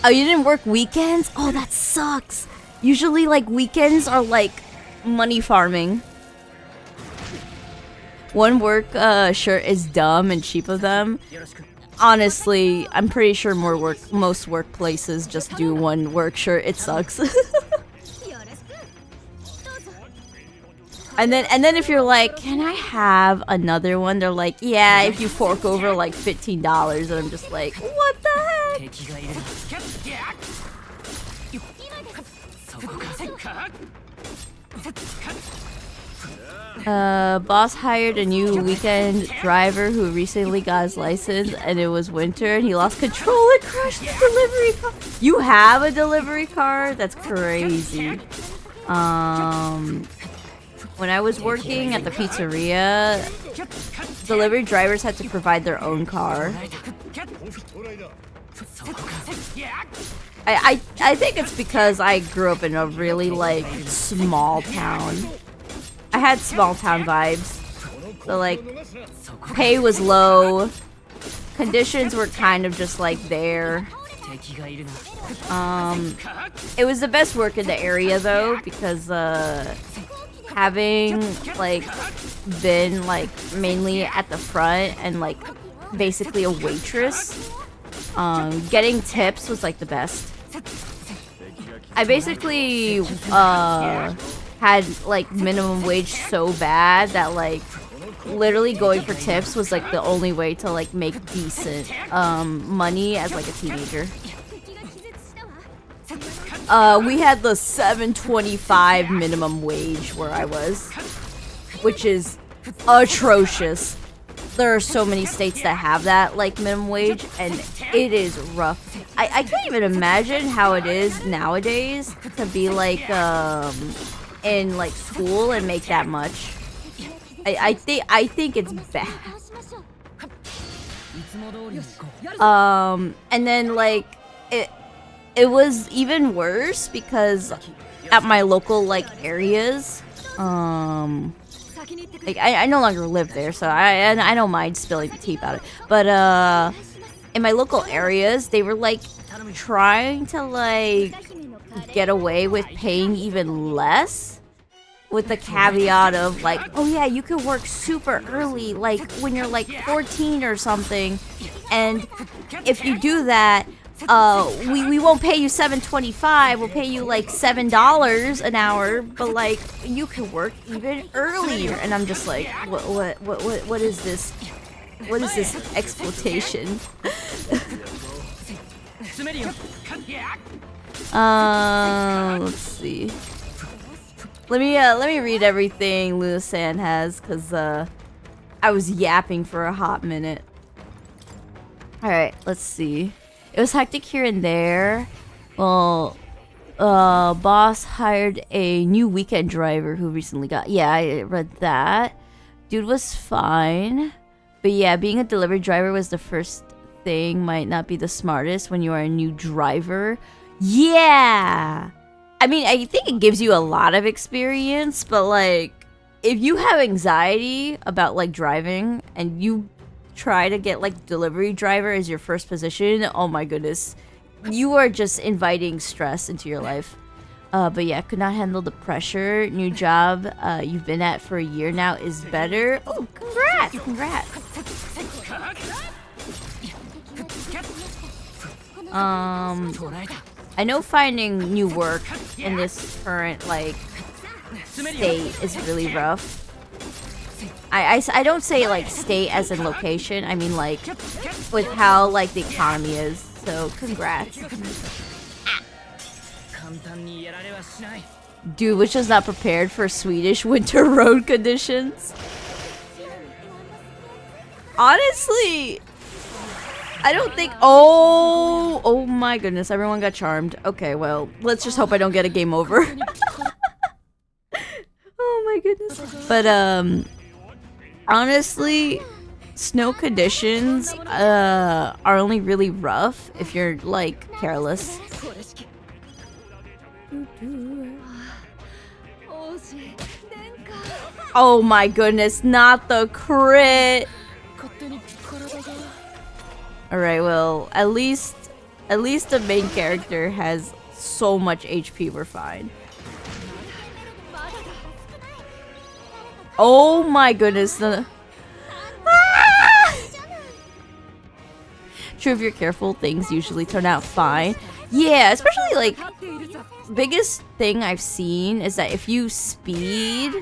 Oh, you didn't work weekends? Oh, that sucks. Usually like weekends are like money farming. One work shirt is dumb and cheap of them. Honestly, I'm pretty sure most workplaces just do one work shirt. It sucks. And then if you're like, can I have another one? They're like, yeah, if you fork over like $15, and I'm just like, what the heck? Boss hired a new weekend driver who recently got his license, and it was winter, and he lost control and crashed the delivery car. You have a delivery car? That's crazy. When I was working at the pizzeria, delivery drivers had to provide their own car. I think it's because I grew up in a really, like, small town. I had small town vibes. So, like, pay was low. Conditions were kind of just, like, there. It was the best work in the area, though, because, having, like, been, like, mainly at the front and, like, basically a waitress, getting tips was, like, the best. I basically, had, like, minimum wage so bad that, like, literally going for tips was, like, the only way to, like, make decent, money as, like, a teenager. We had the $7.25 minimum wage where I was, which is atrocious. There are so many states that have that, like, minimum wage, and it is rough. I can't even imagine how it is nowadays to be, like, in, like, school and make that much. I think it's bad. And then, like, it was even worse because at my local, like, areas, like, I no longer live there, so I don't mind spilling the tea about it. But, in my local areas, they were, like, trying to, like, get away with paying even less, with the caveat of, like, oh yeah, you can work super early, like, when you're, like, 14 or something, and if you do that, we won't pay you $7.25, we'll pay you, like, $7 an hour, but, like, you can work even earlier. And I'm just like, what is this? What is this exploitation? Let's see. Let me read everything Luna-san has, cause I was yapping for a hot minute. All right, let's see. It was hectic here and there. Well, boss hired a new weekend driver who recently got... Yeah, I read that. Dude was fine. But yeah, being a delivery driver was the first thing. Might not be the smartest when you are a new driver. Yeah! I mean, I think it gives you a lot of experience, but, like, if you have anxiety about, like, driving and you try to get, like, delivery driver as your first position, oh my goodness, you are just inviting stress into your life. But yeah, could not handle the pressure. New job you've been at for a year now is better. Oh, congrats. I know finding new work in this current, like, state is really rough. I don't say, like, state as in location. I mean, like, with how, like, the economy is. So, congrats. Dude, which was not prepared for Swedish winter road conditions. Honestly, I don't think... Oh my goodness, everyone got charmed. Okay, well, let's just hope I don't get a game over. Oh my goodness. But, honestly, snow conditions are only really rough if you're, like, careless. Oh my goodness, not the crit. Alright, well, at least the main character has so much HP, we're fine. Oh my goodness. True, if you're careful, things usually turn out fine. Yeah, especially, like, biggest thing I've seen is that if you speed,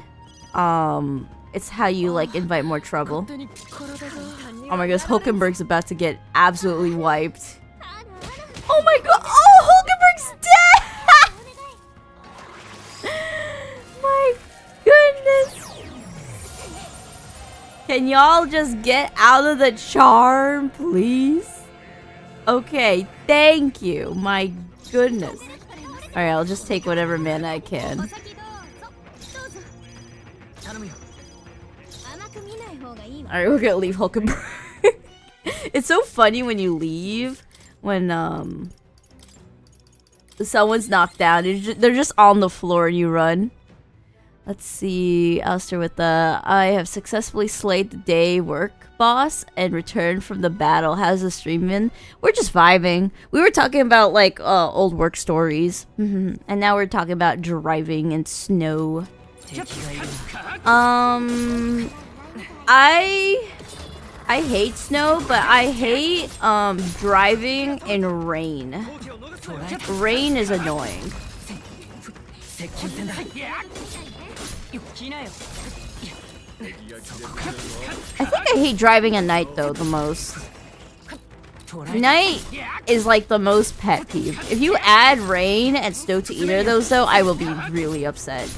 it's how you, like, invite more trouble. Oh my gosh, Hulkenberg's about to get absolutely wiped. Oh my god! Oh, Hulkenberg's dead! My goodness! Can y'all just get out of the charm, please? Okay, thank you. My goodness. Alright, I'll just take whatever mana I can. Alright, we're gonna leave Hulkenberg. It's so funny when you leave, when someone's knocked down. They're just on the floor and you run. Let's see. Alistair with the I have successfully slayed the day work boss and returned from the battle. How's the stream been? We're just vibing. We were talking about like old work stories, and now we're talking about driving and snow. I hate snow, but I hate driving in rain. Rain is annoying. I think I hate driving at night though the most. Night is like the most pet peeve. If you add rain and snow to either of those though, I will be really upset.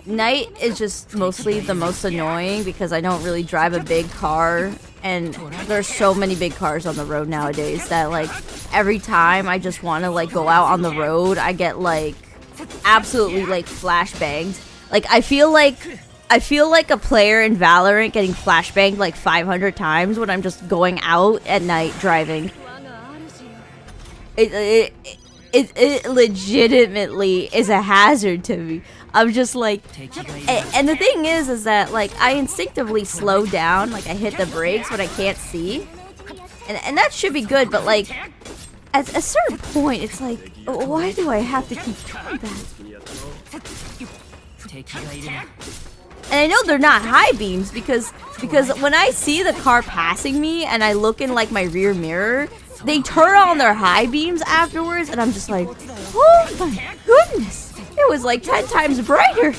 Night is just mostly the most annoying because I don't really drive a big car, and there's so many big cars on the road nowadays that like every time I just want to like go out on the road, I get like absolutely like flashbanged. Like I feel like a player in Valorant getting flashbanged like 500 times when I'm just going out at night driving. It legitimately is a hazard to me. I'm just like, and the thing is that like I instinctively slow down, like I hit the brakes when I can't see, and that should be good. But like at a certain point, it's like, why do I have to keep doing that? And I know they're not high beams because when I see the car passing me and I look in like my rear mirror, they turn on their high beams afterwards, and I'm just like, oh my goodness. It was like 10 times brighter.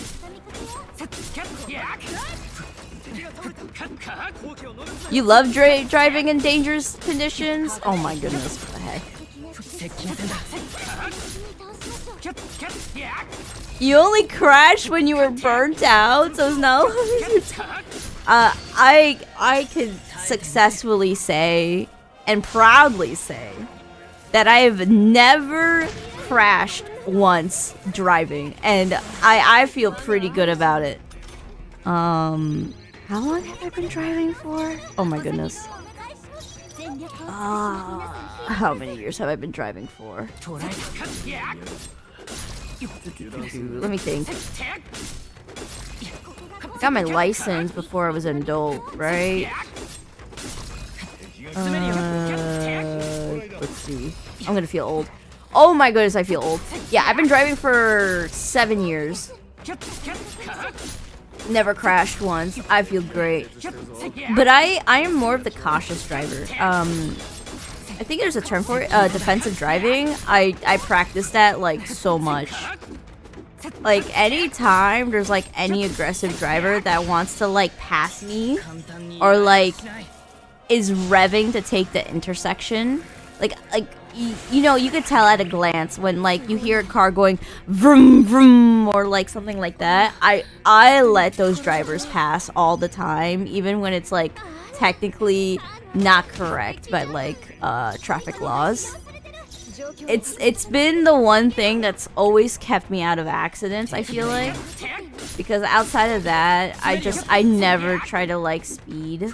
You love driving in dangerous conditions? Oh my goodness, what the heck. You only crashed when you were burnt out, so no. I can successfully say and proudly say that I have never crashed once driving, and I feel pretty good about it. How long have I been driving for? Oh my goodness. How many years have I been driving for? Let me think. Got my license before I was an adult, right? Let's see. I'm gonna feel old. Oh my goodness, I feel old. Yeah, I've been driving for 7 years. Never crashed once. I feel great. But I am more of the cautious driver. I think there's a term for it. Defensive driving. I practice that like so much. Like anytime there's like any aggressive driver that wants to like pass me or like is revving to take the intersection, like you know, you could tell at a glance when like you hear a car going vroom vroom or like something like that. I let those drivers pass all the time, even when it's like technically not correct by like traffic laws. It's been the one thing that's always kept me out of accidents, I feel like, because outside of that I never try to like speed.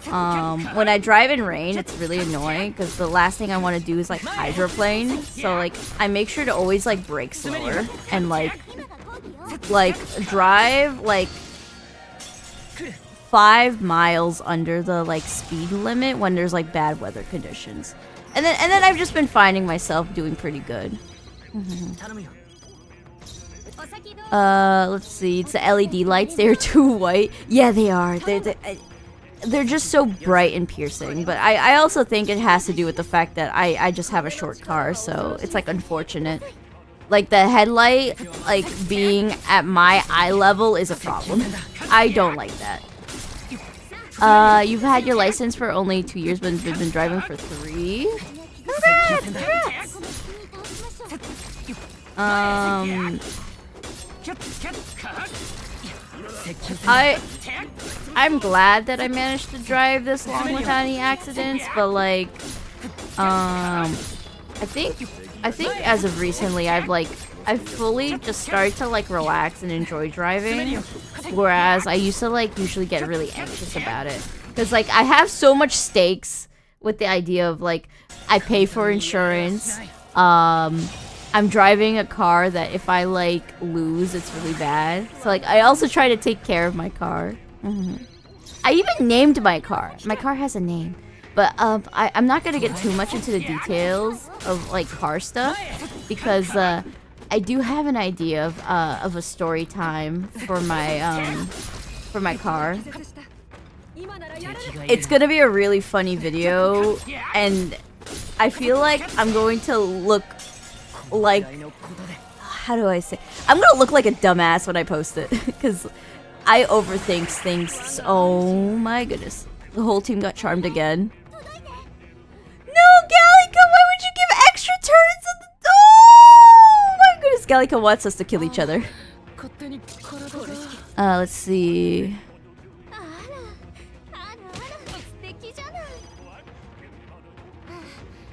When I drive in rain, it's really annoying because the last thing I want to do is like hydroplane. So like I make sure to always like brake slower and like drive like 5 miles under the like speed limit when there's like bad weather conditions. And then I've just been finding myself doing pretty good. Let's see. It's the LED lights. They're too white. Yeah, they are. They're just so bright and piercing, but I also think it has to do with the fact that I just have a short car, so it's like unfortunate. Like the headlight, like being at my eye level is a problem. I don't like that. You've had your license for only 2 years, but you've been driving for 3? Congrats! I'm glad that I managed to drive this long without any accidents, but like, I think as of recently, I've fully just started to like relax and enjoy driving, whereas I used to like usually get really anxious about it, because like I have so much stakes with the idea of like I pay for insurance. I'm driving a car that if I like lose, it's really bad. So like I also try to take care of my car. I even named my car. My car has a name, but I'm not gonna get too much into the details of like car stuff, because I do have an idea of a story time for my car. It's gonna be a really funny video, and I feel like I'm going to look like, how do I say? I'm gonna look like a dumbass when I post it, because I overthink things. Oh my goodness. The whole team got charmed again. No, Gallica, why would you give extra turns on the... Oh my goodness, Gallica wants us to kill each other. Let's see.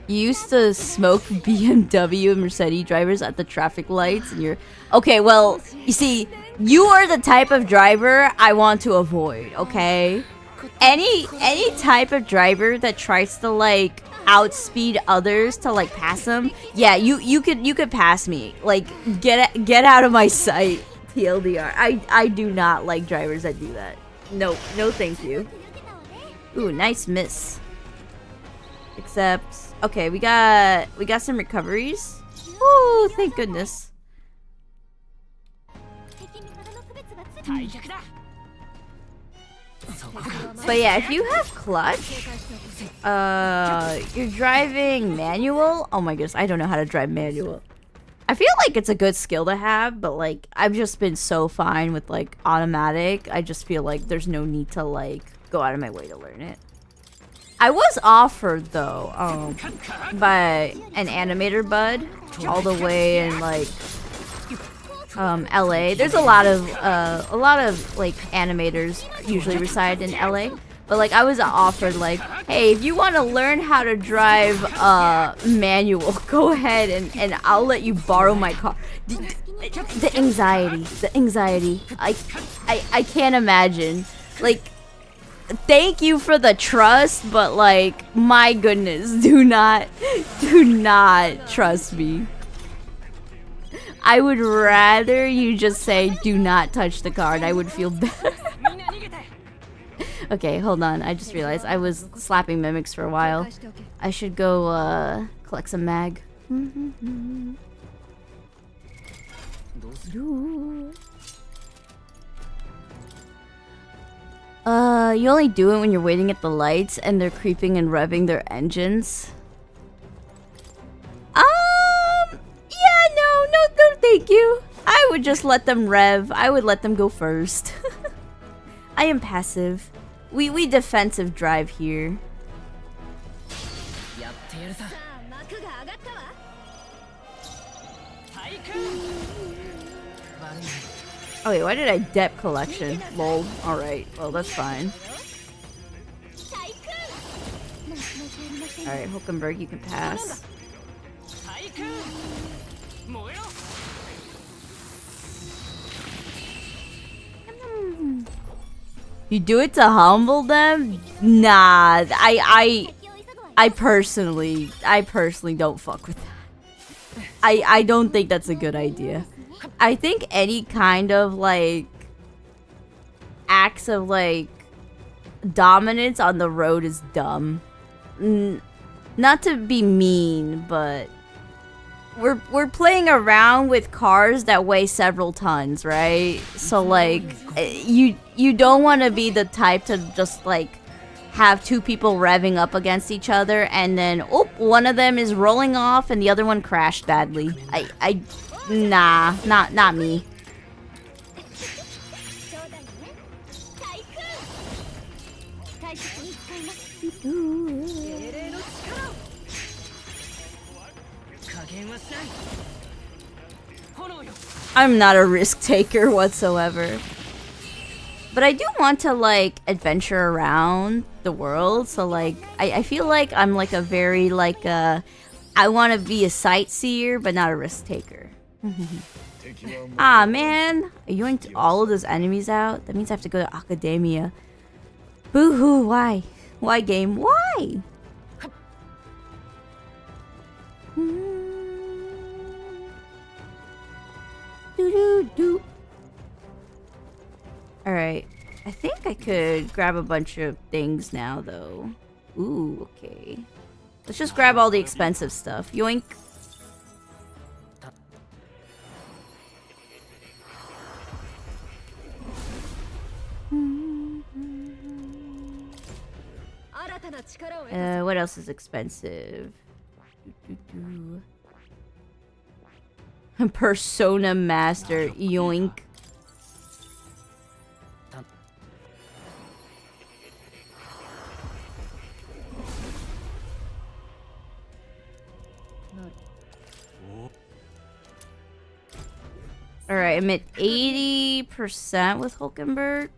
You used to smoke BMW and Mercedes drivers at the traffic lights, and you're... Okay, well, you see, you are the type of driver I want to avoid, okay? Any type of driver that tries to, like, outspeed others to, like, pass them, yeah, you could pass me. Like, get out of my sight, TLDR. I do not like drivers that do that. No, thank you. Ooh, nice miss. Except... Okay, we got some recoveries. Ooh, thank goodness. But yeah, if you have clutch, you're driving manual. Oh my goodness, I don't know how to drive manual. I feel like it's a good skill to have, but like I've just been so fine with like automatic. I just feel like there's no need to like go out of my way to learn it. I was offered though, by an animator bud all the way in like LA. There's a lot of like animators usually reside in LA, but like I was offered like, hey, if you want to learn how to drive manual, go ahead and I'll let you borrow my car. The anxiety. I can't imagine. Like, thank you for the trust, but like, my goodness, do not trust me. I would rather you just say, do not touch the car, and I would feel better. Okay, hold on. I just realized I was slapping mimics for a while. I should go collect some mag. You only do it when you're waiting at the lights and they're creeping and revving their engines. Yeah, no, thank you. I would just let them rev. I would let them go first. I am passive. We defensive drive here. Oh wait, why did I dep collection? Lol. Alright, well that's fine. Alright, Hulkenberg, you can pass. You do it to humble them? Nah, I personally don't fuck with that. I don't think that's a good idea. I think any kind of like acts of like dominance on the road is dumb. Not to be mean, but we're playing around with cars that weigh several tons, right? So like you don't want to be the type to just like have two people revving up against each other and then one of them is rolling off and the other one crashed badly. Nah, not me. I'm not a risk taker whatsoever. But I do want to like adventure around the world, so like I feel like I'm like a very like I want to be a sightseer but not a risk taker. Ah man, are you yoinked all of those enemies out? That means I have to go to Academia. Boo hoo, why? Why game? Why? Do. Alright, I think I could grab a bunch of things now, though. Ooh, okay. Let's just grab all the expensive stuff. Yoink. What else is expensive? Persona Master, yoink. Alright, I'm at 80% with Hulkenberg.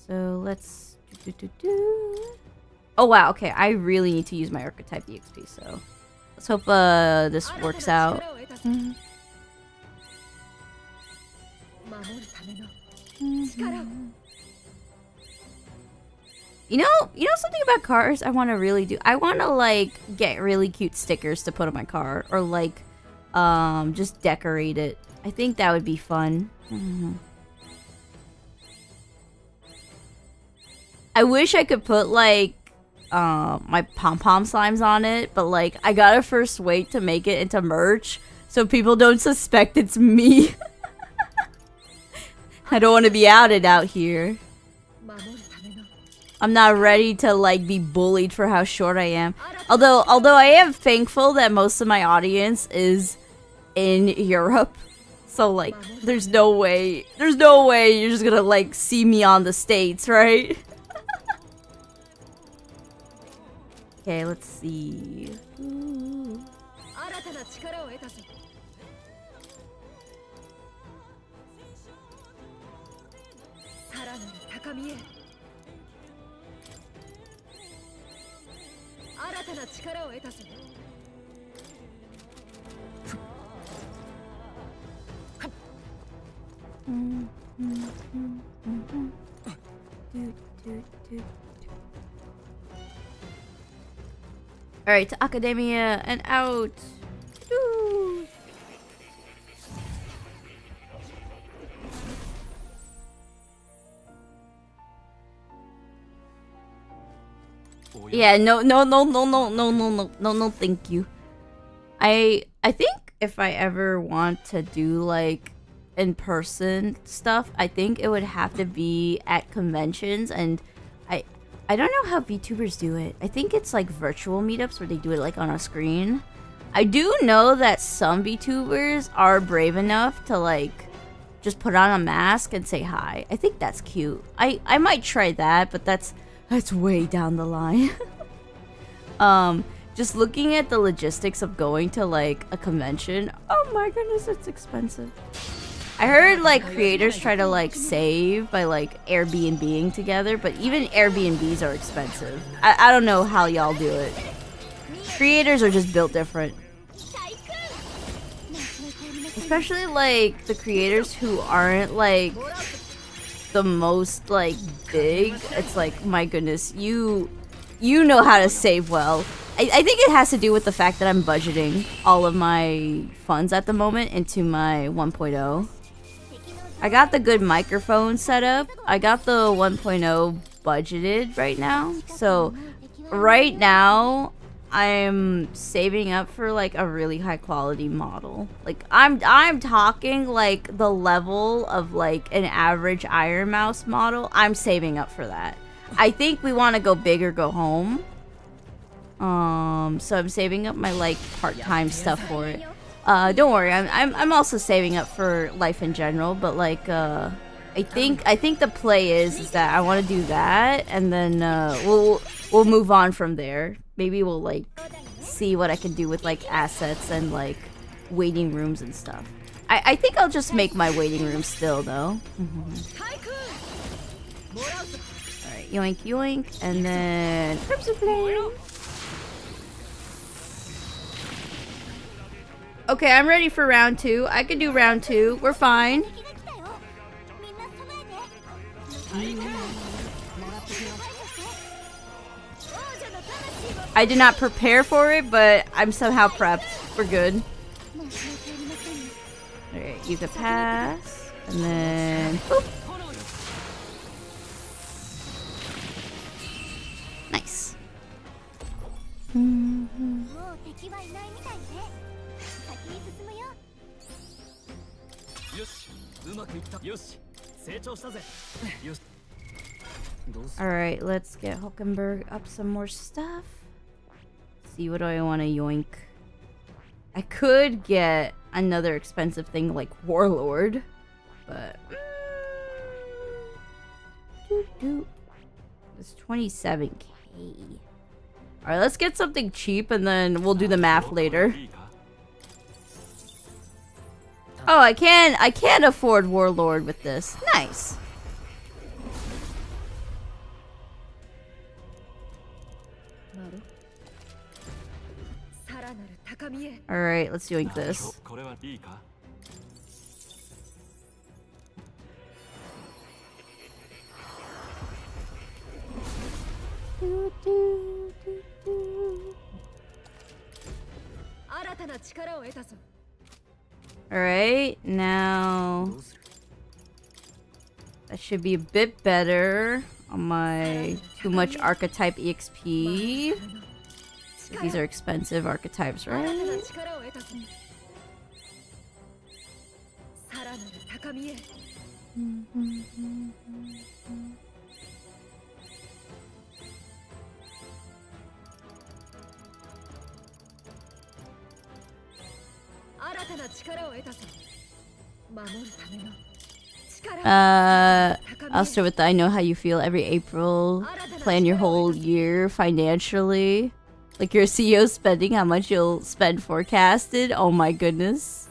So let's Oh wow, okay, I really need to use my Archetype EXP, so let's hope this works out. You know something about cars I want to really do? I want to like get really cute stickers to put on my car, or like just decorate it. I think that would be fun. I wish I could put like my pom-pom slimes on it, but like I gotta first wait to make it into merch so people don't suspect it's me. I don't want to be outed out here. I'm not ready to like be bullied for how short I am. Although I am thankful that most of my audience is in Europe. So like there's no way you're just gonna like see me on the States, right? Okay, let's see. Ooh. Alright, to Academia and out. Woo. Yeah, no, thank you. I think if I ever want to do like in-person stuff, I think it would have to be at conventions, and I don't know how VTubers do it. I think it's like virtual meetups where they do it like on a screen. I do know that some VTubers are brave enough to like just put on a mask and say hi. I think that's cute. I might try that, but that's way down the line. Just looking at the logistics of going to like a convention, oh my goodness, it's expensive. I heard like creators try to like save by like Airbnb-ing together, but even Airbnbs are expensive. I don't know how y'all do it. Creators are just built different. Especially like the creators who aren't like the most like big. It's like, my goodness, you know how to save well. I think it has to do with the fact that I'm budgeting all of my funds at the moment into my 1.0. I got the good microphone set up. I got the 1.0 budgeted right now. So right now I'm saving up for like a really high quality model. Like I'm talking like the level of like an average Iron Mouse model. I'm saving up for that. I think we want to go big or go home. So I'm saving up my like part-time stuff for it. Don't worry, I'm also saving up for life in general, but like I think the play is that I want to do that, and then we'll move on from there. Maybe we'll like see what I can do with like assets and like waiting rooms and stuff. I think I'll just make my waiting room still though. yoink, yoink, and then Crimson Flame. Okay, I'm ready for round 2. I can do round 2. We're fine. I did not prepare for it, but I'm somehow prepped. We're good. Alright, you can pass. And then... boop. Nice. Alright, let's get Hulkenberg up some more stuff. See, what do I want to yoink? I could get another expensive thing like Warlord, but it's 27k. Alright, let's get something cheap and then we'll do the math later. Oh, I can afford Warlord with this. Nice. Alright, let's yoink this. Alright, now that should be a bit better on my too much Archetype EXP. These are expensive archetypes, right? I'll start with the I know how you feel every April. Plan your whole year financially. Like your CEO spending, how much you'll spend forecasted. Oh my goodness.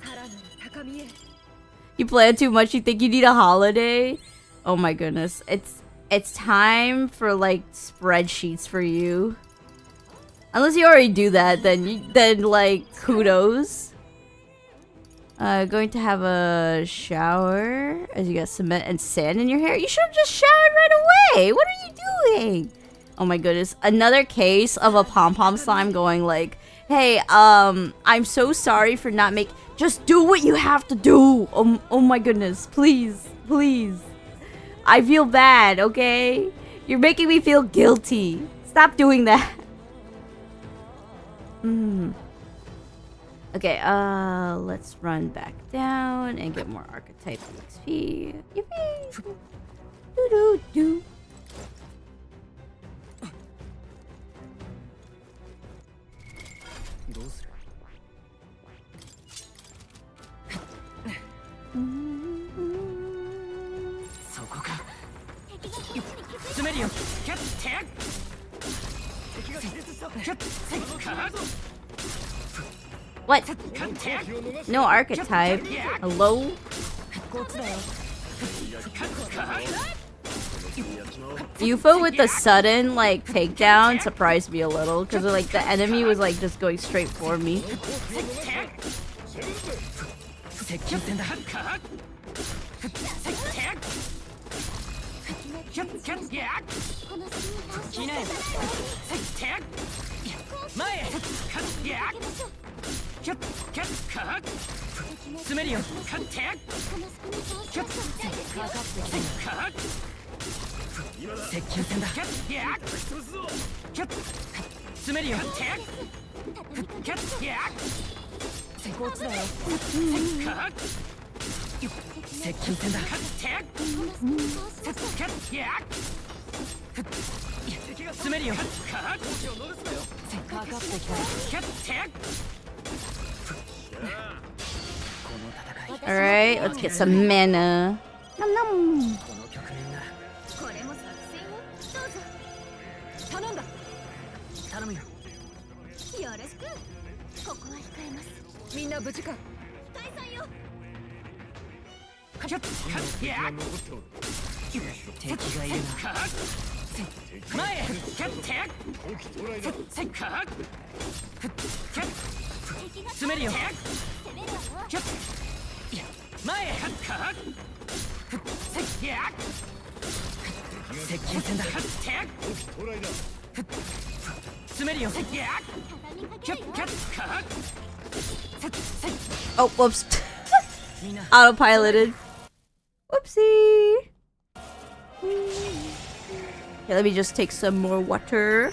You plan too much, you think you need a holiday? Oh my goodness. It's time for like spreadsheets for you. Unless you already do that, then like kudos. Going to have a shower as you got cement and sand in your hair. You should have just showered right away. What are you doing? Oh my goodness. Another case of a pom-pom slime going like, hey, I'm so sorry for not just do what you have to do. Oh my goodness. Please, please. I feel bad, okay? You're making me feel guilty. Stop doing that. Okay, let's run back down and get more Archetype XP. Yippee! Doo-doo-doo. What? No Archetype. Hello? UFO with the sudden like takedown surprised me a little because like the enemy was like just going straight for me. Alright, let's get some mana. Nom nom. Oh, whoops. Autopiloted. Whoopsie. Okay, let me just take some more water.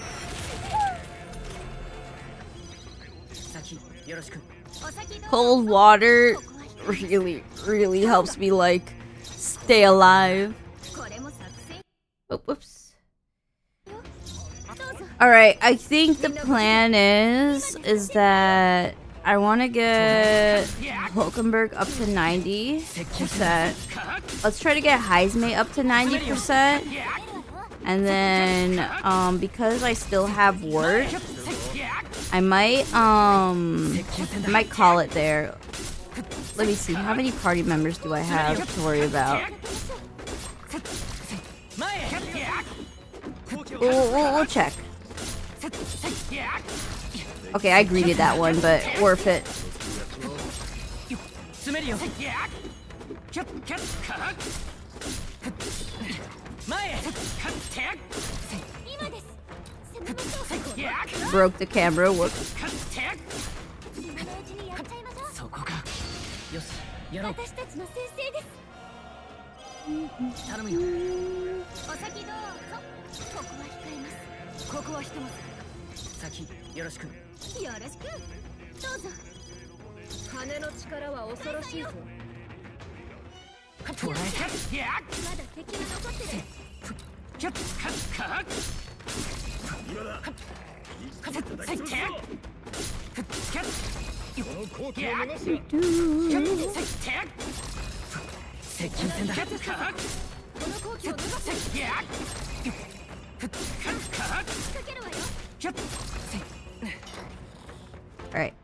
Cold water really helps me, like, stay alive. Oh, whoops. Alright, I think the plan is that I want to get Hulkenberg up to 90%. Let's try to get Heismay up to 90%. And then, because I still have work, I might call it there. Let me see, how many party members do I have to worry about? We'll check. Okay, I greeted that one, but worth it. Broke the camera. Whoops. Alright,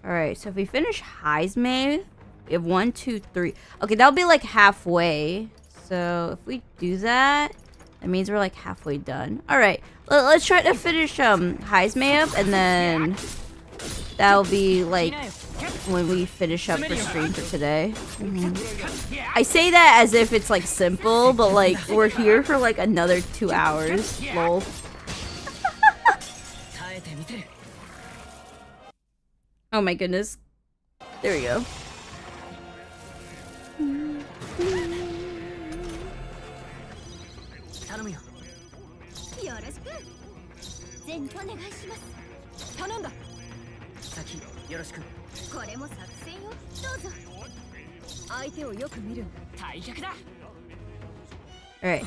Alright, so if we finish Heismay, we have 1, 2, 3. Okay, that'll be like halfway. So if we do that, that means we're like halfway done. Alright, let's try to finish Heismay up, and then that'll be like when we finish up for stream for today. I say that as if it's like simple, but like we're here for like another 2 hours. Lol. Oh my goodness. There we go. Alright.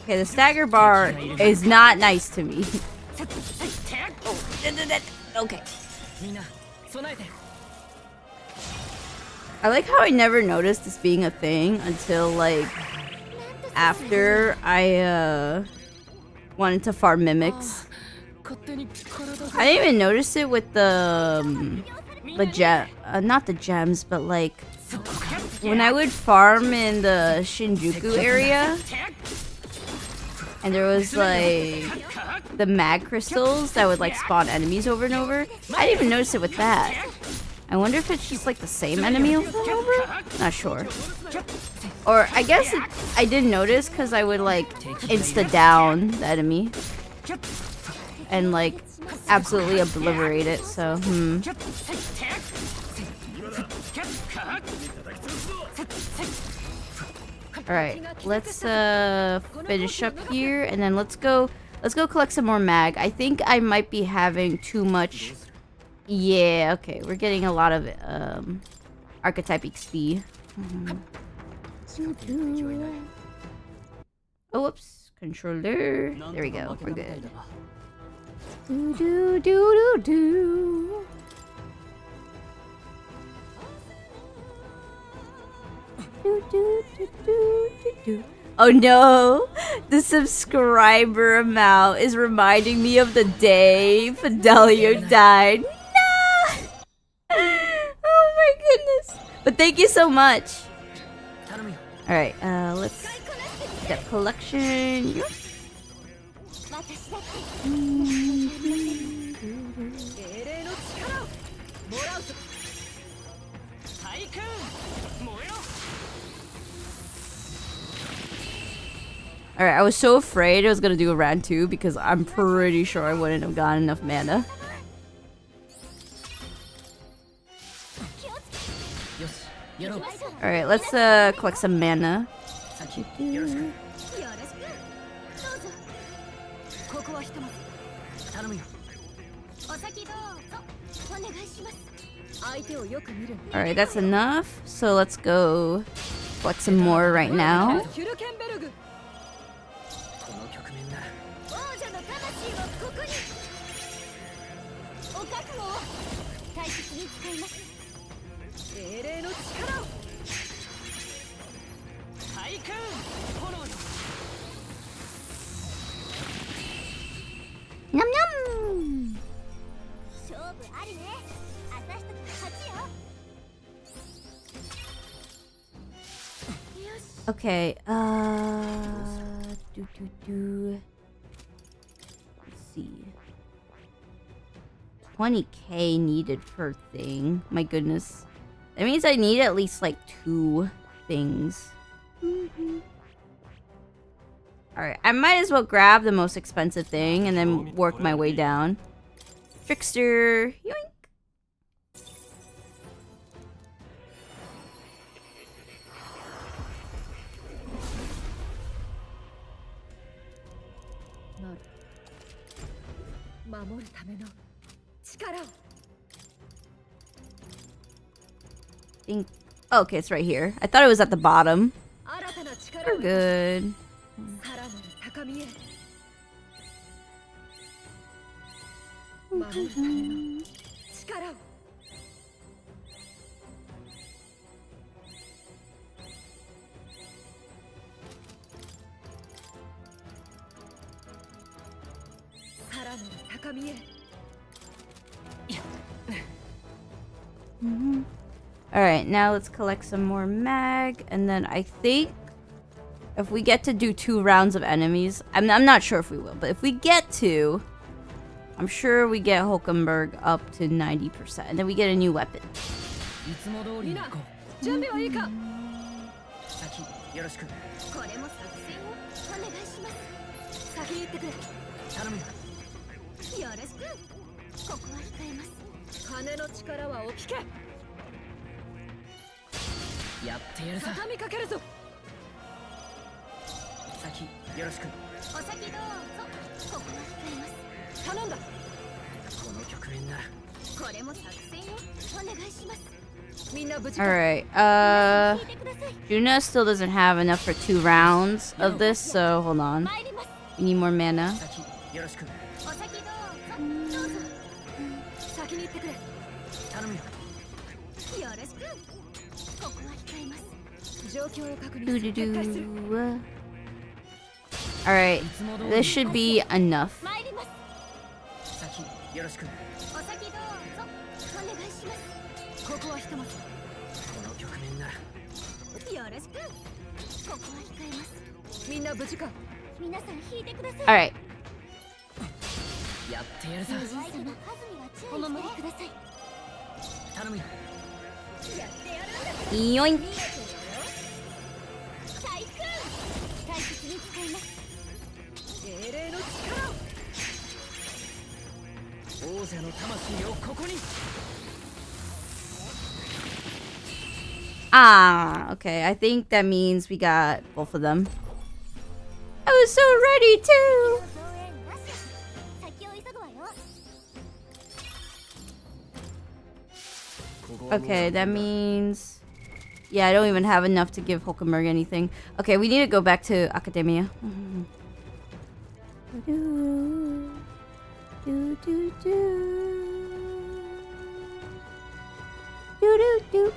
Okay, the stagger bar is not nice to me. Okay. I like how I never noticed this being a thing until like after I wanted to farm mimics. I didn't even notice it with the not the gems, but like when I would farm in the Shinjuku area, and there was like the mag crystals that would like spawn enemies over and over. I didn't even notice it with that. I wonder if it's just like the same enemy over and over? Not sure. Or I guess I didn't notice because I would like insta down the enemy and like absolutely obliterate it, so Alright, let's finish up here, and then let's go collect some more mag. I think I might be having too much. Yeah, okay, we're getting a lot of Archetype XP. Oh, whoops. Controller. There we go. We're good. Do do do do do. Do do do do do do. Oh no! The subscriber amount is reminding me of the day Fidelio died. No! Oh my goodness! But thank you so much. Alright, let's get collection. Alright, I was so afraid I was gonna do a round 2 because I'm pretty sure I wouldn't have gotten enough mana. Alright, let's collect some mana. Alright, that's enough. So let's go collect some more right now. Yum yum! Okay, let's see. 20k needed per thing. My goodness. That means I need at least like 2 things. Alright, I might as well grab the most expensive thing and then work my way down. Trickster! Yoink! Think. Oh, okay, it's right here. I thought it was at the bottom. We're good. Alright, now let's collect some more mag, and then I think if we get to do 2 rounds of enemies, I'm not sure if we will, but if we get to, I'm sure we get Hulkenberg up to 90%, and then we get a new weapon. Alright, Juna still doesn't have enough for 2 rounds of this, so hold on. We need more mana. Alright, this should be enough. Alright. Yoink. Ah, okay. I think that means we got both of them. I was so ready too. Okay, that means Yeah, I don't even have enough to give Hulkenberg anything. Okay, we need to go back to Academia. Do, do, do, do, do, do.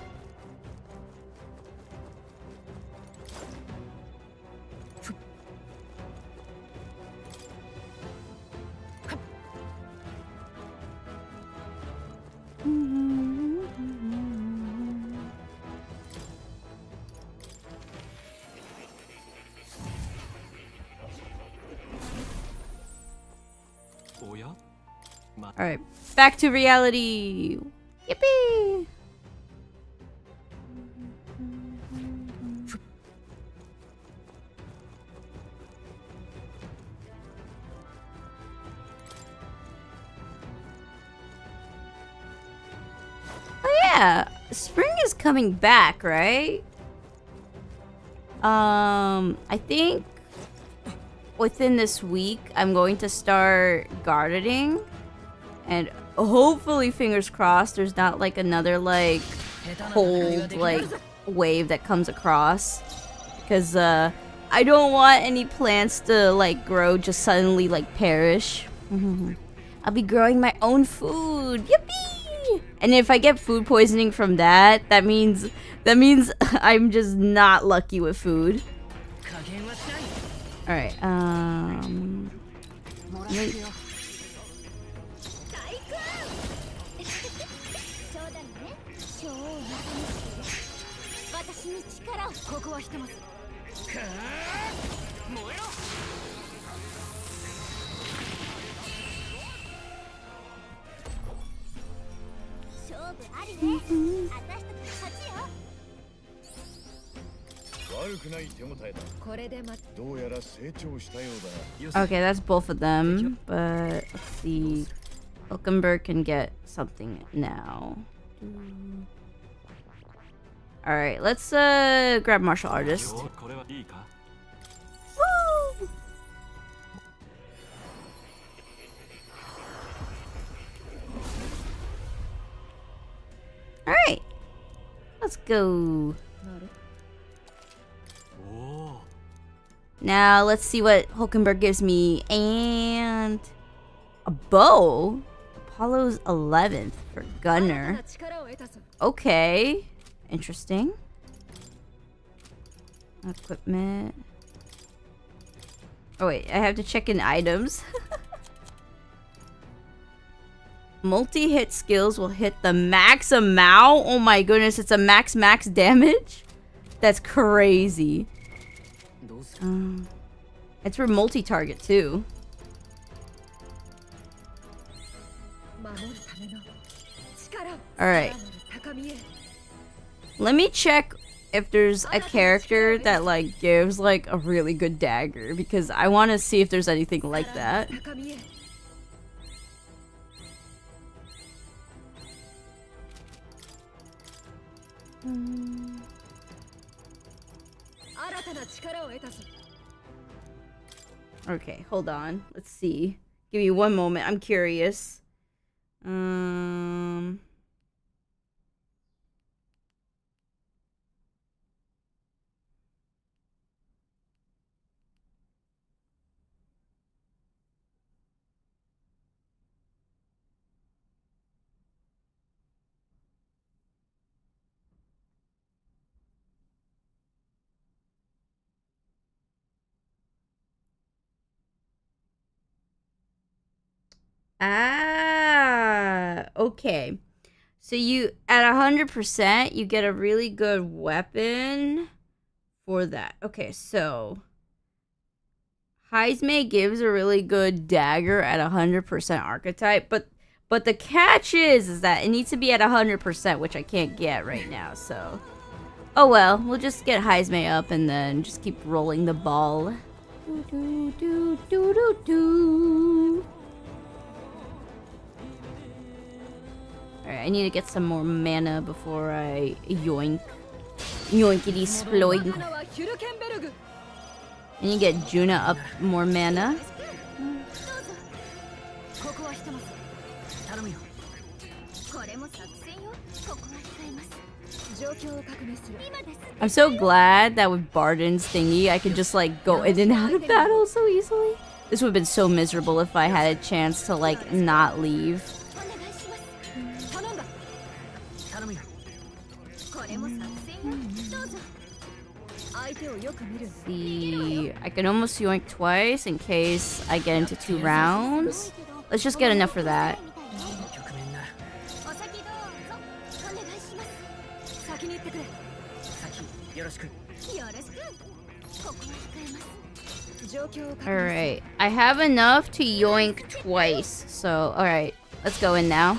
Alright, back to reality. Yippee! Oh yeah, spring is coming back, right? I think within this week I'm going to start gardening, and hopefully, fingers crossed, there's not like another like cold like wave that comes across, because I don't want any plants to like grow just suddenly like perish. I'll be growing my own food. Yippee! And if I get food poisoning from that, that means I'm just not lucky with food. All right. Wait. Okay, that's both of them, but let's see. Hulkenberg can get something now. Alright, let's grab martial artist. Woo! Alright, let's go. Now let's see what Hulkenberg gives me. And a bow. Apollo's 11th for Gunner. Okay. Interesting. Equipment. Oh wait, I have to check in items. Multi-hit skills will hit the max amount. Oh my goodness, it's a max damage? That's crazy. It's for multi-target too. Alright. Let me check if there's a character that like gives like a really good dagger, because I want to see if there's anything like that. Okay, hold on. Let's see. Give me one moment. I'm curious. Okay. So you, at 100%, you get a really good weapon for that. Okay, so Heismay gives a really good dagger at 100% archetype, but the catch is that it needs to be at 100%, which I can't get right now, so. Oh well, we'll just get Heismay up and then just keep rolling the ball. Do, do, do, do, do. Alright, I need to get some more mana before I yoink. Yoinkity sploink. I need to get Juna up more mana. I'm so glad that with Barden's thingy, I could just like go in and out of battle so easily. This would have been so miserable if I had a chance to like not leave. See, I can almost yoink twice in case I get into 2 rounds. Let's just get enough for that. Alright, I have enough to yoink twice, so alright, let's go in now.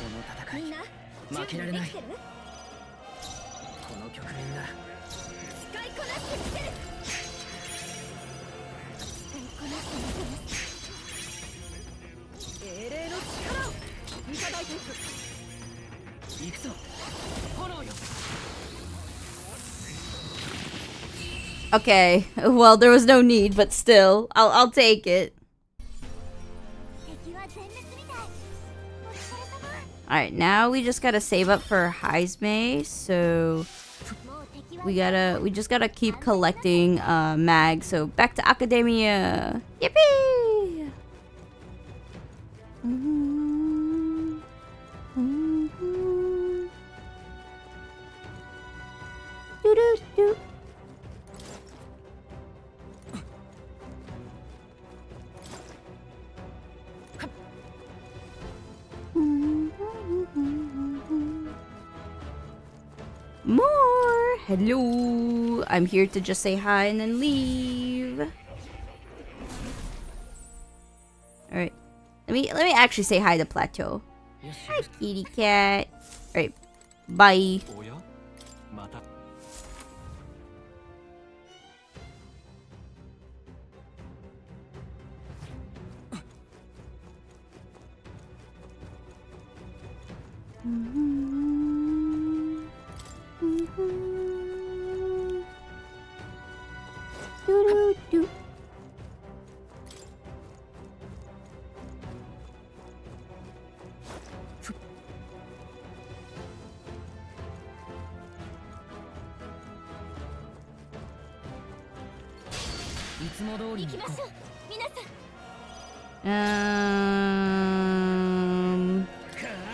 Okay, well there was no need, but still, I'll take it. Alright, now we just gotta save up for Heisme, so we just gotta keep collecting mag, so back to Academia. Yippee! Doo-doo-doo. More! Hello! I'm here to just say hi and then leave. Alright. Let me actually say hi to Plateau. Hi, kitty cat. Alright. Bye. Doo-doo-doo.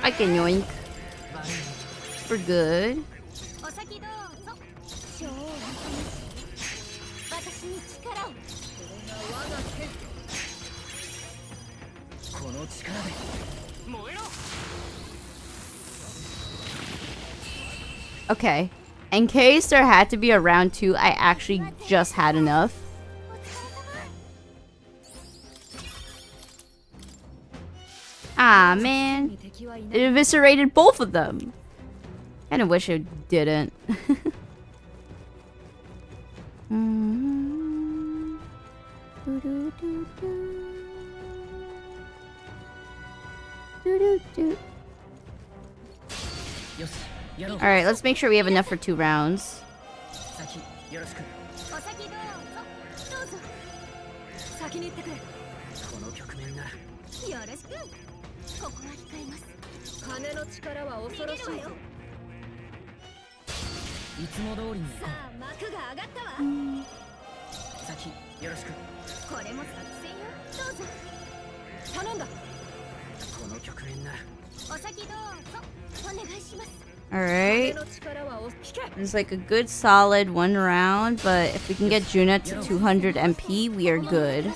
I can yoink. We're good. Okay. In case there had to be a round 2, I actually just had enough. Ah, man. It eviscerated both of them. Kinda wish it didn't. Alright, let's make sure we have enough for 2 rounds. Alright. It's like a good solid 1 round, but if we can get Juna to 200 MP, we are good.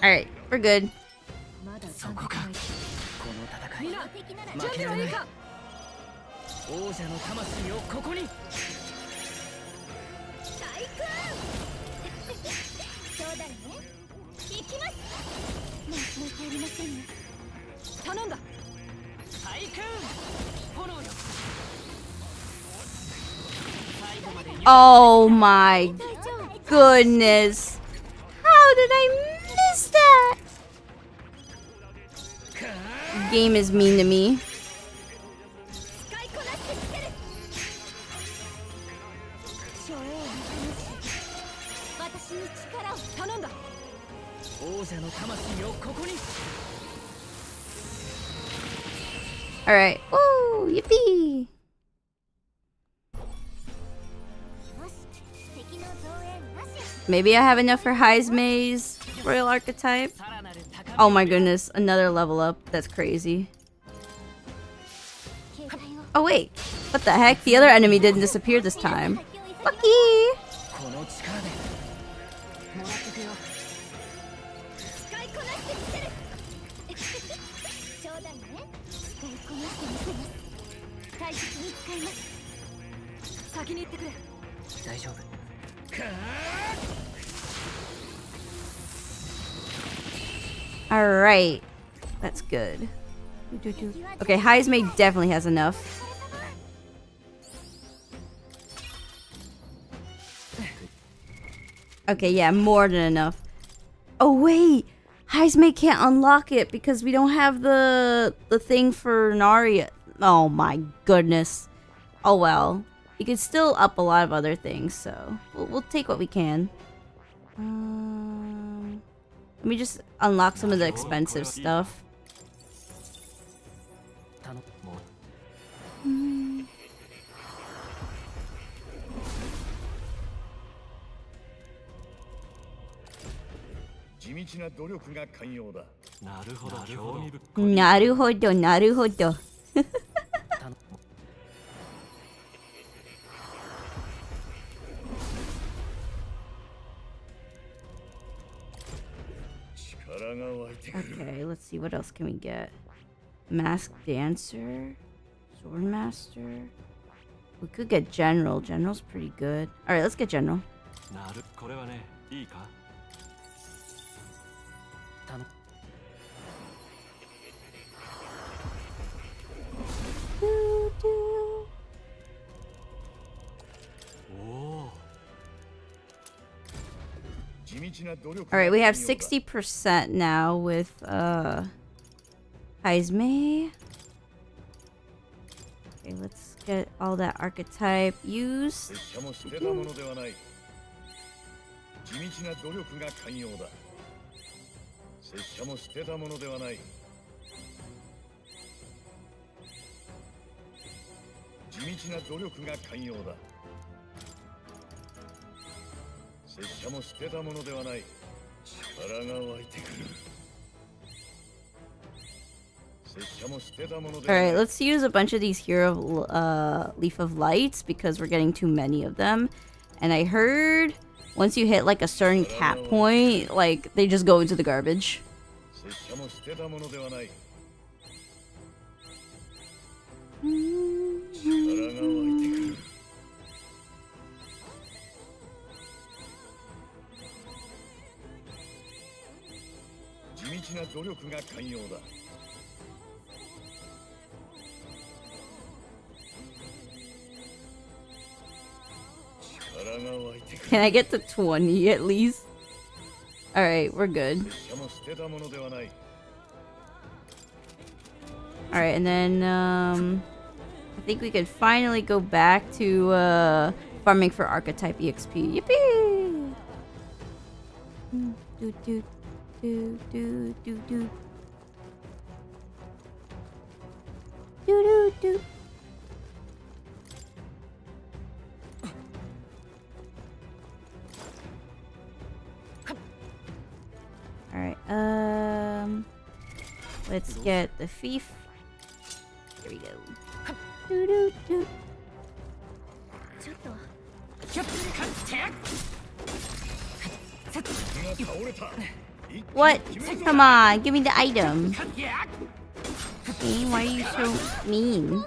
Alright, we're good. Oh my goodness. How did I miss that? Game is mean to me. 書への私に力を頼んだ。王者の魂をここに。 Alright. Woo! Yippee! Maybe I have enough for Heismei's Royal Archetype. Oh my goodness, another level up. That's crazy. Oh wait, what the heck? The other enemy didn't disappear this time. Lucky! この力でもらってくよ。使いこなしてみせる。冗談ね。使いこなしてみせます。大切に使います。先に行ってくれ。大丈夫。 Alright. That's good. Okay, Heismei definitely has enough. Okay, yeah, more than enough. Oh wait! Heismei can't unlock it because we don't have the thing for Nari. Oh my goodness. Oh well. You can still up a lot of other things, so we'll take what we can. Let me just unlock some of the expensive stuff. Naruhodo, naruhodo. Okay, let's see, what else can we get? Masked Dancer, Sword Master. We could get General. General's pretty good. Alright, let's get General. Alright, we have 60% now with Heismei. Okay, let's get all that archetype used. Alright, let's use a bunch of these Hero Leaf of Lights because we're getting too many of them. And I heard once you hit like a certain cap point, like they just go into the garbage. Can I get to 20 at least? Alright, we're good. Alright, and then I think we could finally go back to farming for Archetype EXP. Yippee! Do do do do do do. Do do do. Alright, let's get the thief. Here we go. Doo doo doo. What? Come on, give me the item. Okay, why are you so mean?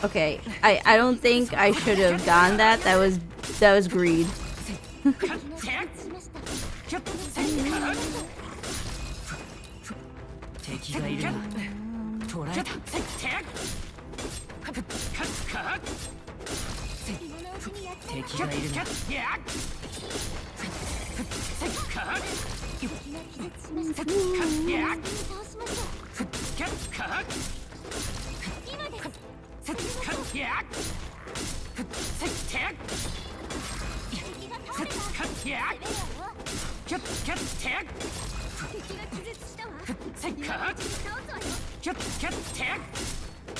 Okay, I don't think I should have done that. That was greed.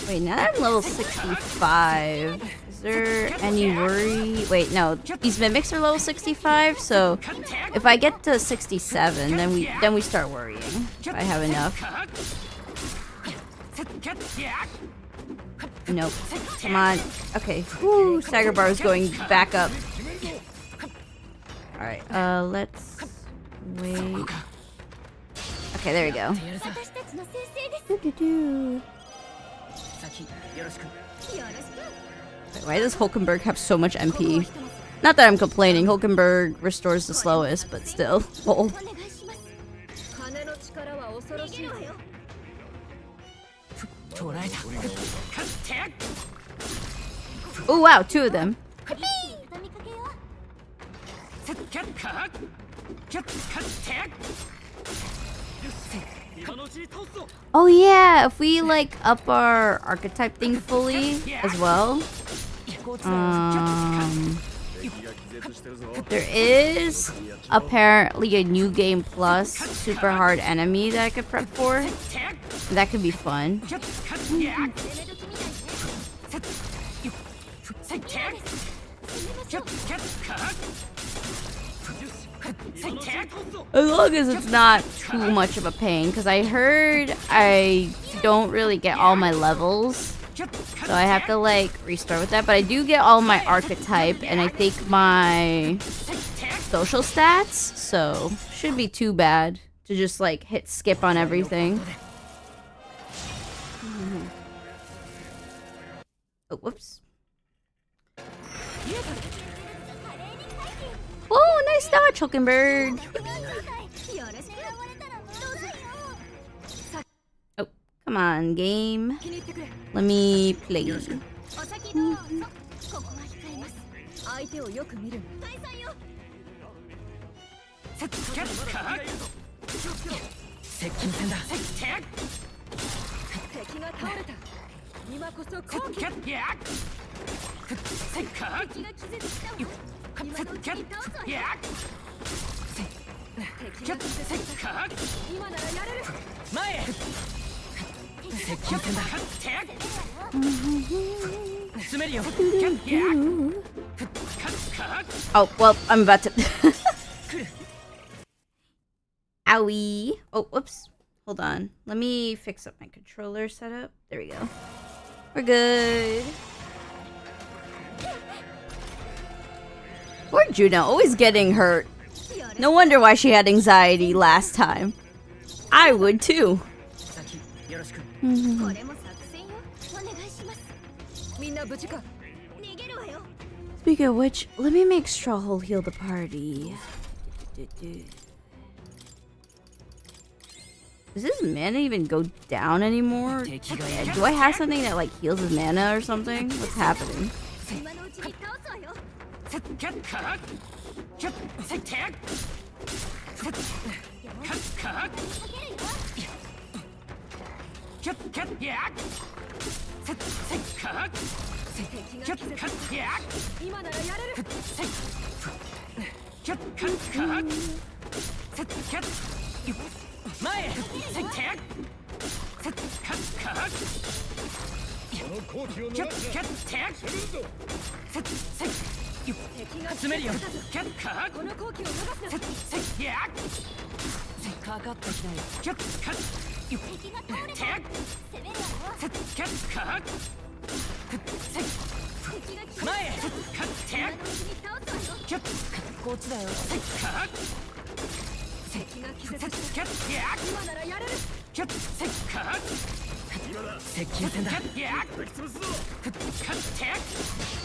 Wait, now I'm level 65. Is there any worry? Wait, no. These mimics are level 65, so if I get to 67, then we start worrying. If I have enough. Nope. Come on. Okay. Woo, stagger bar is going back up. Alright, let's wait. Okay, there we go. Wait, why does Hulkenberg have so much MP? Not that I'm complaining, Hulkenberg restores the slowest, but still. Oh. Oh wow, 2 of them. Oh yeah, if we like up our archetype thing fully as well. There is apparently a new game plus super hard enemy that I could prep for. That could be fun. As long as it's not too much of a pain, because I heard I don't really get all my levels, so I have to like restart with that. But I do get all my archetype and I think my social stats, so shouldn't be too bad to just like hit skip on everything. Oh, whoops. Oh, nice dodge, Hulkenberg. Oh, come on, game. Let me play. Oh, well, I'm about to... Owie. Oh, whoops. Hold on. Let me fix up my controller setup. There we go. We're good. Poor Juno, always getting hurt. No wonder why she had anxiety last time. I would too. Speaking of which, let me make Straw Hole heal the party. Does his mana even go down anymore? Okay, do I have something that like heals his mana or something? What's happening?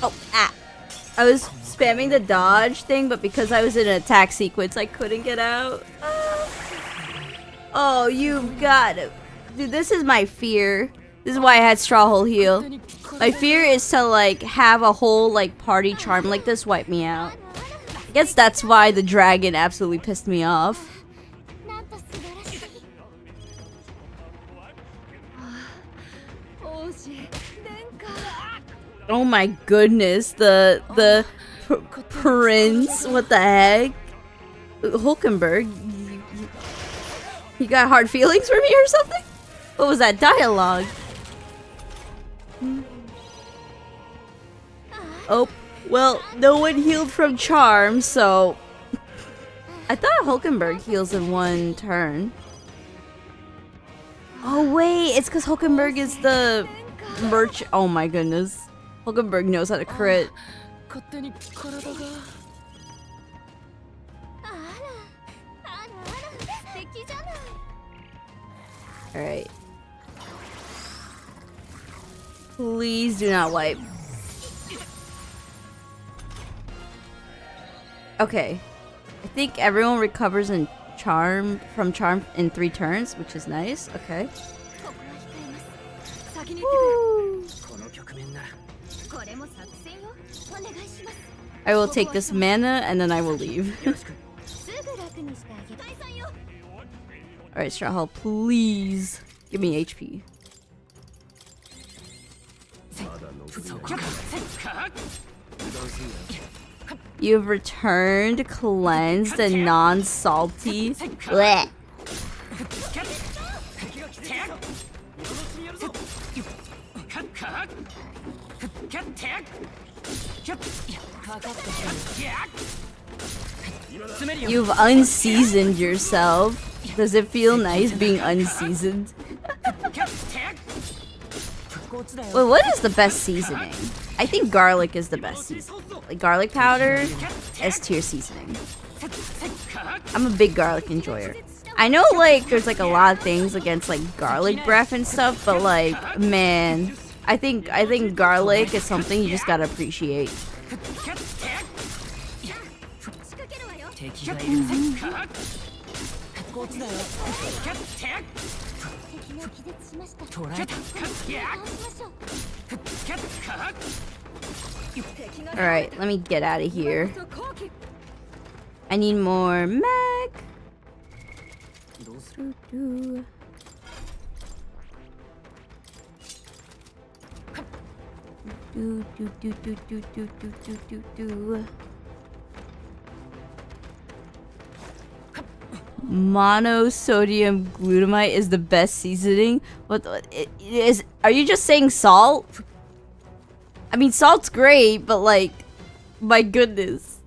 Oh, ah. I was spamming the dodge thing, but because I was in an attack sequence, I couldn't get out. Oh, you've got it. Dude, this is my fear. This is why I had Straw Hole heal. My fear is to, like, have a whole, like, party charm like this wipe me out. guess that's why the dragon absolutely pissed me off. Oh my goodness, the prince, what the heck? Hulkenberg, you got hard feelings for me or something? What was that dialogue? Oh, well, no one healed from charm, so I thought Hulkenberg heals in one turn. Oh wait, it's because Hulkenberg is the merch. Oh my goodness. Hulkenberg knows how to crit. Alright. Please do not wipe. Okay. I think everyone recovers in charm in 3 turns, which is nice. Okay. Woo. I will take this mana and then I will leave. Alright, Strahol, please give me HP. You've returned, cleansed, and non-salty. Blech. You've unseasoned yourself. Does it feel nice being unseasoned? Well, what is the best seasoning? I think garlic is the best seasoning. Like garlic powder, S tier seasoning. I'm a big garlic enjoyer. I know like there's like a lot of things against like garlic breath and stuff, but like man, I think garlic is something you just gotta appreciate. Alright, let me get out of here. I need more mag. Monosodium glutamate is the best seasoning. What is? Are you just saying salt? I mean, salt's great, but like, my goodness,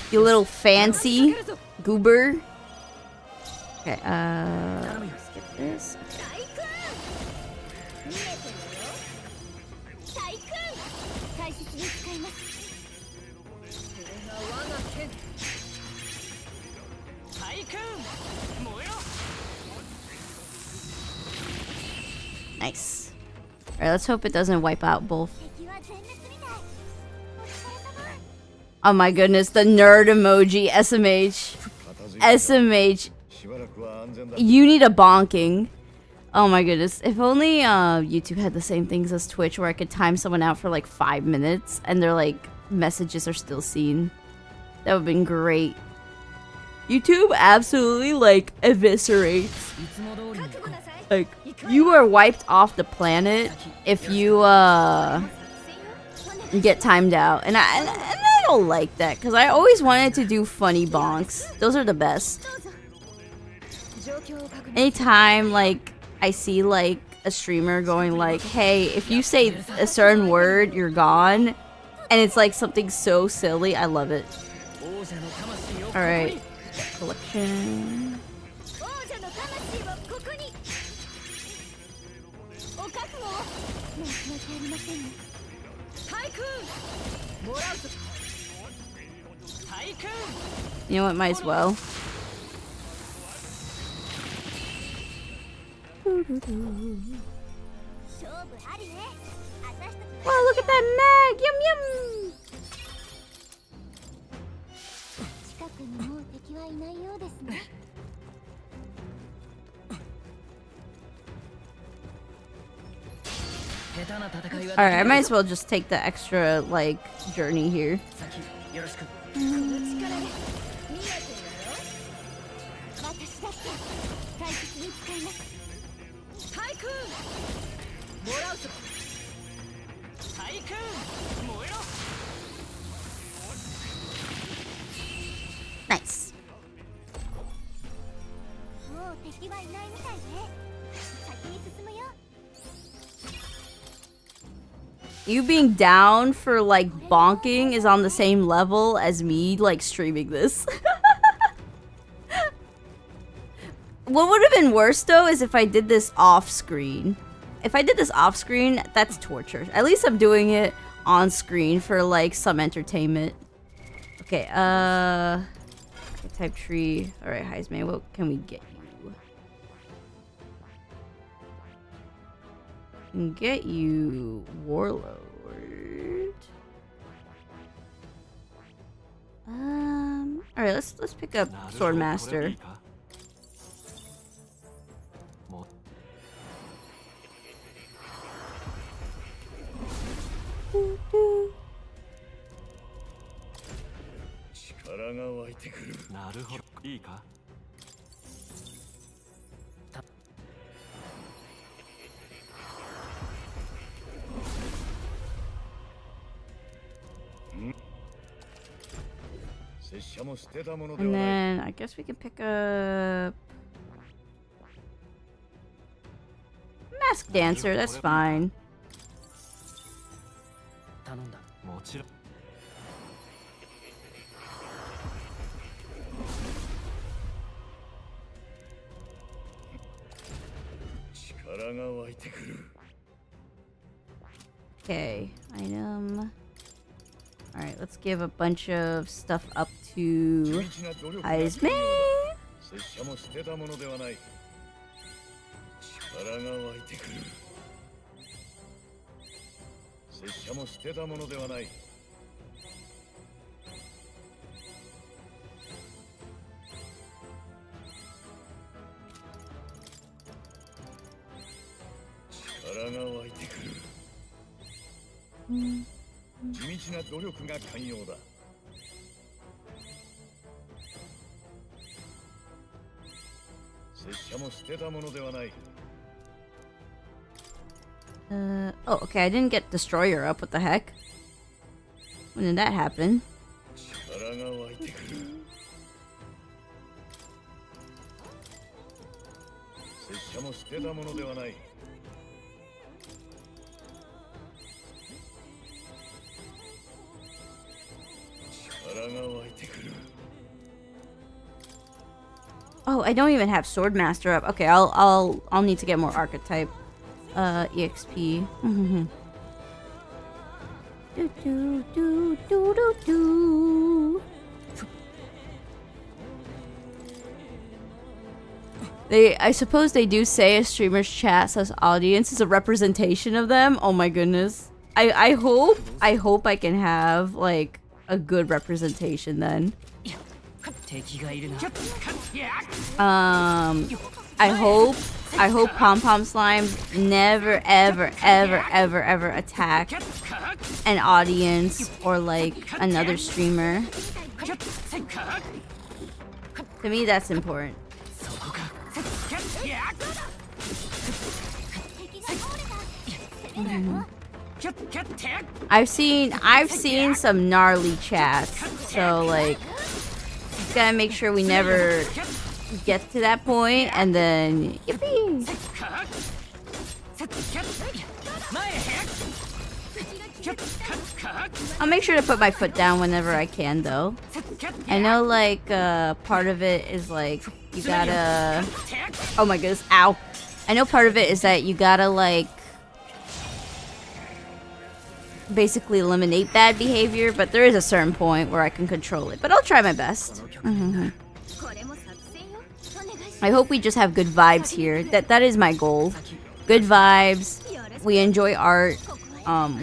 you little fancy goober. Okay, skip this. Nice. Alright, let's hope it doesn't wipe out both. Oh my goodness, the nerd emoji, SMH. SMH. You need a bonking. Oh my goodness. If only YouTube had the same things as Twitch where I could time someone out for like 5 minutes and their like messages are still seen. That would have been great. YouTube absolutely like eviscerates. Like, you are wiped off the planet if you get timed out. And I don't like that because I always wanted to do funny bonks. Those are the best. Anytime like I see like a streamer going like, hey, if you say a certain word, you're gone, and it's like something so silly, I love it. Alright. Collection. You know what, might as well. Wow, look at that mag! Yum yum! Alright, I might as well just take the extra, like, journey here. よろしく この力で見えてるよ。私だって大切に使います。対空もらうぞ。対空燃えろ Nice. もう敵はいないみたいね。先に進むよ。 You being down for, like, bonking is on the same level as me, like, streaming this. What would have been worse, though, is if I did this off-screen. If I did this off-screen, that's torture. At least I'm doing it on-screen for, like, some entertainment. Okay, type tree. Alright, Heisman, what can we get you? Can get you Warlord. Alright, let's pick up Swordmaster. 力が湧いてくる。なるほどいいか 拙者も捨てたもので And はない。 then I guess we can pick up Mask Dancer, that's fine. 頼んだもちろん 力が湧いてくる。 Okay, item. Alright, let's give a bunch of stuff up to 地道な努力が Heisman. 拙者も捨てたものではない。力が湧いてくる。拙者も捨てたものではない。力が湧いてくる。地道な努力が寛容だ。拙者も捨てたものではない。 Oh, okay, I didn't get Destroyer up, what the heck? When did that happen? 力が湧いてくる。拙者も捨てたものではない。 力が湧いてくる。 Oh, I don't even have Swordmaster up. Okay, I'll need to get more Archetype. EXP. Do, do, do, do, do, do. I suppose they do say a streamer's chat says audience is a representation of them. Oh my goodness. I hope I can have like a good representation then. 敵がいるな I hope Pom Pom Slime never ever attack an audience or like another streamer. To me, that's important. そこか I've seen some gnarly chats, so like, gotta make sure we never get to that point, and then yippee! I'll make sure to put my foot down whenever I can, though. I know, like, part of it is like you gotta. Oh my goodness! Ow! I know part of it is that you gotta like basically eliminate bad behavior, but there is a certain point where I can control it. But I'll try my best. I hope we just have good vibes here. That is my goal. Good vibes. We enjoy art.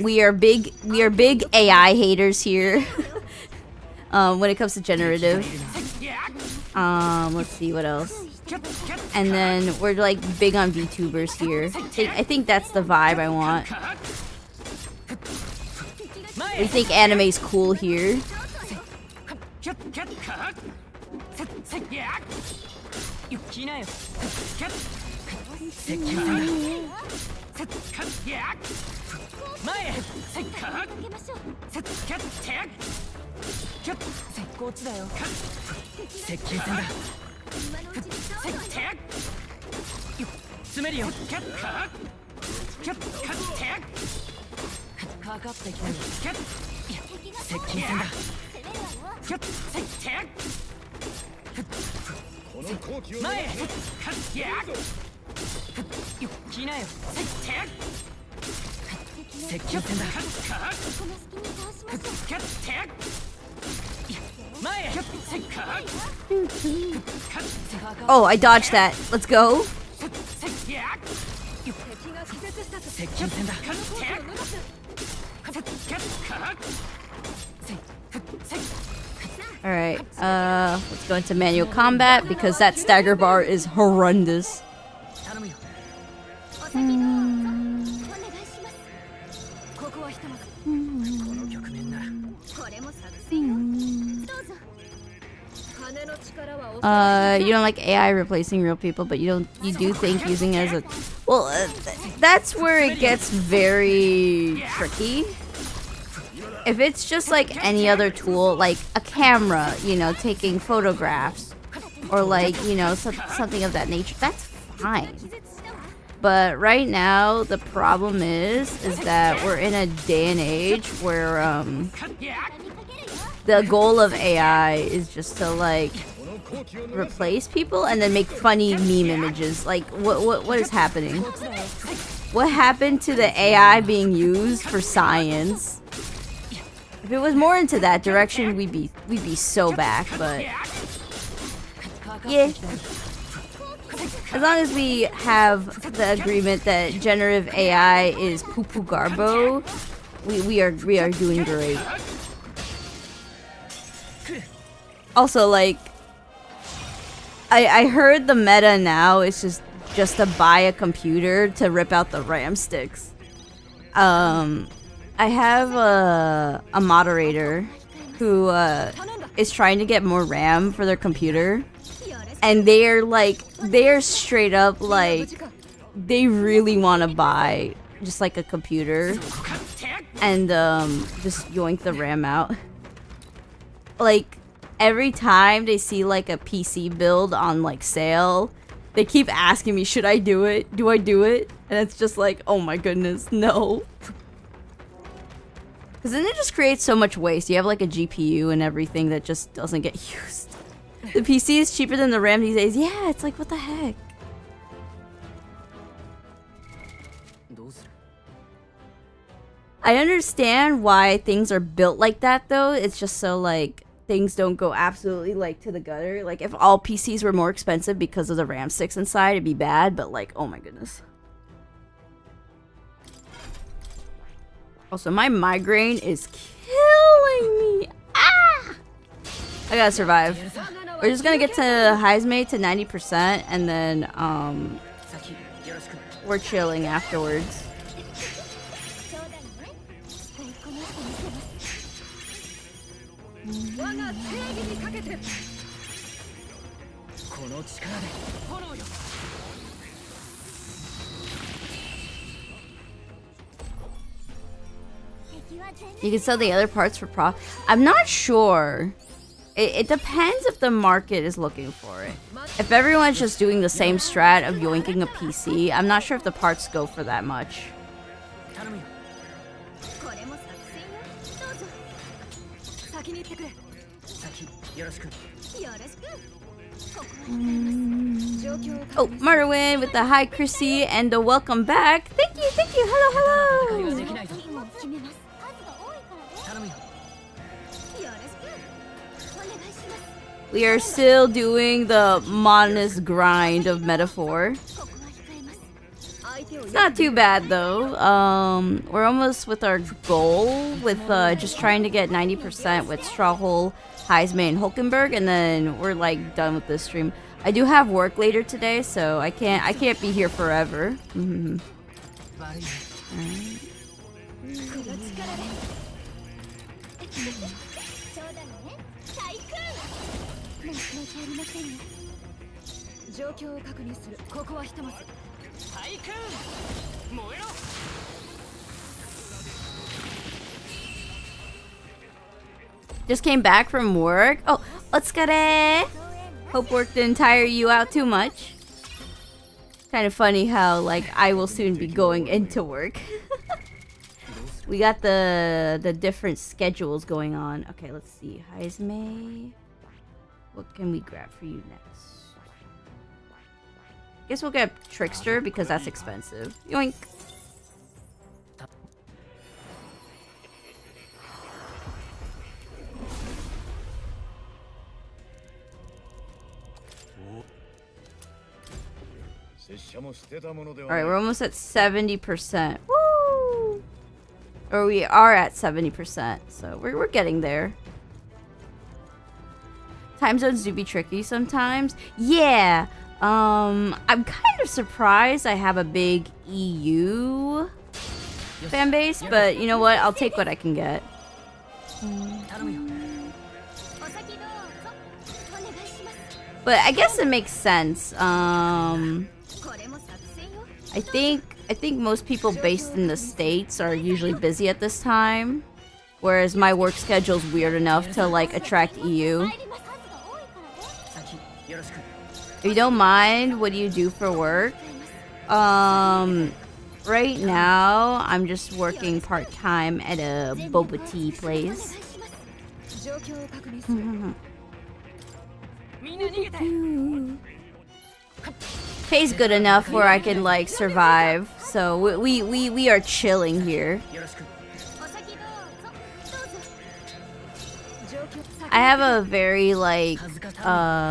We are big AI haters here. When it comes to generative. Let's see what else. And then we're like big on VTubers here. I think that's the vibe I want. We think anime's cool here. Oh, I dodged that. Let's go. Alright, let's go into manual combat because that stagger bar is horrendous. You don't like AI replacing real people, but you do think using it as a... Well, that's where it gets very tricky. If it's just like any other tool, like a camera, you know, taking photographs, or like, you know, something of that nature, that's fine. But right now, the problem is that we're in a day and age where the goal of AI is just to like replace people and then make funny meme images. Like, what is happening? What happened to the AI being used for science? If it was more into that direction, we'd be so back. But yeah, as long as we have the agreement that generative AI is poo-poo garbo, we are doing great. Also, like, I heard the meta now is just to buy a computer to rip out the RAM sticks. I have a moderator who is trying to get more RAM for their computer, and they're straight up like they really want to buy just like a computer and just yoink the RAM out. Like, every time they see like a PC build on like sale, they keep asking me, should I do it? Do I do it? And it's just like, oh my goodness, no. Because then it just creates so much waste. You have like a GPU and everything that just doesn't get used. The PC is cheaper than the RAM these days. Yeah, it's like, what the heck? I understand why things are built like that though. It's just so like things don't go absolutely like to the gutter. Like if all PCs were more expensive because of the RAM sticks inside, it'd be bad, but like, oh my goodness. Also, my migraine is killing me. Ah! I gotta survive. We're just gonna get to Heismate to 90% and then we're chilling afterwards. You can sell the other parts for profit. I'm not sure. It depends if the market is looking for it. If everyone's just doing the same strat of yoinking a PC, I'm not sure if the parts go for that much. Oh, Marwin with the hi Chrisy and the welcome back. Thank you, thank you. Hello, hello. We are still doing the modest grind of Metaphor. It's not too bad though. We're almost with our goal with just trying to get 90% with Strawhole, Heisman, and Hulkenberg, and then we're like done with this stream. I do have work later today, so I can't be here forever. Mm-hmm. 悪いね Alright. この力でそうだね対空申し訳ありませんね状況を確認するここはひとまず対空燃えろ Just came back from work. Oh, let's get it. Hope work didn't tire you out too much. Kind of funny how like I will soon be going into work. We got the different schedules going on. Okay, let's see. Heisme. What can we grab for you next? Guess we'll get Trickster because that's expensive. Yoink. Alright, we're almost at 70%. Woo! Or we are at 70%, so we're getting there. Time zones do be tricky sometimes. Yeah! I'm kind of surprised I have a big EU fan base, but you know what? I'll take what I can get. 頼むよ お先どうぞお願いします But I guess it makes sense. これも作戦よ I think most people based in the States are usually busy at this time, whereas my work schedule's weird enough to like attract EU. 入ります数が多いからね先よろしく If you don't mind, what do you do for work? Right now I'm just working part-time at a boba tea place. 状況を確認する みんな逃げて Pays good enough where I can like survive, so we are chilling here. よろしく お先どうぞどうぞ状況 I have a very like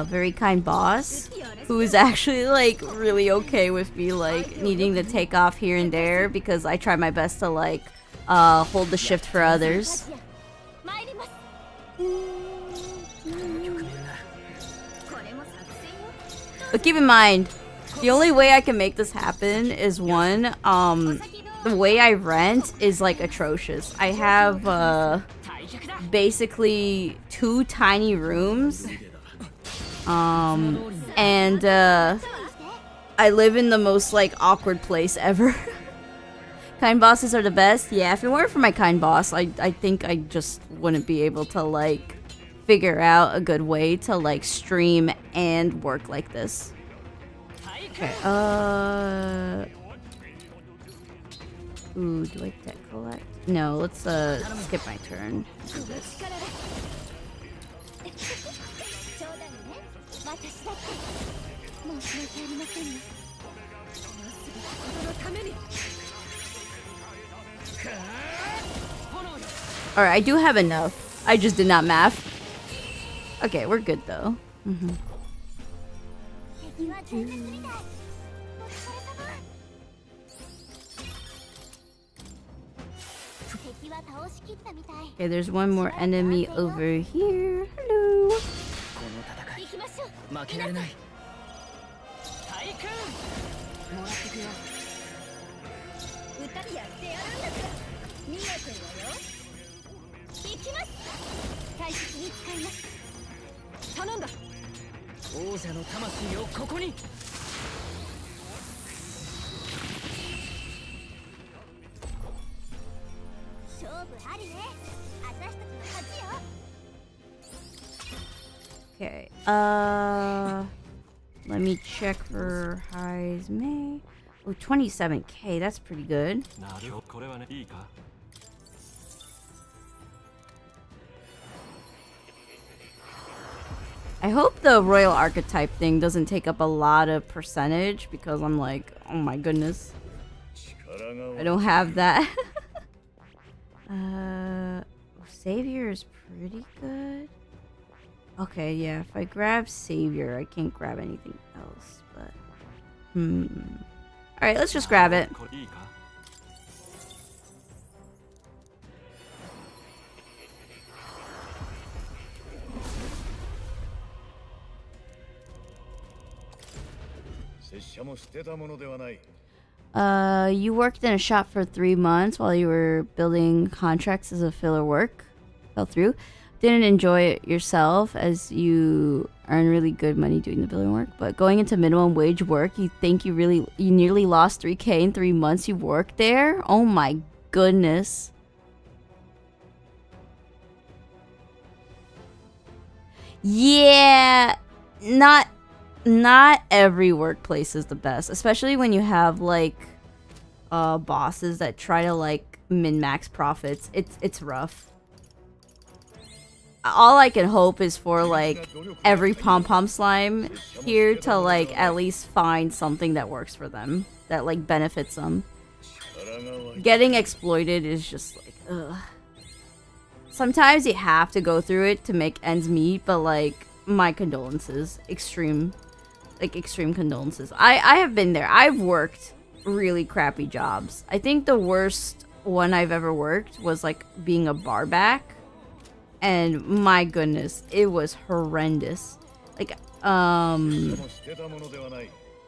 very kind boss who is actually like really okay with me like needing to take off here and there because I try my best to like hold the shift for others. 参ります 局面なら これも作戦よ But keep in mind, the only way I can make this happen is one, the way I rent is like atrocious. I have 退却だ basically 2 tiny rooms. And I live in the most like awkward place ever. Kind bosses are the best. Yeah, if it weren't for my kind boss, I think I just wouldn't be able to like figure out a good way to like stream and work like this. 対 Okay, ooh, do I debt collect? No, let's skip my turn. Do this. 力でそうだよね私だって申し訳ありませんね今すぐこのために 炎よ Alright, I do have enough. I just did not math. Okay, we're good though. 敵は全滅みたいお疲れ様 敵は倒しきったみたい Okay, there's one more enemy over here. Hello. この戦い行きましょう負けられない対空もらってくよ歌ってやってやるんだから見えてるわよ行きます大切に使います頼んだ王者の魂をここに勝負ありね私たちの勝ちよ Okay, let me check for highs May. Oh, 27k, that's pretty good. なるほどこれはねいいか I hope the royal archetype thing doesn't take up a lot of percentage because I'm like, oh my goodness, I don't have that. Savior is pretty good. Okay, yeah, if I grab Savior, I can't grab anything else, but Alright, let's just grab it. これいいか Okay, 拙者も捨てたものではない。 You worked in a shop for 3 months while you were building contracts as a filler work. Fell through. Didn't enjoy it yourself as you earn really good money doing the building work. But going into minimum wage work, you think you nearly lost 3K in 3 months you worked there? Oh my goodness. Yeah, not every workplace is the best, especially when you have like bosses that try to like min-max profits. It's rough. All I can hope is for like every pom-pom slime here to like at least find something that works for them, that like benefits them. Getting exploited is just like ugh. Sometimes you have to go through it to make ends meet, but like my condolences. Extreme condolences. I have been there. I've worked really crappy jobs. I think the worst one I've ever worked was like being a bar back. And my goodness, it was horrendous. Like, I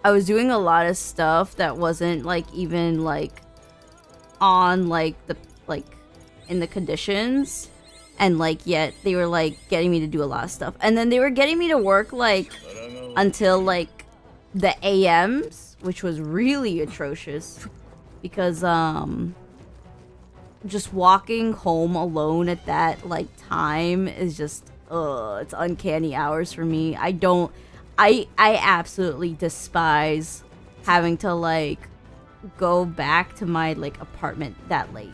was doing a lot of stuff that wasn't like even like on like the like in the conditions, and like yet they were like getting me to do a lot of stuff, and then they were getting me to work like until like the AMs, which was really atrocious because just walking home alone at that like time is just it's uncanny hours for me. I absolutely despise having to like go back to my like apartment that late.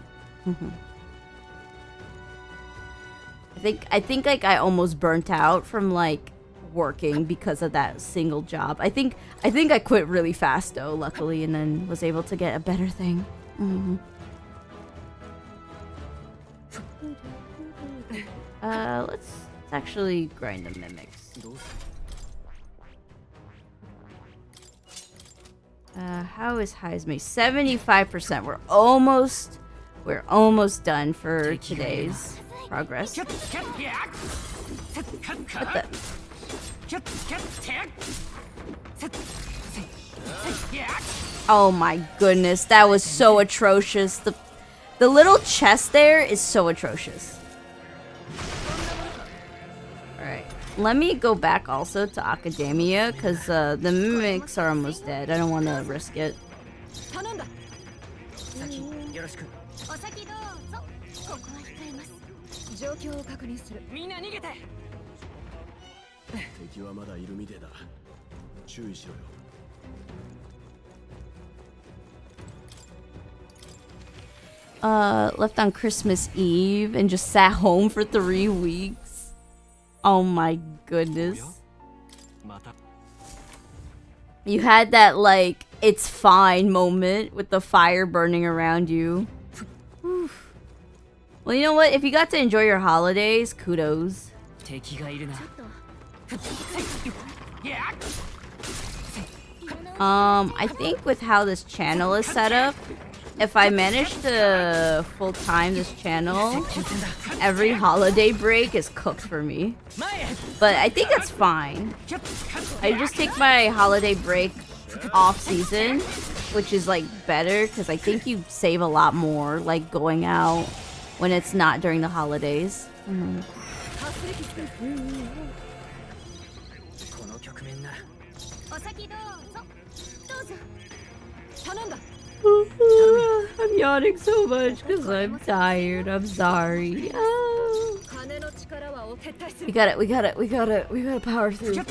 I think like I almost burnt out from like working because of that single job. I think I quit really fast though, luckily, and then was able to get a better thing. Let's actually grind the mimics. How is Heisme? 75%. We're almost done for today's progress. What the? Oh my goodness, that was so atrocious. The little chest there is so atrocious. Alright, let me go back also to Academia, because the mimics are almost dead. I don't want to risk it. Left on Christmas Eve and just sat home for 3 weeks. Oh my goodness. You had that like it's fine moment with the fire burning around you. Well, you know what? If you got to enjoy your holidays, kudos. I think with how this channel is set up, if I manage to full-time this channel, every holiday break is cooked for me. But I think that's fine. I just take my holiday break off-season, which is like better because I think you save a lot more like going out when it's not during the holidays. I'm yawning so much because I'm tired. I'm sorry. Oh. We gotta power through.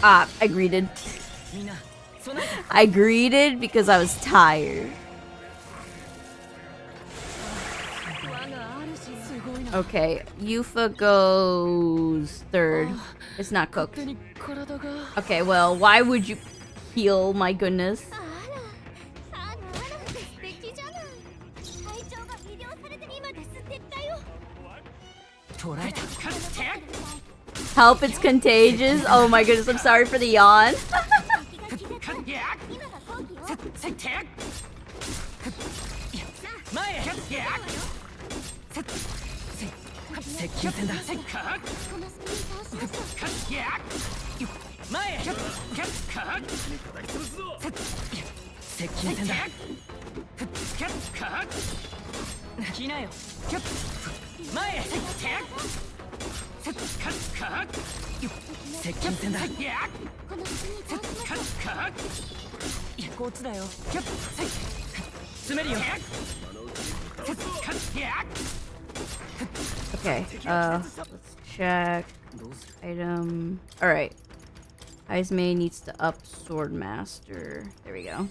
I greeted. I greeted because I was tired. Okay, Yufa goes third. It's not cooked. Okay, well, why would you heal? My goodness. Help, it's contagious. Oh my goodness, I'm sorry for the yawn. Okay, let's check. Item. Alright. Heismay needs to up Sword Master. There we go.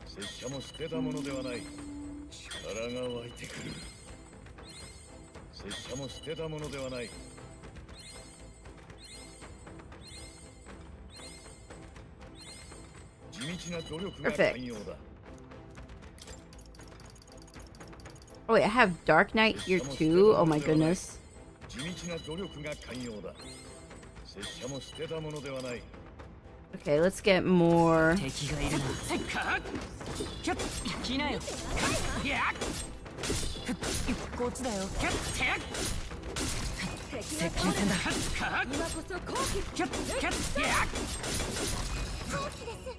拙者も捨てたものではない。力が湧いてくる。拙者も捨てたものではない。地道な努力が寛容だ。 Oh wait, I have Dark Knight here too? Oh my goodness. 地道な努力が寛容だ。拙者も捨てたものではない。 Okay, let's get more.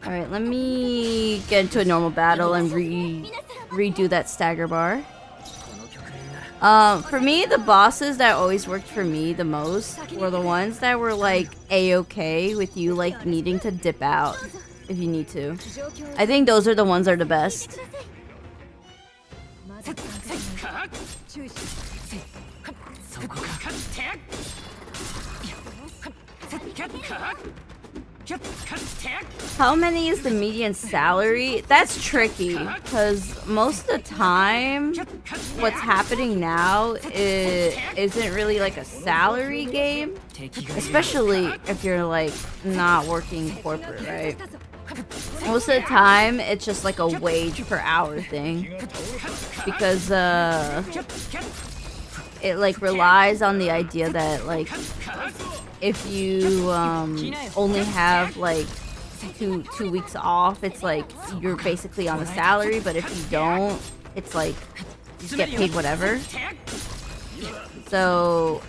Alright, let me get into a normal battle and redo that stagger bar. For me, the bosses that always worked for me the most were the ones that were like a-okay with you like needing to dip out if you need to. I think those are the ones that are the best. How many is the median salary? That's tricky because most of the time what's happening now isn't really like a salary game, especially if you're like not working corporate, right? Most of the time it's just like a wage per hour thing because it like relies on the idea that like if you only have like two weeks off, it's like you're basically on a salary, but if you don't, it's like you just get paid whatever. So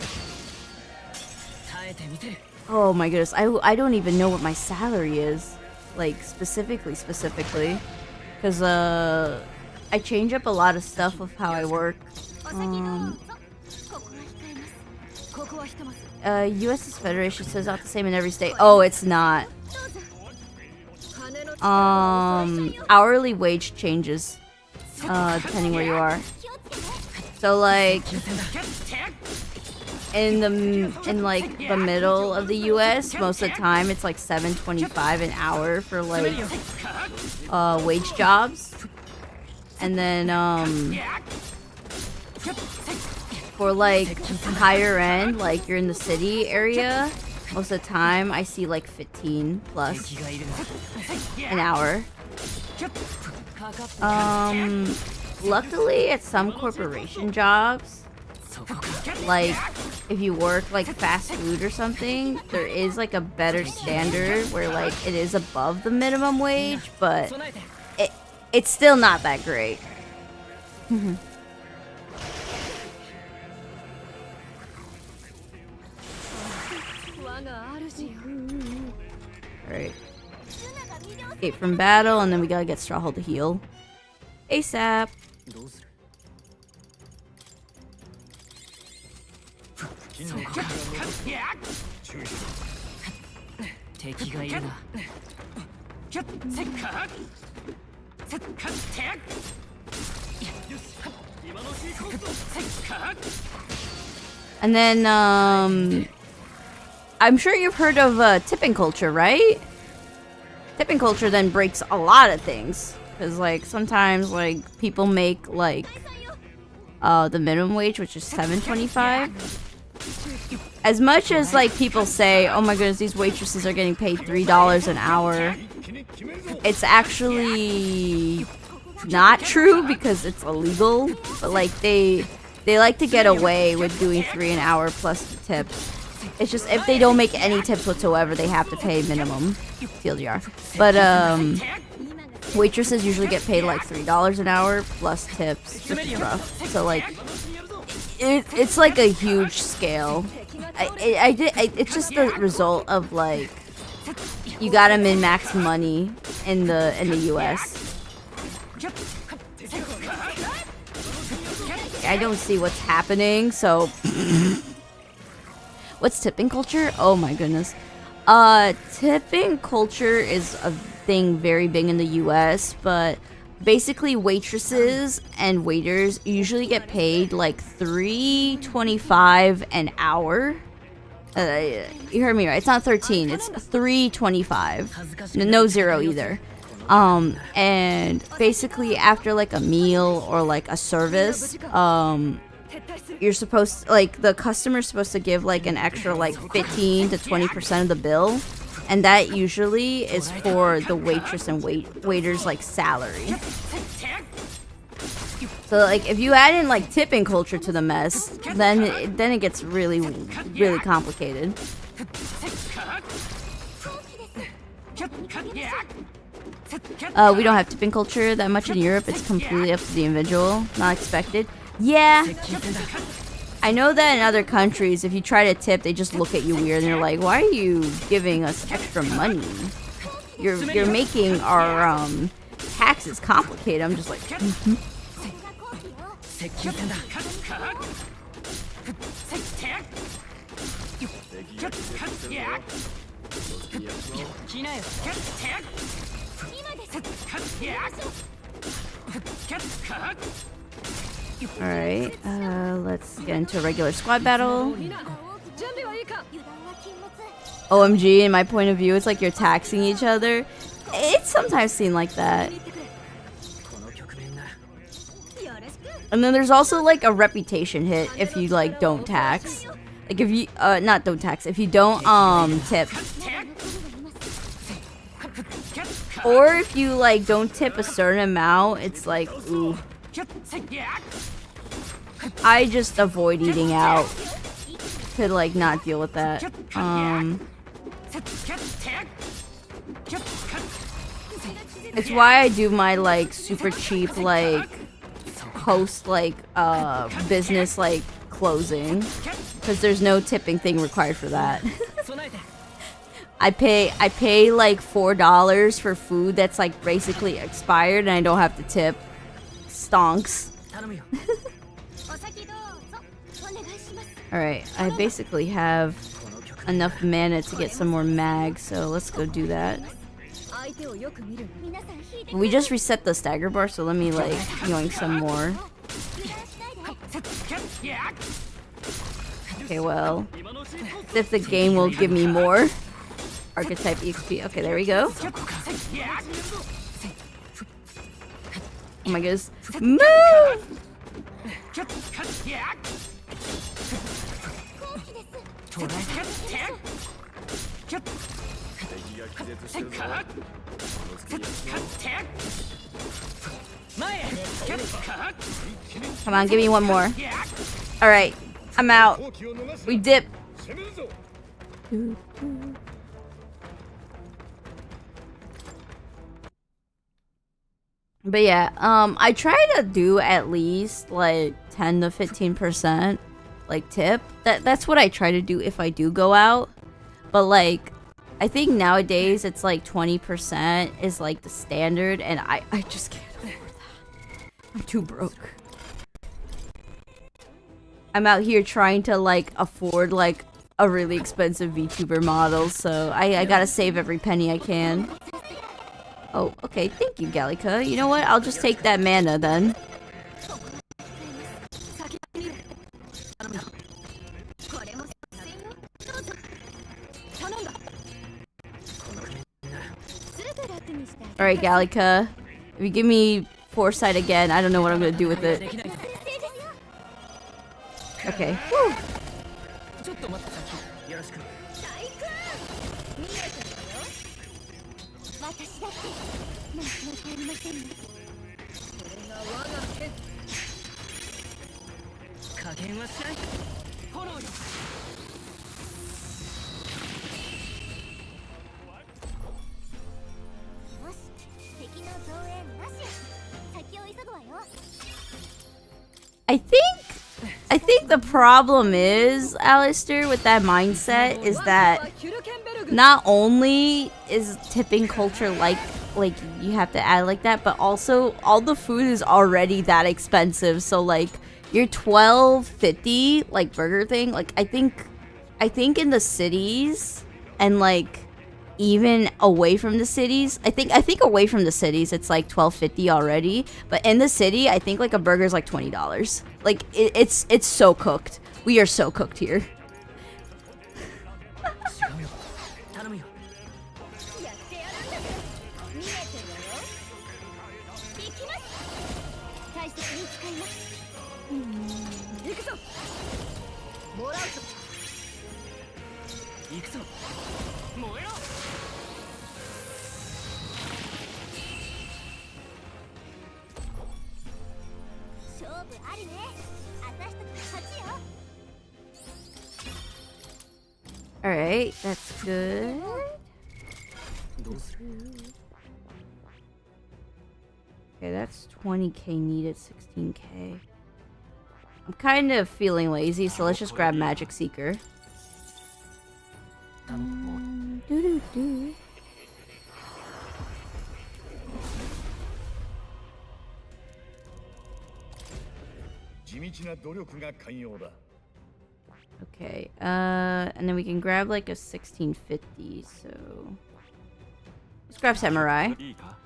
oh my goodness, I don't even know what my salary is, like specifically because I change up a lot of stuff with how I work. U.S. Federation says not the same in every state. Oh, it's not. Hourly wage changes depending where you are. So like in like the middle of the U.S., most of the time it's like $7.25 an hour for like wage jobs, and then for like higher end, like you're in the city area, most of the time I see like 15 plus an hour. Luckily at some corporation jobs, like if you work like fast food or something, there is like a better standard where like it is above the minimum wage, but it's still not that great. Alright. Escape from battle, and then we gotta get Strawhold to heal. ASAP! And then, I'm sure you've heard of tipping culture, right? Tipping culture then breaks a lot of things. Because, like, sometimes, like, people make, like, the minimum wage, which is $7.25. As much as, like, people say, oh my goodness, these waitresses are getting paid $3 an hour, it's actually not true because it's illegal. But, like, they like to get away with doing $3 an hour plus the tips. It's just if they don't make any tips whatsoever, they have to pay minimum TLDR. But waitresses usually get paid like $3 an hour plus tips, which is rough. So like, it's like a huge scale. It's just the result of like, you gotta min-max money in the US. I don't see what's happening, so what's tipping culture? Oh my goodness. Tipping culture is a thing very big in the US, but basically waitresses and waiters usually get paid like $3.25 an hour. You heard me right. It's not 13. It's $3.25. No zero either. And basically after like a meal or like a service, you're supposed to, like, the customer's supposed to give like an extra like 15 to 20% of the bill, and that usually is for the waitress and waiters like salary. So like if you add in like tipping culture to the mess, then it gets really complicated. We don't have tipping culture that much in Europe. It's completely up to the individual. Not expected. Yeah. I know that in other countries, if you try to tip, they just look at you weird and they're like, "Why are you giving us extra money? You're making our taxes complicated." I'm just like, Alright, let's get into a regular squad battle. OMG, in my point of view, it's like you're taxing each other. It's sometimes seen like that. And then there's also like a reputation hit if you like don't tax. Like if you not don't tax, if you don't tip. Or if you like don't tip a certain amount, it's like, ooh. I just avoid eating out to like not deal with that. It's why I do my like super cheap like host like business like closing, because there's no tipping thing required for that. I pay like $4 for food that's like basically expired and I don't have to tip. Stonks. Alright, I basically have enough mana to get some more mags, so let's go do that. We just reset the stagger bar, so let me like yoink some more. Okay, well, if the game will give me more Archetype EXP. Okay, there we go. Oh my goodness. Move! Come on, give me one more. Alright, I'm out. We dip. But yeah, I try to do at least like 10 to 15% like tip. That's what I try to do if I do go out. But like, I think nowadays it's like 20% is like the standard, and I just can't afford that. I'm too broke. I'm out here trying to like afford like a really expensive VTuber model, so I gotta save every penny I can. Oh, okay, thank you, Gallica. You know what? I'll just take that mana then. Alright, Gallica. If you give me foresight again, I don't know what I'm gonna do with it. Okay. Woo. I think the problem is, Alistair, with that mindset is that not only is tipping culture like you have to add like that, but also all the food is already that expensive. So like your $12.50 like burger thing, like I think in the cities and like even away from the cities, I think away from the cities it's like $12.50 already, but in the city I think like a burger is like $20. Like it's so cooked. We are so cooked here. 頼むよ。やってやるんだぜ。見えてるわよ。行きます。大切に使います。行くぞ。もらうぞ。行くぞ。燃えろ。勝負ありね。私たちの勝ちよ。 Alright, that's good. どうする？ Okay, that's 20k needed, 16k. I'm kind of feeling lazy, so let's just grab Magic Seeker. Doo-doo-doo. Okay, and then we can grab like a 1650, so... Let's grab Samurai. いいか？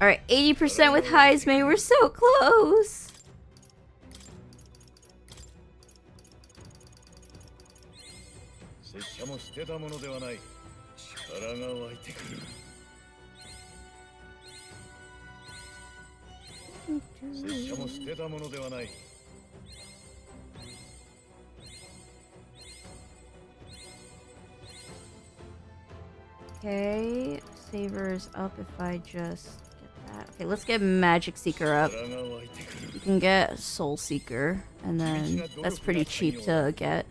Alright, 80% with Heismay, we're so close! Okay, Saver is up if I just get that. Okay, let's get Magic Seeker up. You can get Soul Seeker, and then that's pretty cheap to get.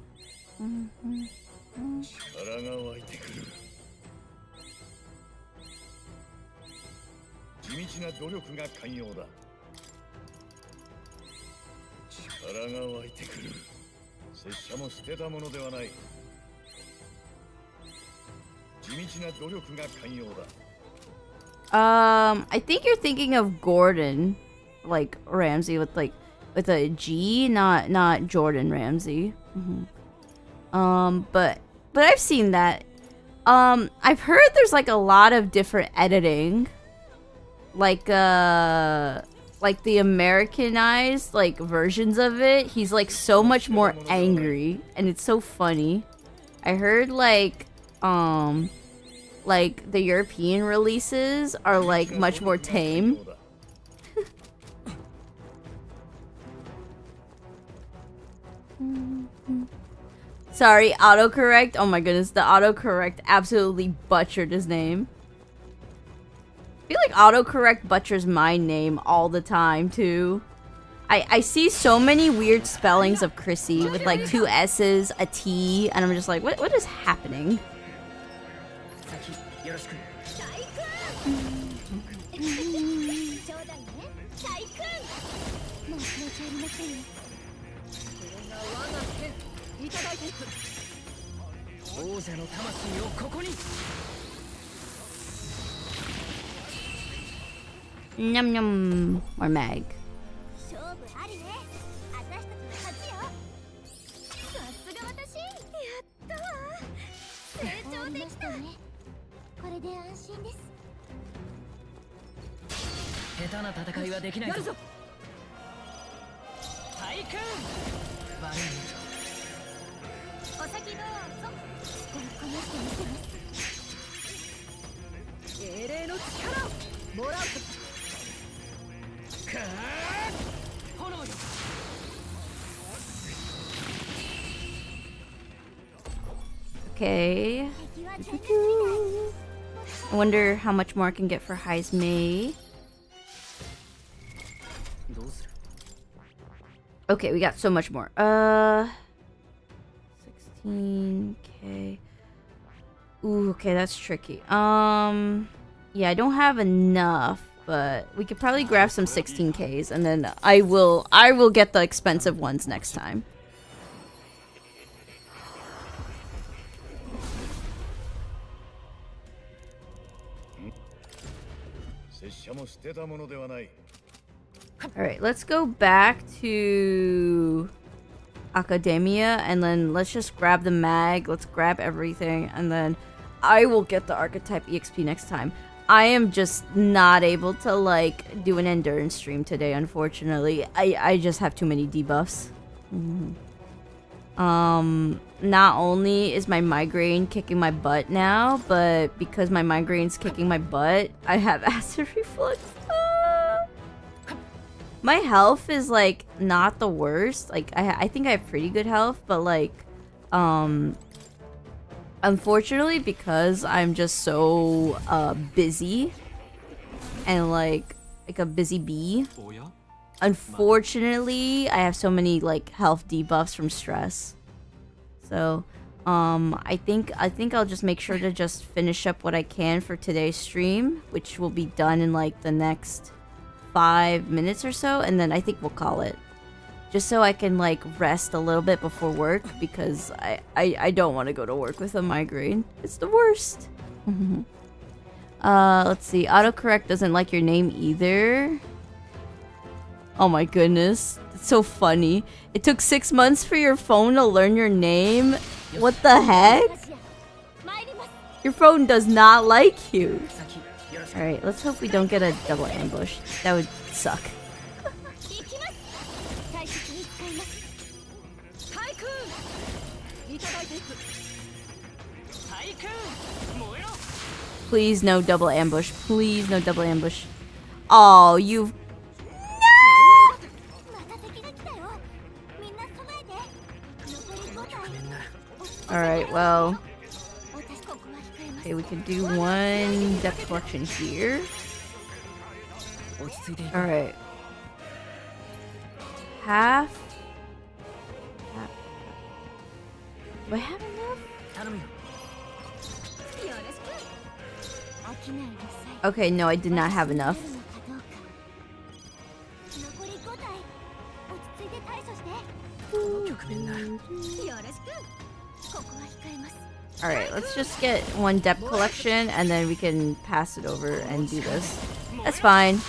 I think you're thinking of Gordon, like Ramsay with a G, not Jordan Ramsay. But I've seen that. I've heard there's like a lot of different editing, like the Americanized like versions of it. He's like so much more angry, and it's so funny. I heard like the European releases are like much more tame. Sorry, autocorrect. Oh my goodness, the autocorrect absolutely butchered his name. I feel like autocorrect butchers my name all the time too. I see so many weird spellings of Chrisy with like 2 S's, a T, and I'm just like, what is happening? よろしく。ちょうだいね。大君。もう申し訳ありませんよ。これが我が剣。いただいていく。王者の魂をここに。 Num num. Or Mag. 勝負ありね。私たちの勝ちよ。さすが私。やったわ。成長できた。これで安心です。下手な戦いはできないぞ。やるぞ。大君。悪いね。お先どうぞ。この人見せます。精霊の力をもらうぞ。 Okay. I wonder how much more I can get for Heismay. Okay, we got so much more. 15k. Ooh, okay, that's tricky. Yeah, I don't have enough, but we could probably grab some 16ks, and then I will get the expensive ones next time. Alright, let's go back to Academia, and then let's just grab the mag, let's grab everything, and then I will get the Archetype EXP next time. I am just not able to, like, do an endurance stream today, unfortunately. I just have too many debuffs. Not only is my migraine kicking my butt now, but because my migraine's kicking my butt, I have acid reflux. My health is, like, not the worst. Like, I think I have pretty good health, but, like, unfortunately, because I'm just so, busy, and, like a busy bee, unfortunately, I have so many, like, health debuffs from stress. So, I think I'll just make sure to just finish up what I can for today's stream, which will be done in, like, the next 5 minutes or so, and then I think we'll call it. Just so I can, like, rest a little bit before work, because I don't want to go to work with a migraine. It's the worst. Let's see. Autocorrect doesn't like your name either. Oh my goodness. It's so funny. It took 6 months for your phone to learn your name? What the heck? Your phone does not like you. Alright, let's hope we don't get a double ambush. That would suck. Please no double ambush. Please no double ambush. Oh, you've... No! Alright, well... Okay, we can do one depth collection here. Alright. Half. Do I have enough? Okay, no, I did not have enough. Alright, let's just get one depth collection and then we can pass it over and do this. That's fine.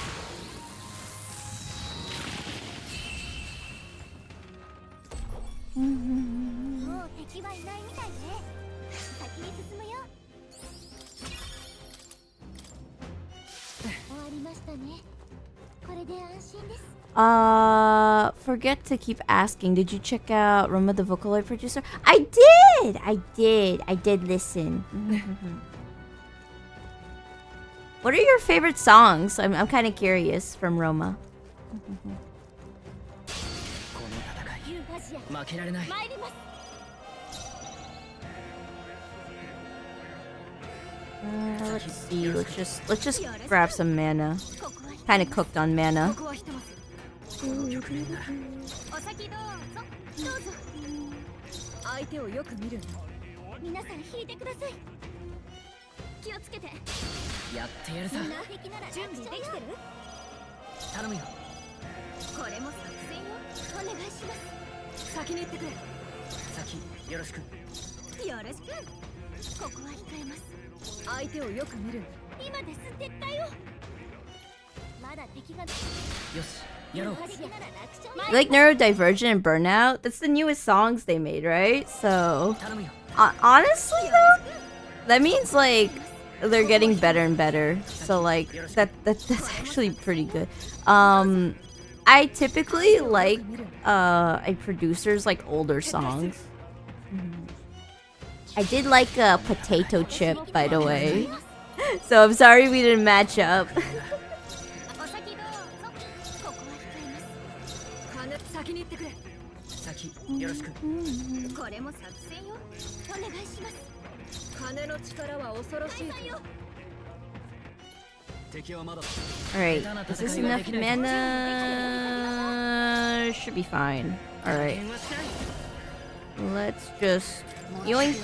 Forget to keep asking. Did you check out Roma the Vocaloid producer? I did listen. What are your favorite songs? I'm kind of curious from Roma. Let's see. Let's just grab some mana. Kind of cooked on mana. Like Neurodivergent and Burnout? That's the newest songs they made, right? So, honestly though, that means like they're getting better and better. So like that's actually pretty good. I typically like a producer's like older songs. I did like a Potato Chip, by the way. So I'm sorry we didn't match up. Alright, is this enough mana? Should be fine. Alright. let's just yoink.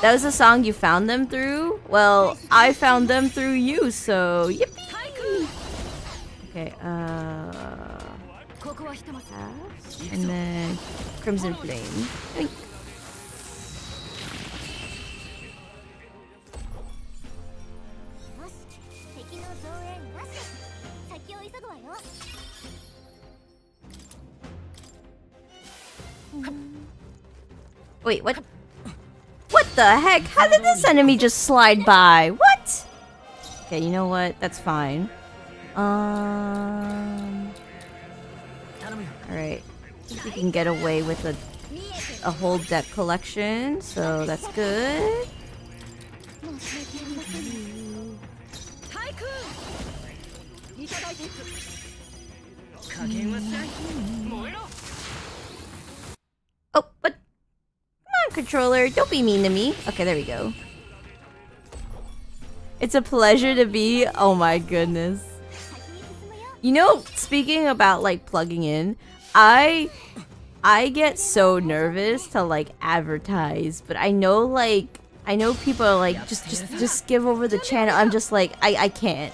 That was the song you found them through? Well, I found them through you, so yippee! Okay, and then Crimson Flame. Yoink. Wait, what? What the heck? How did this enemy just slide by? What? Okay, you know what? That's fine. Alright. I think we can get away with a whole deck collection, so that's good. Oh, but come on, controller, don't be mean to me. Okay, there we go. It's a pleasure to be. Oh my goodness. You know, speaking about like plugging in, I get so nervous to like advertise, but I know people are like just give over the channel. I'm just like I can't.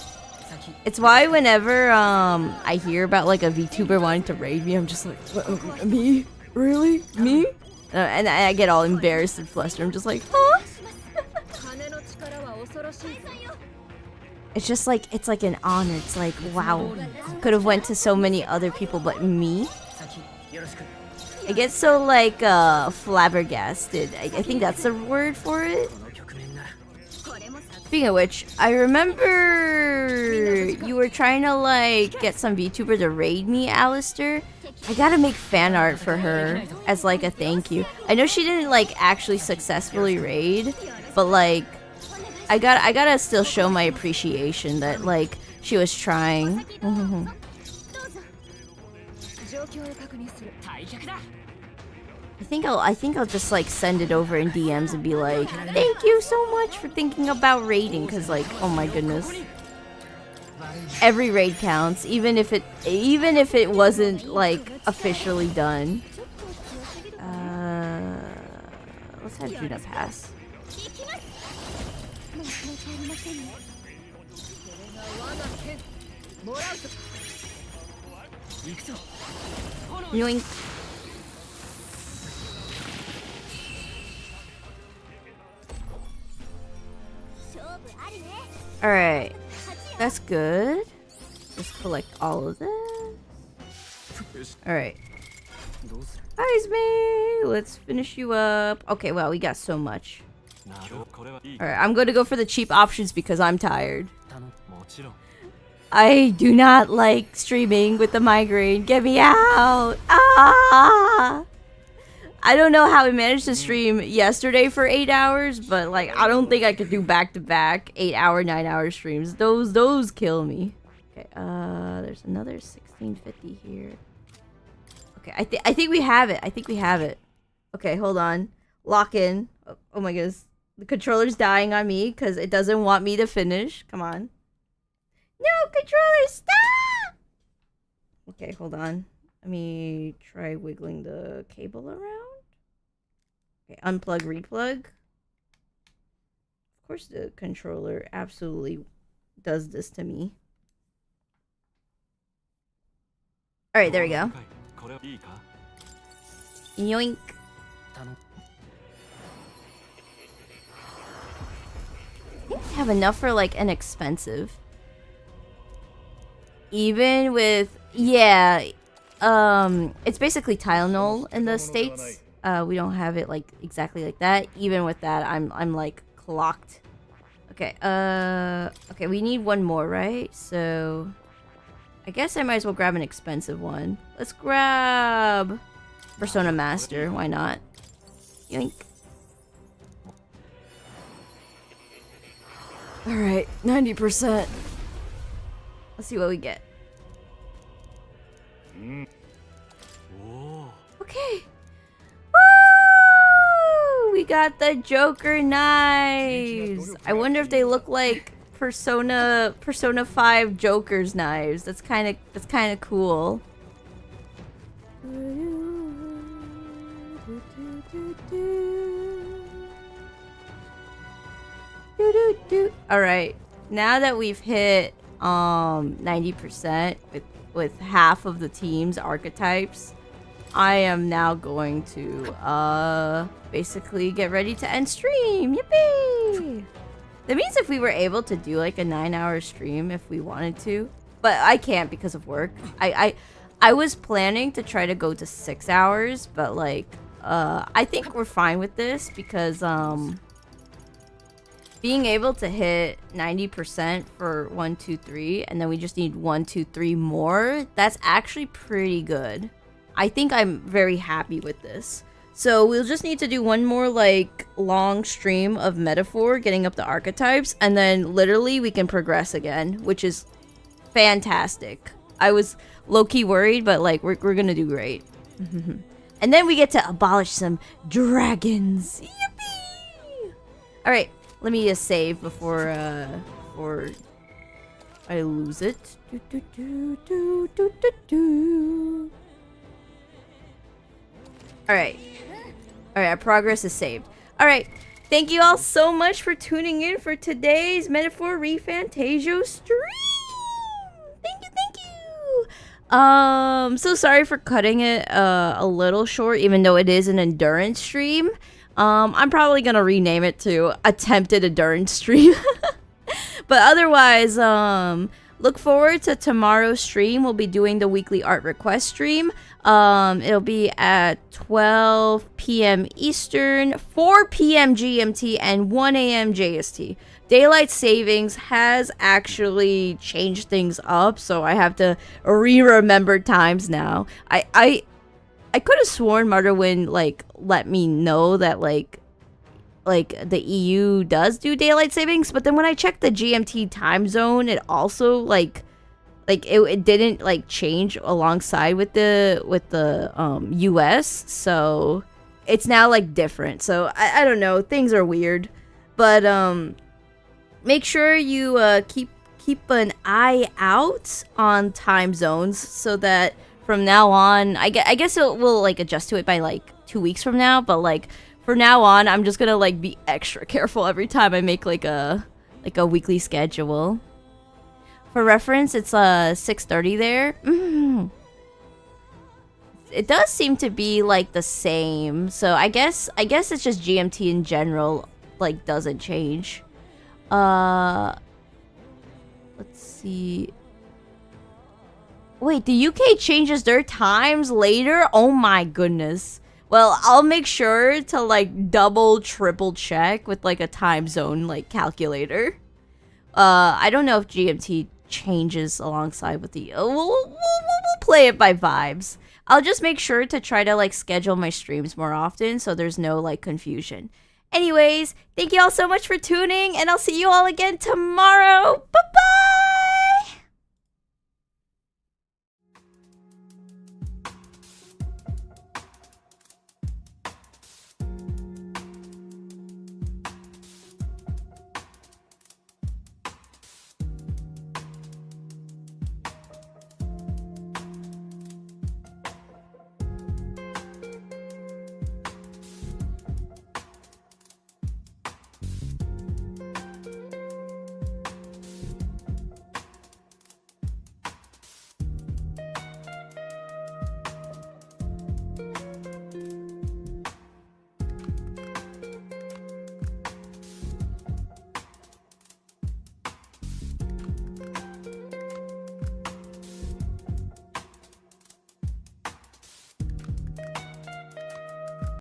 It's why whenever I hear about like a VTuber wanting to raid me, I'm just like, me? Really? Me? And I get all embarrassed and flustered. I'm just like, huh? It's just like, it's like an honor. It's like, wow, could have went to so many other people, but me? I get so like flabbergasted. I think that's the word for it. Speaking of which, I remember you were trying to like get some VTuber to raid me, Alistair. I gotta make fan art for her as like a thank you. I know she didn't like actually successfully raid, but like I gotta still show my appreciation that like she was trying. I think I'll just like send it over in DMs and be like, thank you so much for thinking about raiding, cause like, oh my goodness, every raid counts, even if it wasn't like officially done. Let's have Judah pass. Yoink. Alright, that's good. Just collect all of this. Alright. Izme, let's finish you up. Okay, wow, we got so much. Alright, I'm gonna go for the cheap options because I'm tired. I do not like streaming with the migraine. Get me out! Ah! I don't know how we managed to stream yesterday for 8 hours, but like I don't think I could do back-to-back 8-hour, 9-hour streams. Those kill me. Okay, there's another 1650 here. Okay, I think we have it. I think we have it. Okay, hold on. Lock in. Oh my goodness. The controller's dying on me because it doesn't want me to finish. Come on. No, controller, stop! Okay, hold on. Let me try wiggling the cable around. Okay, unplug, replug. Of course the controller absolutely does this to me. Alright, there we go. Yoink. I think I have enough for like an expensive. Even with, yeah, it's basically Tylenol in the States. We don't have it like exactly like that. Even with that, I'm like clocked. Okay, okay, we need one more, right? So I guess I might as well grab an expensive one. Let's grab Persona Master, why not? Yoink. Alright, 90%. Let's see what we get. Okay. Woo! We got the Joker knives. I wonder if they look like Persona 5 Joker's knives. That's kind of cool. All right. Now that we've hit 90% with half of the team's archetypes, I am now going to basically get ready to end stream. Yippee! That means if we were able to do like a 9-hour stream if we wanted to, but I can't because of work. I was planning to try to go to 6 hours, but like I think we're fine with this because being able to hit 90% for 1, 2, 3, and then we just need 1, 2, 3 more, that's actually pretty good. I think I'm very happy with this. So we'll just need to do one more like long stream of metaphor, getting up the archetypes, and then literally we can progress again, which is fantastic. I was low-key worried, but like we're gonna do great. And then we get to abolish some dragons. Yippee! All right, let me just save before I lose it. All right, our progress is saved. All right, thank you all so much for tuning in for today's Metaphor ReFantazio stream. Thank you. So sorry for cutting it a little short, even though it is an endurance stream. I'm probably gonna rename it to Attempted Endurance Stream. But otherwise, look forward to tomorrow's stream. We'll be doing the weekly art request stream. It'll be at 12 p.m. Eastern, 4 p.m. GMT, and 1 a.m. JST. Daylight savings has actually changed things up, so I have to remember times now. I could have sworn Marderwin like let me know that like the EU does do daylight savings, but then when I checked the GMT time zone, it also like it didn't like change alongside with the US, so it's now like different. So I don't know, things are weird, but make sure you keep an eye out on time zones so that from now on, I guess we'll like adjust to it by like 2 weeks from now, but like for now on, I'm just gonna like be extra careful every time I make like a weekly schedule. For reference, it's 6:30 there. It does seem to be like the same, so I guess it's just GMT in general like doesn't change. Let's see. Wait, the UK changes their times later? Oh my goodness. Well, I'll make sure to like double, triple check with like a time zone like calculator. I don't know if GMT changes alongside with the... We'll play it by vibes. I'll just make sure to try to like schedule my streams more often so there's no like confusion. Anyways, thank you all so much for tuning, and I'll see you all again tomorrow. Bye-bye!